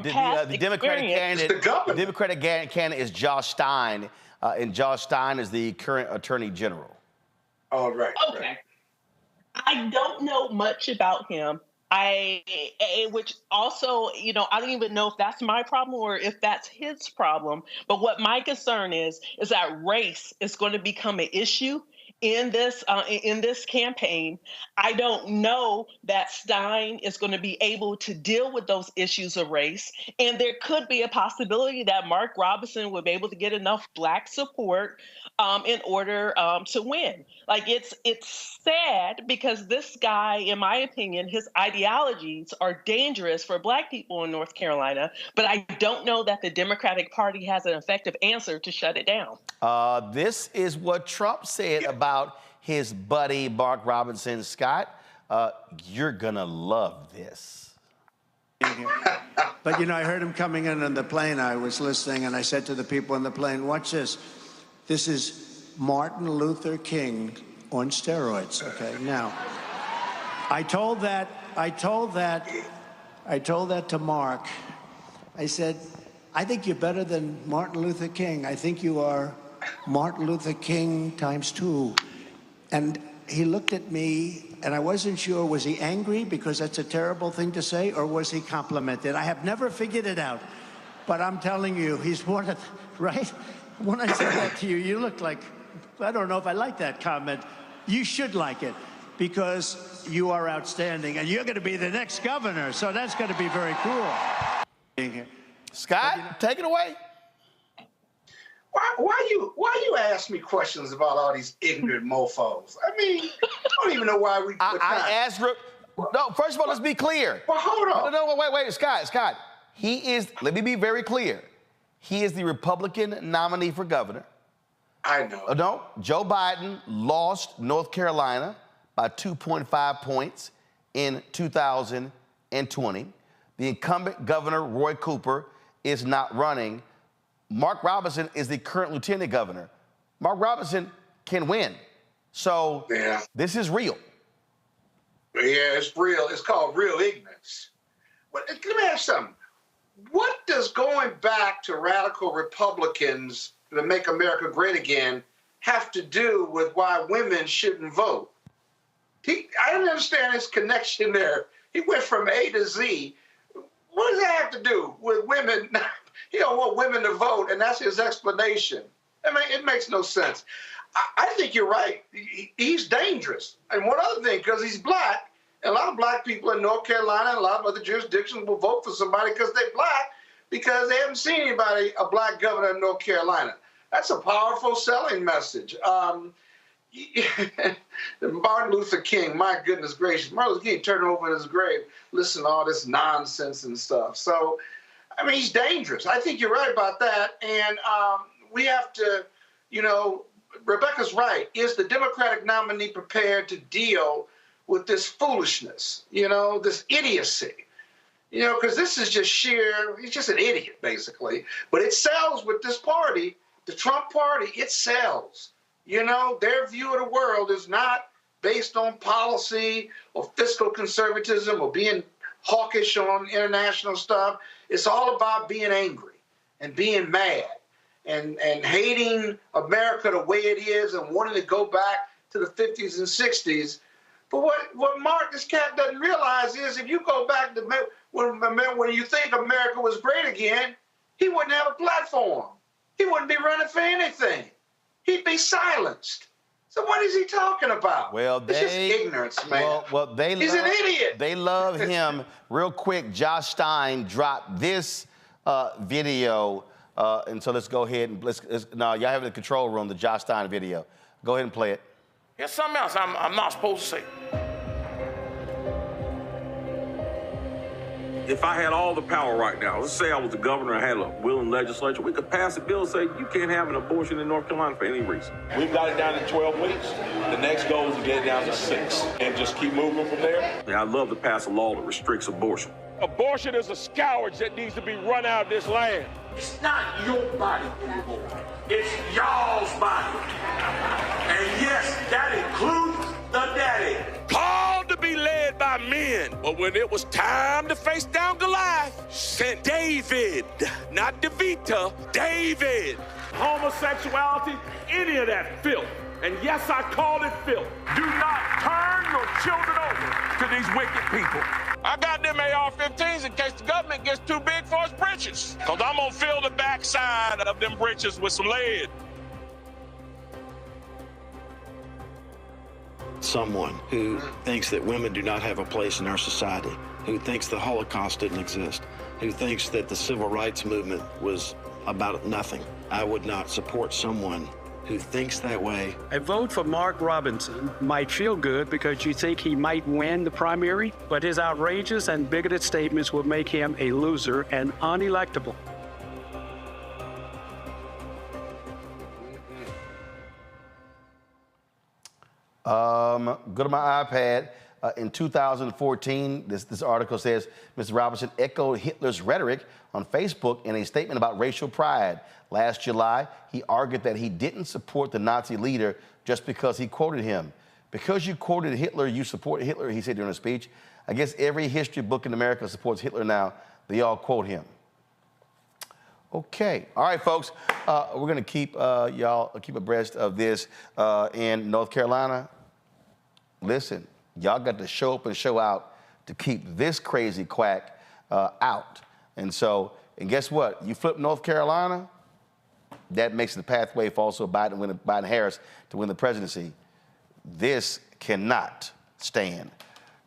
past the Democratic candidate is Josh Stein, and Josh Stein is the current Attorney General. Oh, right. Okay. Right. I don't know much about him. Which also, you know, I don't even know if that's my problem or if that's his problem. But what my concern is that race is going to become an issue in this campaign. I don't know that Stein is going to be able to deal with those issues of race. And there could be a possibility that Mark Robinson would be able to get enough Black support in order to win. Like, it's sad because this guy, in my opinion, his ideologies are dangerous for Black people in North Carolina, but I don't know that the Democratic Party has an effective answer to shut it down. This is what Trump said about his buddy Mark Robinson. Scott, you're gonna love this. But, you know, I heard him coming in on the plane. I was listening, and I said to the people on the plane, watch this. This is Martin Luther King on steroids, okay? Now, I told that to Mark. I said, I think you're better than Martin Luther King. I think you are Martin Luther King ×2. And he looked at me, and I wasn't sure, was he angry because that's a terrible thing to say, or was he complimented? I have never figured it out. But I'm telling you, he's one of, right? When I said that to you, you looked like, I don't know if I like that comment. You should like it, because you are outstanding, and you're going to be the next governor, so that's going to be very cool. Scott, take it away. Why you ask me questions about all these ignorant mofos? I mean, I don't even know why we. I asked. No, first of all, let's be clear. Well, hold on. No, wait, Scott. He is. Let me be very clear. He is the Republican nominee for governor. I know. No, Joe Biden lost North Carolina by 2.5 points in 2020. The incumbent governor, Roy Cooper, is not running. Mark Robinson is the current lieutenant governor. Mark Robinson can win. So this is real. Yeah, it's real. It's called real ignorance. But let me ask you something. What does going back to radical Republicans to make America great again have to do with why women shouldn't vote? I don't understand his connection there. He went from A to Z. What does that have to do with women? He don't want women to vote, and that's his explanation. I mean, it makes no sense. I think you're right. He's dangerous. And one other thing, because he's black, and a lot of black people in North Carolina and a lot of other jurisdictions will vote for somebody because they're black, because they haven't seen anybody, a black governor in North Carolina. That's a powerful selling message. Martin Luther King, my goodness gracious, Martin Luther King turned over in his grave, listen to all this nonsense and stuff. So, I mean, he's dangerous. I think you're right about that. And we have to, Rebecca's right. Is the Democratic nominee prepared to deal with this foolishness, this idiocy? Because this is just he's just an idiot, basically. But it sells with this party, the Trump party, it sells. Their view of the world is not based on policy or fiscal conservatism or being hawkish on international stuff. It's all about being angry and being mad and hating America the way it is and wanting to go back to the 50s and 60s. But what Mark, this cat doesn't realize is if you go back to when you think America was great again, he wouldn't have a platform. He wouldn't be running for anything. He'd be silenced. So what is he talking about? Well, it's just ignorance, man. He's an idiot. They love him. Real quick, Josh Stein dropped this video, and so let's go ahead and y'all have it in the control room, the Josh Stein video. Go ahead and play it. Here's something else I'm not supposed to say. If I had all the power right now, let's say I was the governor, I had a willing legislature, we could pass a bill saying you can't have an abortion in North Carolina for any reason. We've got it down to 12 weeks. The next goal is to get it down to 6 and just keep moving from there. Yeah, I'd love to pass a law that restricts abortion. Abortion is a scourge that needs to be run out of this land. It's not your body anymore. It's y'all's body. And yes, that includes the daddy. Called to be led by men, but when it was time to face down Goliath, sent David, not DeVita, David. Homosexuality, any of that filth. And yes, I call it filth. Do not turn your children over to these wicked people. I got them AR-15s in case the government gets too big for its britches. Because I'm going to fill the backside of them britches with some lead. Someone who thinks that women do not have a place in our society, who thinks the Holocaust didn't exist, who thinks that the civil rights movement was about nothing. I would not support someone who thinks that way. A vote for Mark Robinson might feel good because you think he might win the primary, but his outrageous and bigoted statements will make him a loser and unelectable. Go to my iPad. In 2014, this article says Mr. Robinson echoed Hitler's rhetoric on Facebook in a statement about racial pride. Last July, he argued that he didn't support the Nazi leader just because he quoted him. Because you quoted Hitler, you support Hitler, he said during a speech. I guess every history book in America supports Hitler now. They all quote him. Okay. All right, folks. We're going to keep y'all keep abreast of this in North Carolina. Listen, y'all got to show up and show out to keep this crazy quack out. And guess what? You flip North Carolina, that makes the pathway for also Biden-Harris to win the presidency. This cannot stand.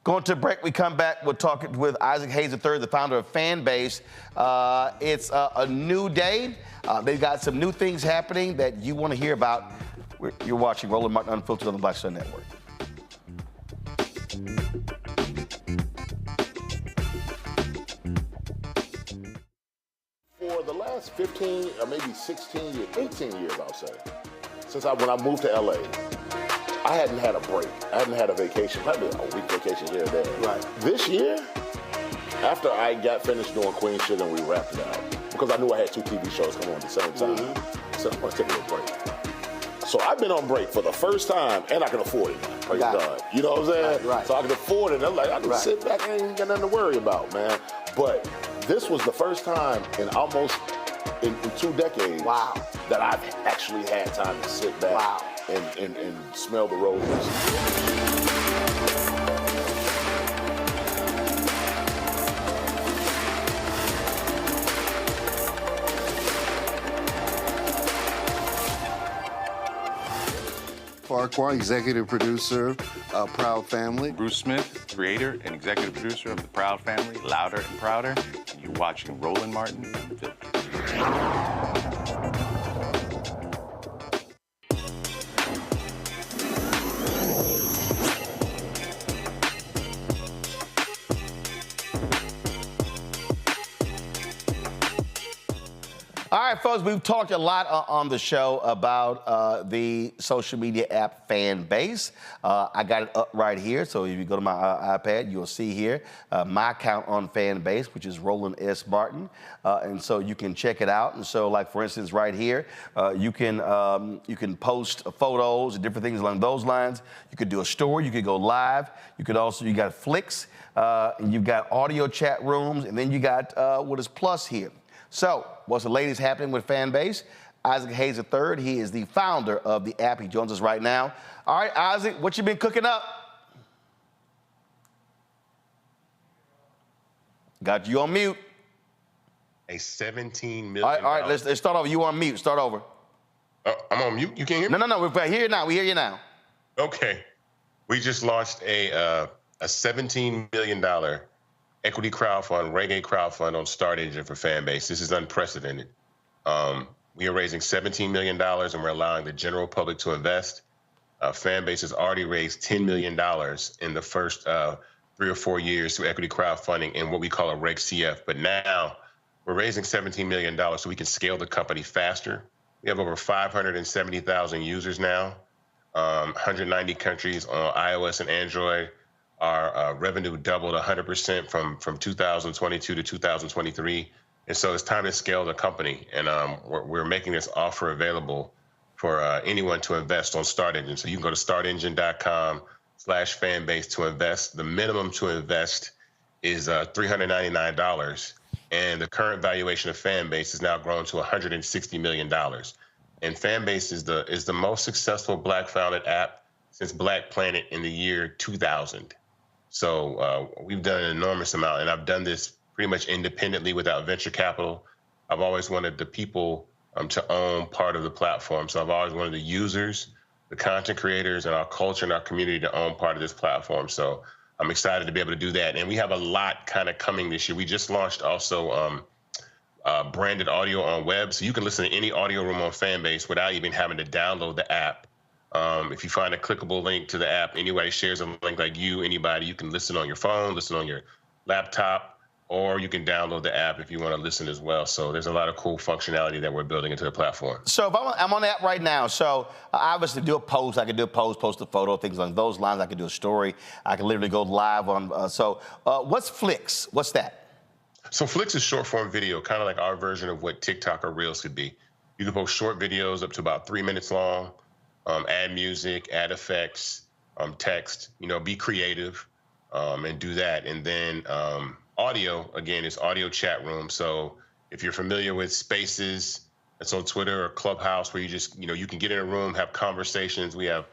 Going to break, we come back, we'll talk with Isaac Hayes III, the founder of Fanbase. It's a new day. They've got some new things happening that you want to hear about. You're watching Roland Martin Unfiltered on the Black Sun Network. For the last 15 or maybe 16 years, 18 years, I'll say, since when I moved to LA, I hadn't had a break. I hadn't had a vacation, probably a week vacation here or there. Right. This year, after I got finished doing Queen Sugar and we wrapped it out, because I knew I had 2 TV shows coming on at the same time, I said, I'm going to take a little break. So I've been on break for the first time, and I can afford it now. Praise God. You know what I'm saying? Right. So I can afford it. I'm like, I can sit back and ain't got nothing to worry about, man. But this was the first time in almost in 2 decades that I've actually had time to sit back and smell the roses. Farquhar, executive producer of Proud Family. Bruce Smith, creator and executive producer of The Proud Family, Louder and Prouder. And you're watching Roland Martin Unfiltered. All right, folks, we've talked a lot on the show about the social media app Fanbase. I got it up right here, so if you go to my iPad, you'll see here my account on Fanbase, which is Roland S. Martin, and so you can check it out. And so, like for instance, right here, you can post photos and different things along those lines. You could do a story, you could go live. You got flicks, and you've got audio chat rooms, and then you got what is Plus here. So, what's the latest happening with Fanbase? Isaac Hayes III, he is the founder of the app. He joins us right now. All right, Isaac, what you been cooking up? Got you on mute. A $17 million. All right, let's start over. You on mute. Start over. I'm on mute. You can't hear me? No. We're here now. We hear you now. Okay. We just launched a $17 million equity crowdfund, reggae crowdfund on Start Engine for Fanbase. This is unprecedented. We are raising $17 million, and we're allowing the general public to invest. Fanbase has already raised $10 million in the first 3 or 4 years through equity crowdfunding in what we call a Reg CF. But now we're raising $17 million so we can scale the company faster. We have over 570,000 users now, 190 countries on iOS and Android. Our revenue doubled 100% from 2022 to 2023. And so it's time to scale the company. And we're making this offer available for anyone to invest on Start Engine. So you can go to startengine.com/fanbase to invest. The minimum to invest is $399. And the current valuation of Fanbase has now grown to $160 million. And Fanbase is the most successful Black-founded app since Black Planet in the year 2000. So we've done an enormous amount, and I've done this pretty much independently without venture capital. I've always wanted the people to own part of the platform. So I've always wanted the users, the content creators, and our culture and our community to own part of this platform. So I'm excited to be able to do that. And we have a lot kind of coming this year. We just launched also branded audio on web. So you can listen to any audio room on Fanbase without even having to download the app. If you find a clickable link to the app, anybody shares a link like anybody, you can listen on your phone, listen on your laptop, or you can download the app if you want to listen as well. So there's a lot of cool functionality that we're building into the platform. So if I'm on the app right now, so I obviously do a post. I can do a post a photo, things along those lines. I can do a story. I can literally go live on. What's Flicks? What's that? So Flicks is short form video, kind of like our version of what TikTok or Reels could be. You can post short videos up to about 3 minutes long. Add music, add effects, text, be creative, and do that. And then audio, again, is audio chat room. So if you're familiar with Spaces, that's on Twitter or Clubhouse, where you just, you can get in a room, have conversations. We have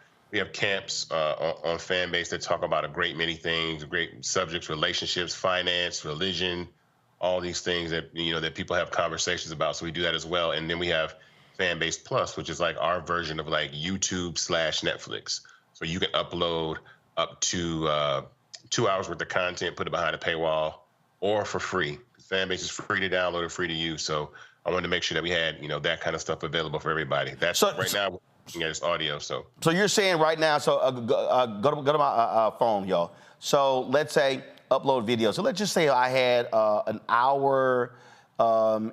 camps on Fanbase that talk about a great many things, great subjects, relationships, finance, religion, all these things that, that people have conversations about. So we do that as well. And then we have Fanbase Plus, which is like our version of like YouTube/Netflix. So you can upload up to 2 hours worth of content, put it behind a paywall, or for free. Fanbase is free to download and free to use. So I wanted to make sure that we had, that kind of stuff available for everybody. That's right now we're looking at this audio. So you're saying right now, go to my phone, y'all. So let's say upload video. So let's just say I had an hour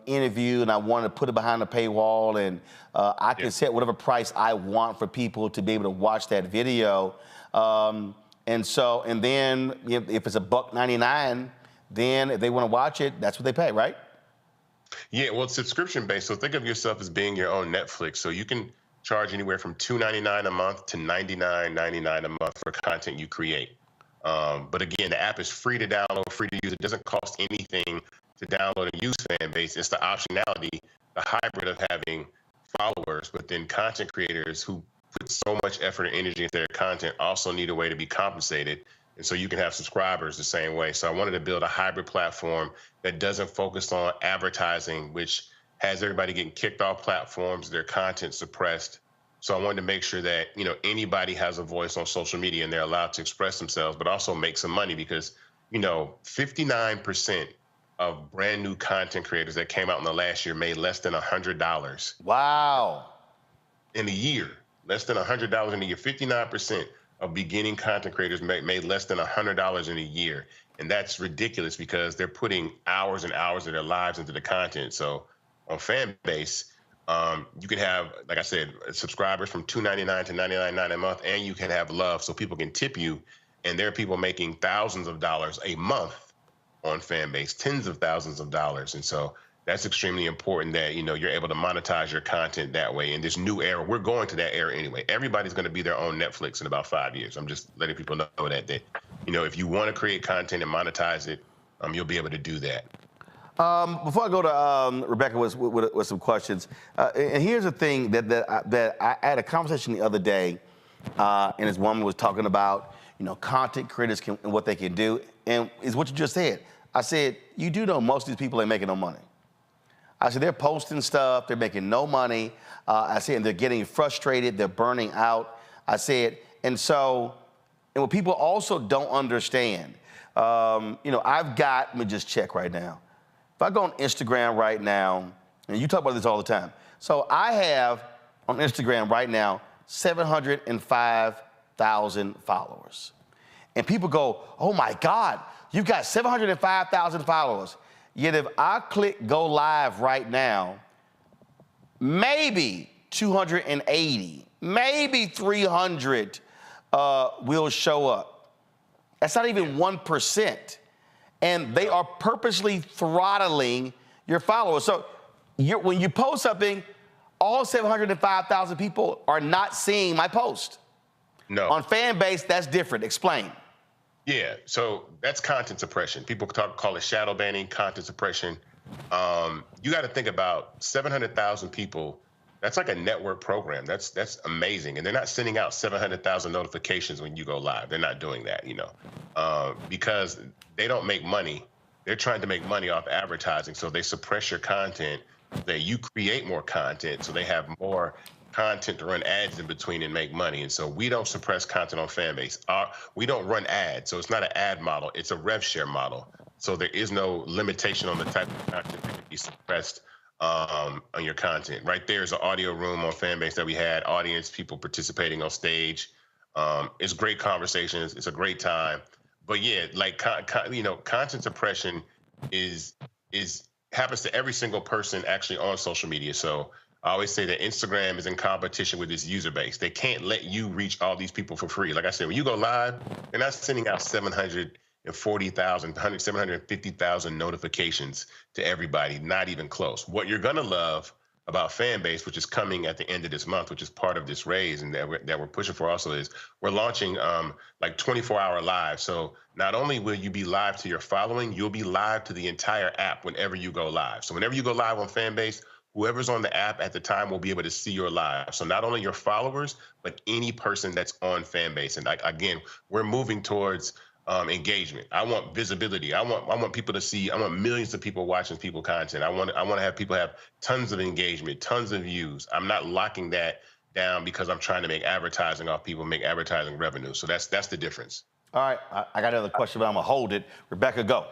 interview and I wanted to put it behind a paywall, and I can set whatever price I want for people to be able to watch that video. And then if it's $1.99, then if they want to watch it, that's what they pay, right? Yeah, well, it's subscription based. So think of yourself as being your own Netflix. So you can charge anywhere from $2.99 a month to $99.99 a month for content you create. But again, the app is free to download, free to use. It doesn't cost anything to download and use Fanbase. It's the optionality, the hybrid of having followers, but then content creators who put so much effort and energy into their content also need a way to be compensated. And so you can have subscribers the same way. So I wanted to build a hybrid platform that doesn't focus on advertising, which has everybody getting kicked off platforms, their content suppressed. So I wanted to make sure that, anybody has a voice on social media and they're allowed to express themselves, but also make some money because, 59% of brand new content creators that came out in the last year made less than $100. Wow. In a year, less than $100 in a year. 59% of beginning content creators made less than $100 in a year. And that's ridiculous because they're putting hours and hours of their lives into the content. So on Fanbase, you can have, like I said, subscribers from $2.99 to $99.99 a month, and you can have love so people can tip you. And there are people making thousands of dollars a month on Fanbase, tens of thousands of dollars. And so that's extremely important that, you're able to monetize your content that way. In this new era, we're going to that era anyway. Everybody's going to be their own Netflix in about 5 years. I'm just letting people know that if you want to create content and monetize it, you'll be able to do that. Before I go to Rebecca with some questions, and here's the thing that I had a conversation the other day, and this woman was talking about, content creators and what they can do, and it's what you just said. I said, you do know most of these people ain't making no money. I said, they're posting stuff, they're making no money. I said, and they're getting frustrated, they're burning out. I said, and what people also don't understand, let me just check right now. If I go on Instagram right now, and you talk about this all the time. So I have on Instagram right now 705,000 followers. And people go, oh my God, you've got 705,000 followers. Yet if I click go live right now, maybe 280, maybe 300 will show up. That's not even 1%. And they are purposely throttling your followers. So when you post something, all 705,000 people are not seeing my post. No. On Fanbase, that's different. Explain. Yeah, so that's content suppression. People call it shadow banning, content suppression. You got to think about 700,000 people. That's like a network program. That's amazing. And they're not sending out 700,000 notifications when you go live. They're not doing that, because they don't make money. They're trying to make money off advertising. So they suppress your content, that you create more content so they have more content to run ads in between and make money. And so we don't suppress content on Fanbase. We don't run ads. So it's not an ad model. It's a rev share model. So there is no limitation on the type of content that can be suppressed on your content. Right there is an audio room on Fanbase that we had, audience, people participating on stage. It's great conversations. It's a great time. But yeah, like, content suppression happens to every single person actually on social media. So I always say that Instagram is in competition with its user base. They can't let you reach all these people for free. Like I said, when you go live, they're not sending out 750,000 notifications to everybody, not even close. What you're gonna love about Fanbase, which is coming at the end of this month, which is part of this raise and that we're pushing for also, is we're launching like 24-hour live. So not only will you be live to your following, you'll be live to the entire app whenever you go live. So whenever you go live on Fanbase, whoever's on the app at the time will be able to see your live. So not only your followers, but any person that's on Fanbase. And again, we're moving towards engagement. I want visibility. I want people to see. I want millions of people watching people content. I want to have people have tons of engagement, tons of views. I'm not locking that down because I'm trying to make advertising off people, make advertising revenue. So that's the difference. All right, I got another question, but I'm going to hold it. Rebecca, go.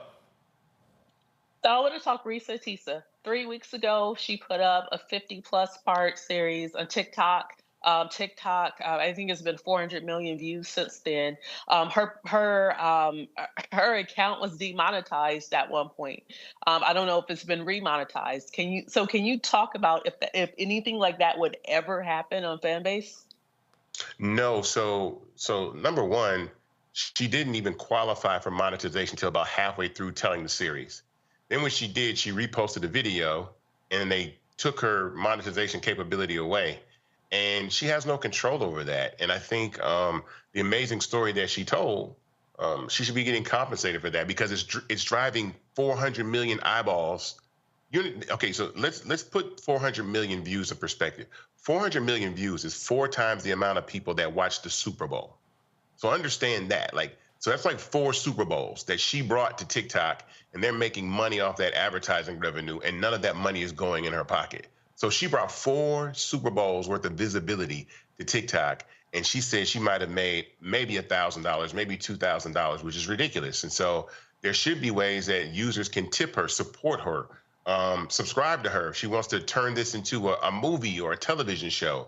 So I want to talk Risa Tisa. 3 weeks ago, she put up a 50-plus part series on TikTok. I think it's been 400 million views since then. Her account was demonetized at one point. I don't know if it's been remonetized. Can you talk about if anything like that would ever happen on Fanbase? No, so number one, she didn't even qualify for monetization until about halfway through telling the series. Then when she did, she reposted a video and they took her monetization capability away. And she has no control over that. And I think the amazing story that she told, she should be getting compensated for that because it's driving 400 million eyeballs. Okay, so let's put 400 million views in perspective. 400 million views is 4 times the amount of people that watch the Super Bowl. So understand that, so that's like 4 Super Bowls that she brought to TikTok, and they're making money off that advertising revenue, and none of that money is going in her pocket. So she brought 4 Super Bowls worth of visibility to TikTok, and she said she might have made maybe $1,000, maybe $2,000, which is ridiculous. And so there should be ways that users can tip her, support her, subscribe to her. If she wants to turn this into a movie or a television show,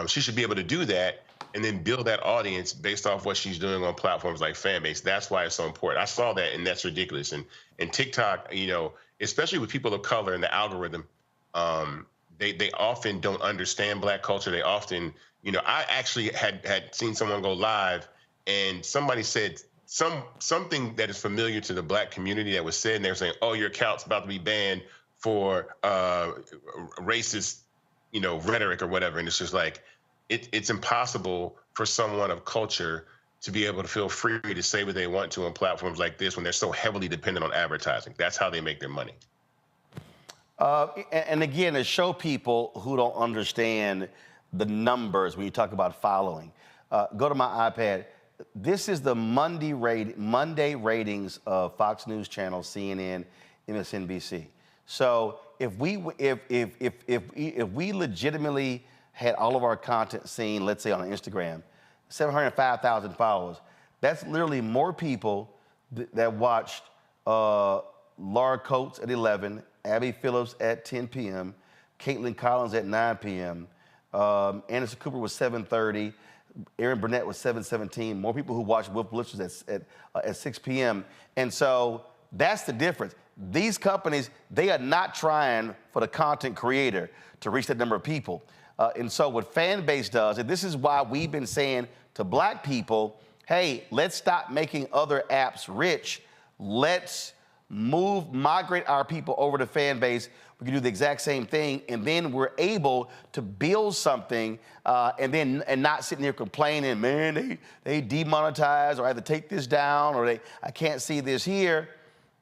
she should be able to do that and then build that audience based off what she's doing on platforms like Fanbase. That's why it's so important. I saw that, and that's ridiculous. And TikTok, especially with people of color and the algorithm, they often don't understand Black culture. They often, I actually had seen someone go live, and somebody said something that is familiar to the Black community that was said, and they were saying, "Oh, your account's about to be banned for racist, rhetoric or whatever." And it's just like, it's impossible for someone of culture to be able to feel free to say what they want to on platforms like this when they're so heavily dependent on advertising. That's how they make their money. And again, to show people who don't understand the numbers when you talk about following, go to my iPad. This is the Monday ratings of Fox News Channel, CNN, MSNBC. So if we legitimately had all of our content seen, let's say on Instagram, 705,000 followers, that's literally more people that watched Laura Coates at 11, Abby Phillips at 10 p.m., Caitlin Collins at 9 p.m., Anderson Cooper was 7:30, Aaron Burnett was 7:17, more people who watched Wolf Blitzers at 6 p.m. And so that's the difference. These companies, they are not trying for the content creator to reach that number of people. And so what Fanbase does, and this is why we've been saying to Black people, hey, let's stop making other apps rich. Let's migrate our people over to Fanbase. We can do the exact same thing, and then we're able to build something and not sitting here complaining, man, they demonetize, or I have to take this down, or I can't see this here.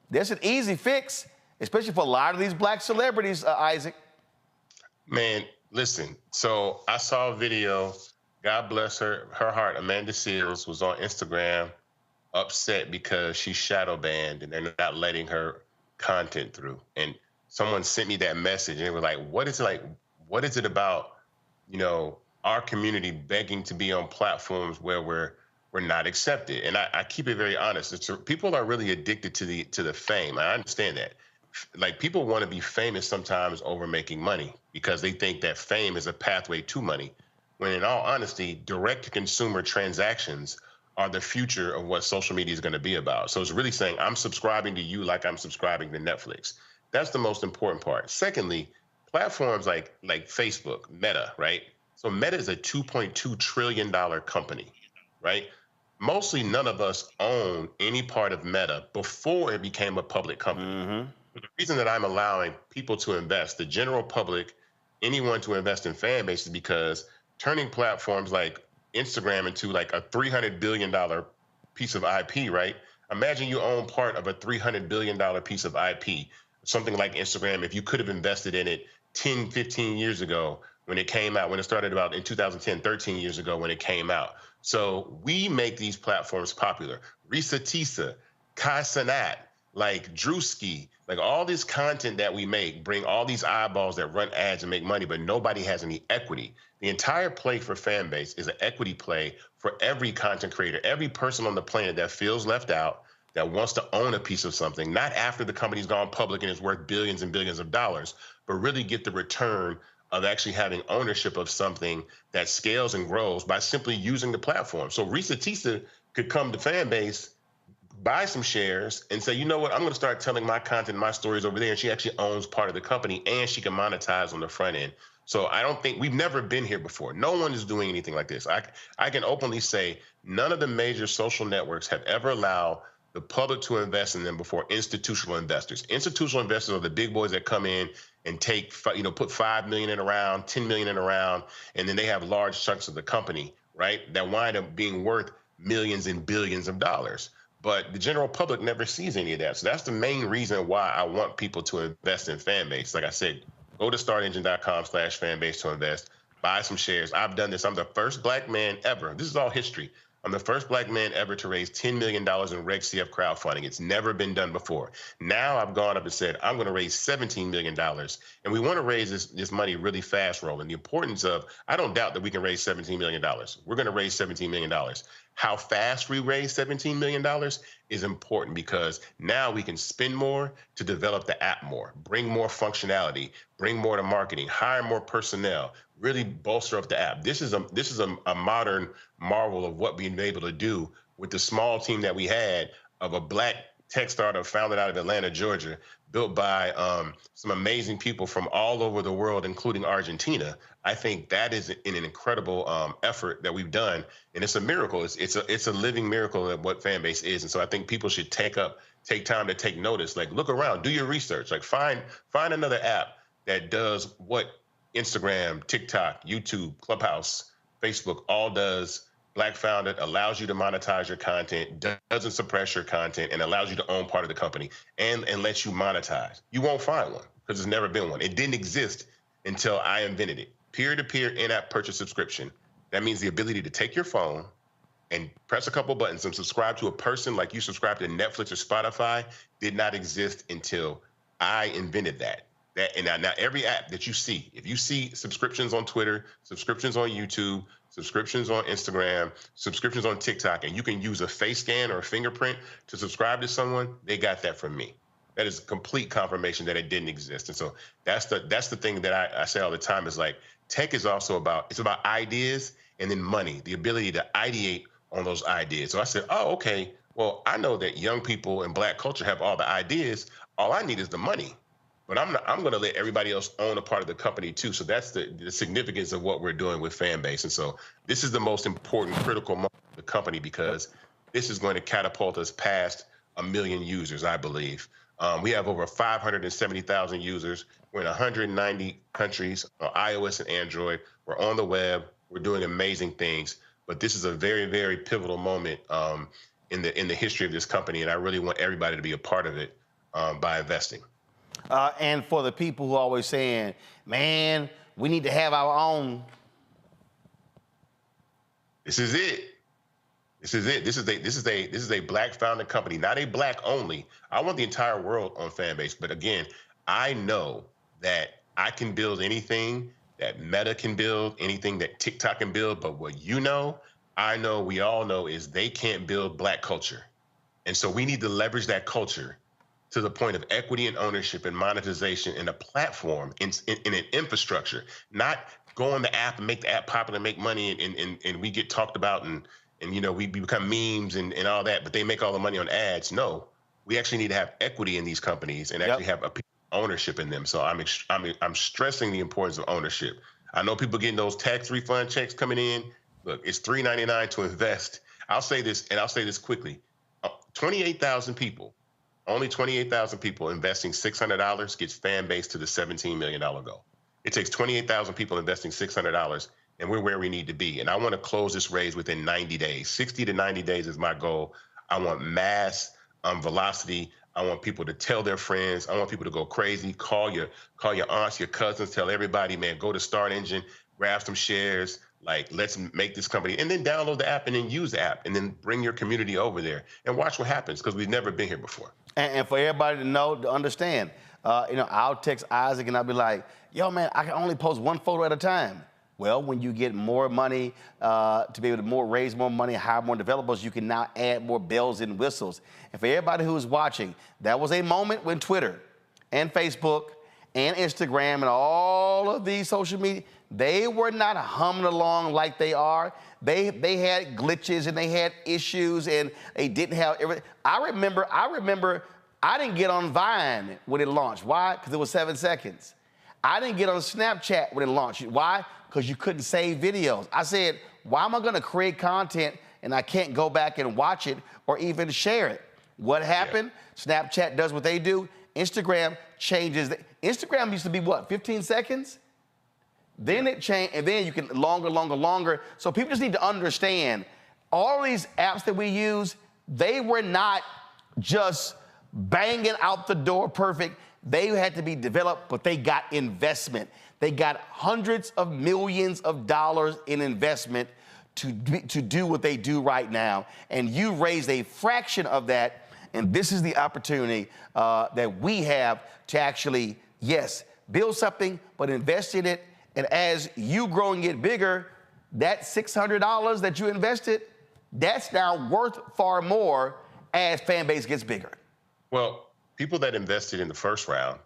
There's an easy fix, especially for a lot of these Black celebrities, Isaac. Man, listen, so I saw a video, God bless her heart, Amanda Seals was on Instagram upset because she's shadow banned and they're not letting her content through. And someone sent me that message and they were like, what is it about, our community begging to be on platforms where we're not accepted? And I keep it very honest. People are really addicted to the fame. I understand that. Like, people want to be famous sometimes over making money because they think that fame is a pathway to money, when in all honesty, direct-to-consumer transactions are the future of what social media is going to be about. So it's really saying, I'm subscribing to you like I'm subscribing to Netflix. That's the most important part. Secondly, platforms like Facebook, Meta, right? So Meta is a $2.2 trillion company, right? Mostly none of us own any part of Meta before it became a public company. Mm-hmm. The reason that I'm allowing people to invest, the general public, anyone to invest in Fanbase, is because turning platforms like Instagram into like a $300 billion piece of IP, right? Imagine you own part of a $300 billion piece of IP, something like Instagram, if you could have invested in it 10, 15 years ago when it came out, when it started about in 2010, 13 years ago when it came out. So we make these platforms popular. Risa Tisa, Kai Cenat, like Drewski, like all this content that we make, bring all these eyeballs that run ads and make money, but nobody has any equity. The entire play for Fanbase is an equity play for every content creator, every person on the planet that feels left out, that wants to own a piece of something, not after the company's gone public and is worth billions and billions of dollars, but really get the return of actually having ownership of something that scales and grows by simply using the platform. So Risa Tisa could come to Fanbase, buy some shares, and say, you know what, I'm going to start telling my content, my stories over there, and she actually owns part of the company, and she can monetize on the front end. So I don't think, we've never been here before. No one is doing anything like this. I can openly say none of the major social networks have ever allowed the public to invest in them before institutional investors. Institutional investors are the big boys that come in and take, put 5 million in a round, 10 million in a round, and then they have large chunks of the company, right, that wind up being worth millions and billions of dollars. But the general public never sees any of that. So that's the main reason why I want people to invest in Fanbase. Like I said, go to startengine.com/fanbase to invest, buy some shares. I've done this. I'm the first black man ever. This is all history. I'm the first black man ever to raise $10 million in Reg CF crowdfunding. It's never been done before. Now I've gone up and said, I'm going to raise $17 million. And we want to raise this money really fast, Roland. The importance of, I don't doubt that we can raise $17 million. We're going to raise $17 million. How fast we raise $17 million is important, because now we can spend more to develop the app more, bring more functionality, bring more to marketing, hire more personnel, really bolster up the app. This is a modern marvel of what we've been able to do with the small team that we had of a black tech startup founded out of Atlanta, Georgia, built by some amazing people from all over the world, including Argentina. I think that is an incredible effort that we've done, and it's a miracle. It's a living miracle of what Fanbase is, and so I think people should take time to take notice. Like, look around, do your research. Like, find another app that does what Instagram, TikTok, YouTube, Clubhouse, Facebook all does. Black founded, allows you to monetize your content, doesn't suppress your content, and allows you to own part of the company and lets you monetize. You won't find one, because there's never been one. It didn't exist until I invented it. Peer-to-peer in-app purchase subscription. That means the ability to take your phone and press a couple buttons and subscribe to a person like you subscribe to Netflix or Spotify did not exist until I invented that. And now every app that you see, if you see subscriptions on Twitter, subscriptions on YouTube, subscriptions on Instagram, subscriptions on TikTok, and you can use a face scan or a fingerprint to subscribe to someone, they got that from me. That is complete confirmation that it didn't exist. And so that's the thing that I say all the time, is like, tech is also about ideas and then money, the ability to ideate on those ideas. So I said, oh, okay, well, I know that young people in black culture have all the ideas. All I need is the money. But I'm going to let everybody else own a part of the company too. So that's the significance of what we're doing with Fanbase. And so this is the most important, critical moment of the company, because this is going to catapult us past 1 million users, I believe. We have over 570,000 users. We're in 190 countries on iOS and Android. We're on the web. We're doing amazing things. But this is a very, very pivotal moment in the history of this company. And I really want everybody to be a part of it by investing. And for the people who are always saying, man, we need to have our own. This is it. This is it. This is a black founded company, not a black only. I want the entire world on Fanbase. But again, I know that I can build anything that Meta can build, anything that TikTok can build. But what I know, we all know, is they can't build black culture. And so we need to leverage that culture to the point of equity and ownership and monetization in a platform, in an infrastructure, not go on the app and make the app popular and make money and we get talked about and we become memes and all that, but they make all the money on ads. No, we actually need to have equity in these companies and actually have ownership in them. So I'm stressing the importance of ownership. I know people getting those tax refund checks coming in. Look, it's $3.99 to invest. I'll say this, and I'll say this quickly. 28,000 people. Only 28,000 people investing $600 gets Fanbase to the $17 million goal. It takes 28,000 people investing $600, and we're where we need to be. And I want to close this raise within 90 days. 60 to 90 days is my goal. I want mass velocity. I want people to tell their friends. I want people to go crazy. Call your aunts, your cousins. Tell everybody, man, go to Start Engine, grab some shares. Like, let's make this company, and then download the app and then use the app and then bring your community over there and watch what happens, because we've never been here before. And for everybody to know, to understand, I'll text Isaac and I'll be like, yo, man, I can only post one photo at a time. Well, when you get more money to be able to raise more money, hire more developers, you can now add more bells and whistles. And for everybody who's watching, that was a moment when Twitter and Facebook and Instagram and all of these social media, they were not humming along like they are. They had glitches and they had issues and they didn't have everything. I remember I didn't get on Vine when it launched. Why? Because it was 7 seconds. I didn't get on Snapchat when it launched. Why? Because you couldn't save videos. I said, why am I going to create content and I can't go back and watch it or even share it? What happened? Yeah. Snapchat does what they do. Instagram changes. Instagram used to be what, 15 seconds? Then it changed, and then you can longer. So people just need to understand, all these apps that we use, they were not just banging out the door perfect. They had to be developed, but they got investment. They got hundreds of millions of dollars in investment to do what they do right now. And you raised a fraction of that, and this is the opportunity that we have to actually, yes, build something, but invest in it. And as you grow and get bigger, that $600 that you invested, that's now worth far more as Fanbase gets bigger. Well, People that invested in the first round,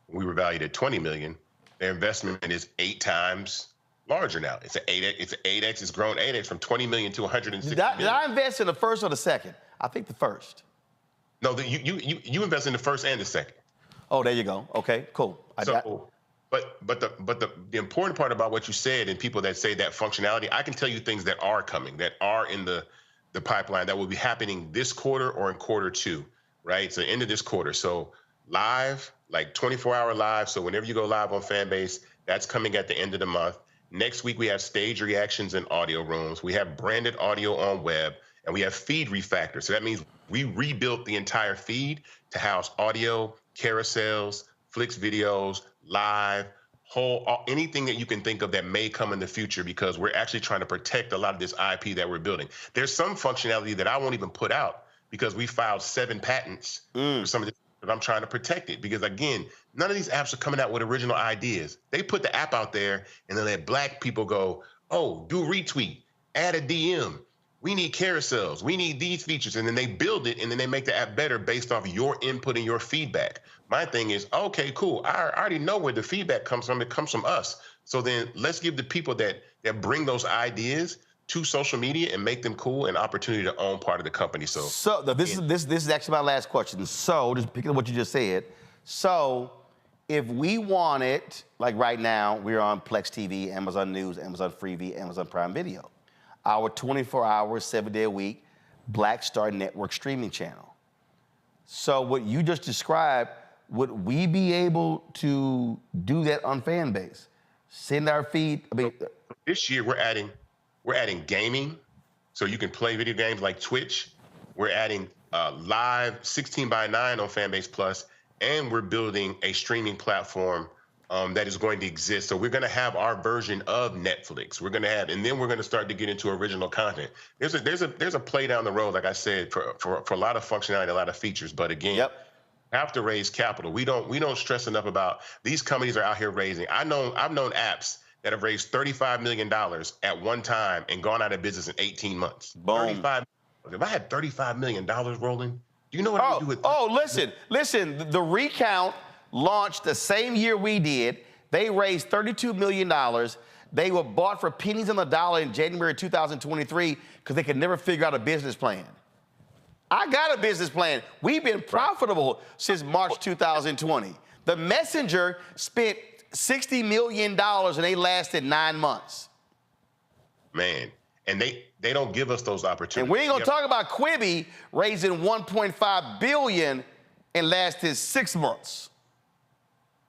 we were valued at $20 million. Their investment is 8 times larger now. It's an 8x. It's grown 8x from 20 million to 160 million. Did I invest in the first or the second? I think the first. No, you invest in the first and the second. Oh, there you go. Okay, cool. But the important part about what you said, and people that say that functionality, I can tell you things that are coming, that are in the pipeline, that will be happening this quarter or in quarter 2, right? So end of this quarter. So live, like 24-hour live. So whenever you go live on Fanbase, that's coming at the end of the month. Next week, we have stage reactions in audio rooms. We have branded audio on web, and we have feed refactor. So that means we rebuilt the entire feed to house audio, carousels, Flicks videos, live, anything that you can think of that may come in the future, because we're actually trying to protect a lot of this IP that we're building. There's some functionality that I won't even put out because we filed 7 patents for some of this, but I'm trying to protect it because, again, none of these apps are coming out with original ideas. They put the app out there and then let black people go, oh, do retweet, add a DM. We need carousels. We need these features. And then they build it, and then they make the app better based off your input and your feedback. My thing is, okay, cool. I already know where the feedback comes from. It comes from us. So then let's give the people that bring those ideas to social media and make them cool an opportunity to own part of the company. So this is actually my last question. So just picking up what you just said. So if we wanted, like right now, we're on Plex TV, Amazon News, Amazon Freevee, Amazon Prime Video, our 24-hour, 7-day-a-week Black Star Network streaming channel. So what you just described, would we be able to do that on Fanbase? Send our feed? I mean, this year we're adding gaming, so you can play video games like Twitch. We're adding live 16:9 on Fanbase Plus, and we're building a streaming platform that is going to exist. So we're going to have our version of Netflix. We're going to have, and then we're going to start to get into original content. There's a play down the road, like I said, for a lot of functionality, a lot of features. But again, have to raise capital. We don't stress enough about these companies are out here raising. I've known apps that have raised $35 million at one time and gone out of business in 18 months. Boom. If I had $35 million rolling, do you know what I would do with? Listen. The Recount launched the same year we did. They raised $32 million. They were bought for pennies on the dollar in January 2023 because they could never figure out a business plan. I got a business plan. We've been profitable since March 2020. The Messenger spent $60 million and they lasted 9 months. Man, and they don't give us those opportunities. And we ain't gonna talk about Quibi raising $1.5 billion and lasted 6 months.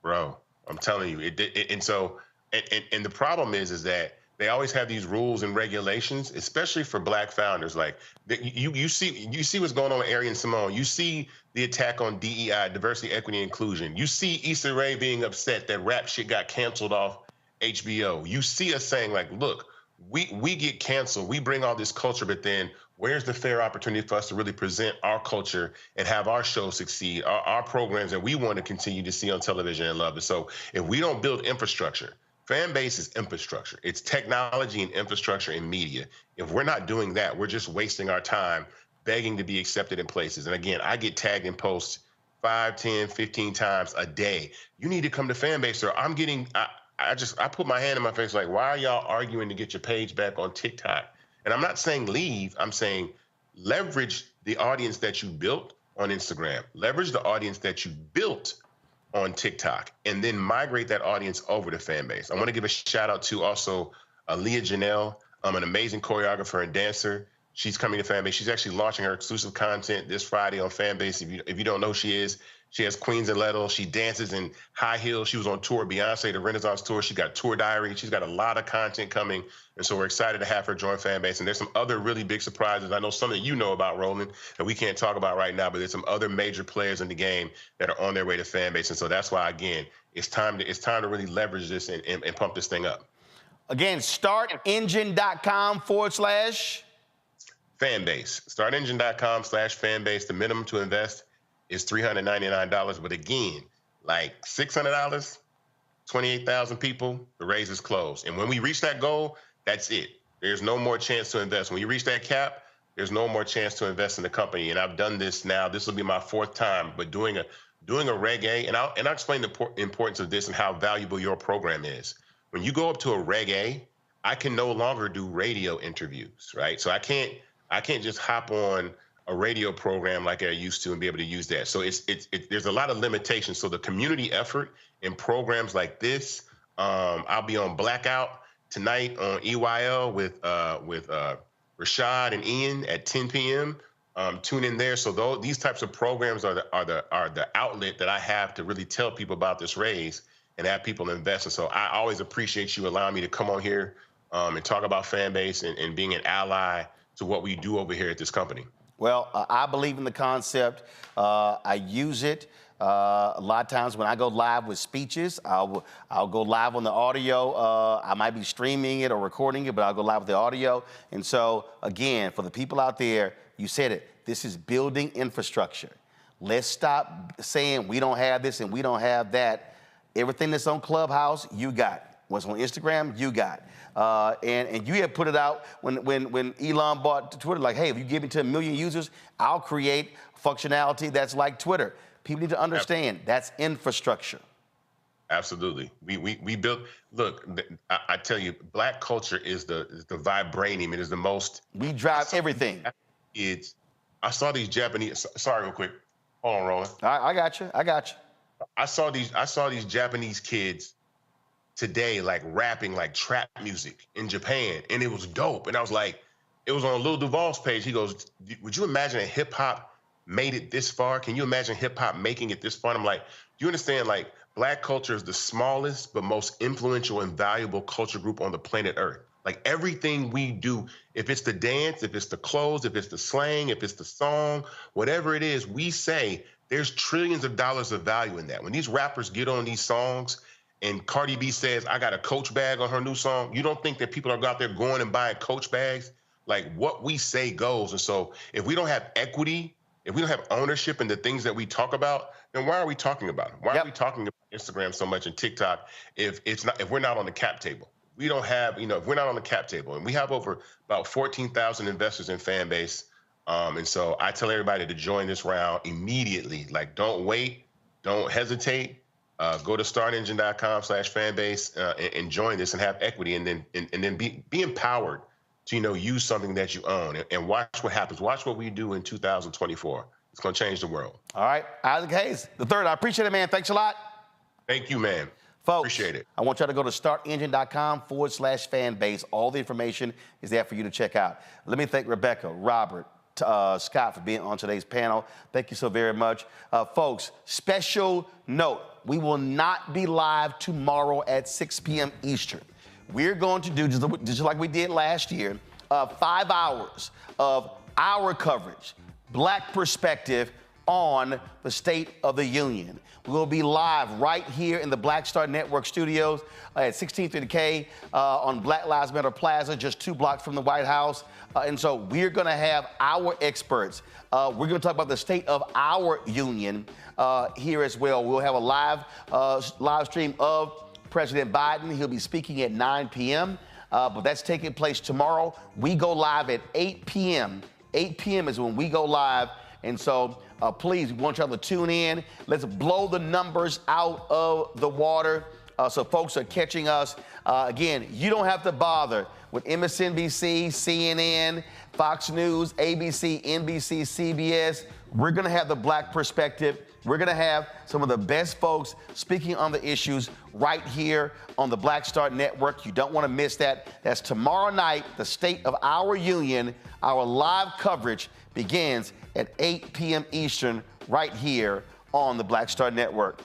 Bro, I'm telling you, and the problem is that they always have these rules and regulations, especially for black founders. Like you see what's going on with Ari and Simone. You see the attack on DEI, diversity, equity, inclusion. You see Issa Rae being upset that rap shit got canceled off HBO. You see us saying like, look, we get canceled. We bring all this culture, but then where's the fair opportunity for us to really present our culture and have our show succeed, our programs that we want to continue to see on television and love? And so if we don't build infrastructure, Fanbase is infrastructure. It's technology and infrastructure and media. If we're not doing that, we're just wasting our time begging to be accepted in places. And again, I get tagged in posts 5, 10, 15 times a day. You need to come to Fanbase, or I'm getting, I put my hand in my face like, why are y'all arguing to get your page back on TikTok? And I'm not saying leave, I'm saying leverage the audience that you built on Instagram, leverage the audience that you built on TikTok, and then migrate that audience over to Fanbase. I want to give a shout out to also Leah Janelle, an amazing choreographer and dancer. She's coming to Fanbase. She's actually launching her exclusive content this Friday on Fanbase. If you don't know who she is, she has Queens and Lettle. She dances in high heels. She was on tour, Beyonce, the Renaissance tour. She got Tour Diary. She's got a lot of content coming. And so we're excited to have her join Fanbase. And there's some other really big surprises. I know some that you know about, Roland, that we can't talk about right now, but there's some other major players in the game that are on their way to Fanbase. And so that's why, again, it's time to really leverage this and pump this thing up. Again, startengine.com/ Fanbase. Startengine.com/Fanbase. The minimum to invest is $399. But again, like $600, 28,000 people, the raise is closed. And when we reach that goal, that's it. There's no more chance to invest. When you reach that cap, there's no more chance to invest in the company. And I've done this now. This will be my 4th time, but doing a Reg A, and I'll explain the importance of this and how valuable your program is. When you go up to a Reg A, I can no longer do radio interviews, right? So I can't just hop on a radio program like I used to and be able to use that. So there's a lot of limitations. So the community effort in programs like this, I'll be on Blackout tonight on EYL with Rashad and Ian at 10 p.m. Tune in there. So these types of programs are the outlet that I have to really tell people about this raise and have people invest. And so I always appreciate you allowing me to come on here and talk about Fanbase and being an ally to what we do over here at this company. Well, I believe in the concept. I use it a lot of times when I go live with speeches. I'll go live on the audio. I might be streaming it or recording it, but I'll go live with the audio. And so, again, for the people out there, you said it. This is building infrastructure. Let's stop saying we don't have this and we don't have that. Everything that's on Clubhouse, you got. What's on Instagram, you got. And you had put it out when Elon bought Twitter, like, hey, if you give it to 1 million users, I'll create functionality that's like Twitter. People need to understand that's infrastructure. Absolutely. We built, look, I tell you, Black culture is the vibranium. It is the most. We drive everything. I saw these Japanese, sorry, real quick. Hold on, Roland. I got you. I saw these Japanese kids today, like rapping like trap music in Japan, and it was dope. And I was like, it was on Lil Duval's page. He goes, would you imagine if hip hop made it this far? Can you imagine hip hop making it this far? And I'm like, do you understand? Like, Black culture is the smallest but most influential and valuable culture group on the planet Earth. Like, everything we do, if it's the dance, if it's the clothes, if it's the slang, if it's the song, whatever it is, we say there's trillions of dollars of value in that. When these rappers get on these songs and Cardi B says, I got a Coach bag on her new song, you don't think that people are out there going and buying Coach bags? Like, what we say goes. And so if we don't have equity, if we don't have ownership in the things that we talk about, then why are we talking about them? Why are we talking about Instagram so much and TikTok if we're not on the cap table? We don't have, if we're not on the cap table, and we have over about 14,000 investors in Fanbase. And so I tell everybody to join this round immediately. Like, don't wait, don't hesitate. Go to startengine.com/Fanbase and join this and have equity, and then be empowered to use something that you own and watch what happens. Watch what we do in 2024. It's going to change the world. All right, Isaac Hayes III. I appreciate it, man. Thanks a lot. Thank you, man. Folks, appreciate it. I want y'all to go to startengine.com/Fanbase. All the information is there for you to check out. Let me thank Rebecca, Robert, Scott for being on today's panel. Thank you so very much. Folks, special note, we will not be live tomorrow at 6 p.m. Eastern. We're going to do, just like we did last year, 5 hours of our coverage, Black perspective on the State of the Union. We'll be live right here in the Black Star Network studios at 1630K on Black Lives Matter Plaza, just 2 blocks from the White House. And so we're going to have our experts. We're going to talk about the state of our union here as well. We'll have a live stream of President Biden. He'll be speaking at 9 p.m., but that's taking place tomorrow. We go live at 8 p.m. 8 p.m. is when we go live. And so please, we want y'all to tune in. Let's blow the numbers out of the water so folks are catching us. Again, you don't have to bother with MSNBC, CNN, Fox News, ABC, NBC, CBS. We're going to have the Black perspective. We're going to have some of the best folks speaking on the issues right here on the Black Star Network. You don't want to miss that. That's tomorrow night, the State of Our Union. Our live coverage begins at 8 p.m. Eastern right here on the Black Star Network.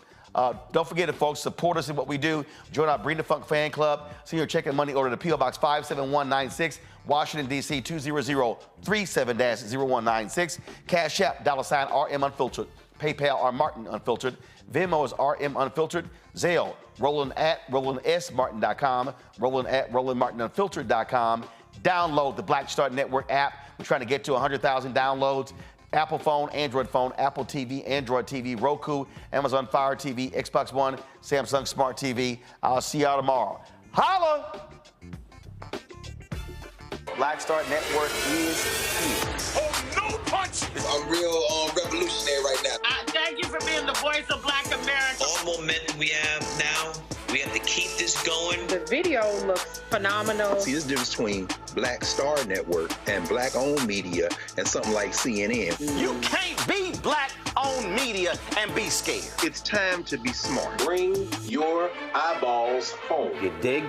Don't forget, folks, support us in what we do. Join our Bring the Funk fan club. Send your check and money order to P.O. Box 57196, Washington, D.C. 20037-0196. Cash App, $RM Unfiltered. PayPal, R Martin Unfiltered. Venmo is RM Unfiltered. Zelle, RolandSMartin.com. RolandMartinUnfiltered.com. Download the Black Star Network app. We're trying to get to 100,000 downloads. Apple phone, Android phone, Apple TV, Android TV, Roku, Amazon Fire TV, Xbox One, Samsung Smart TV. I'll see y'all tomorrow. Holla! Black Star Network is here. Oh, no punch! I'm real revolutionary right now. Thank you for being the voice of Black America. All momentum we have now, we have to keep this going. The video looks phenomenal. See, there's a difference between Black Star Network and Black-owned media and something like CNN. You can't be Black-owned media and be scared. It's time to be smart. Bring your eyeballs home. You dig?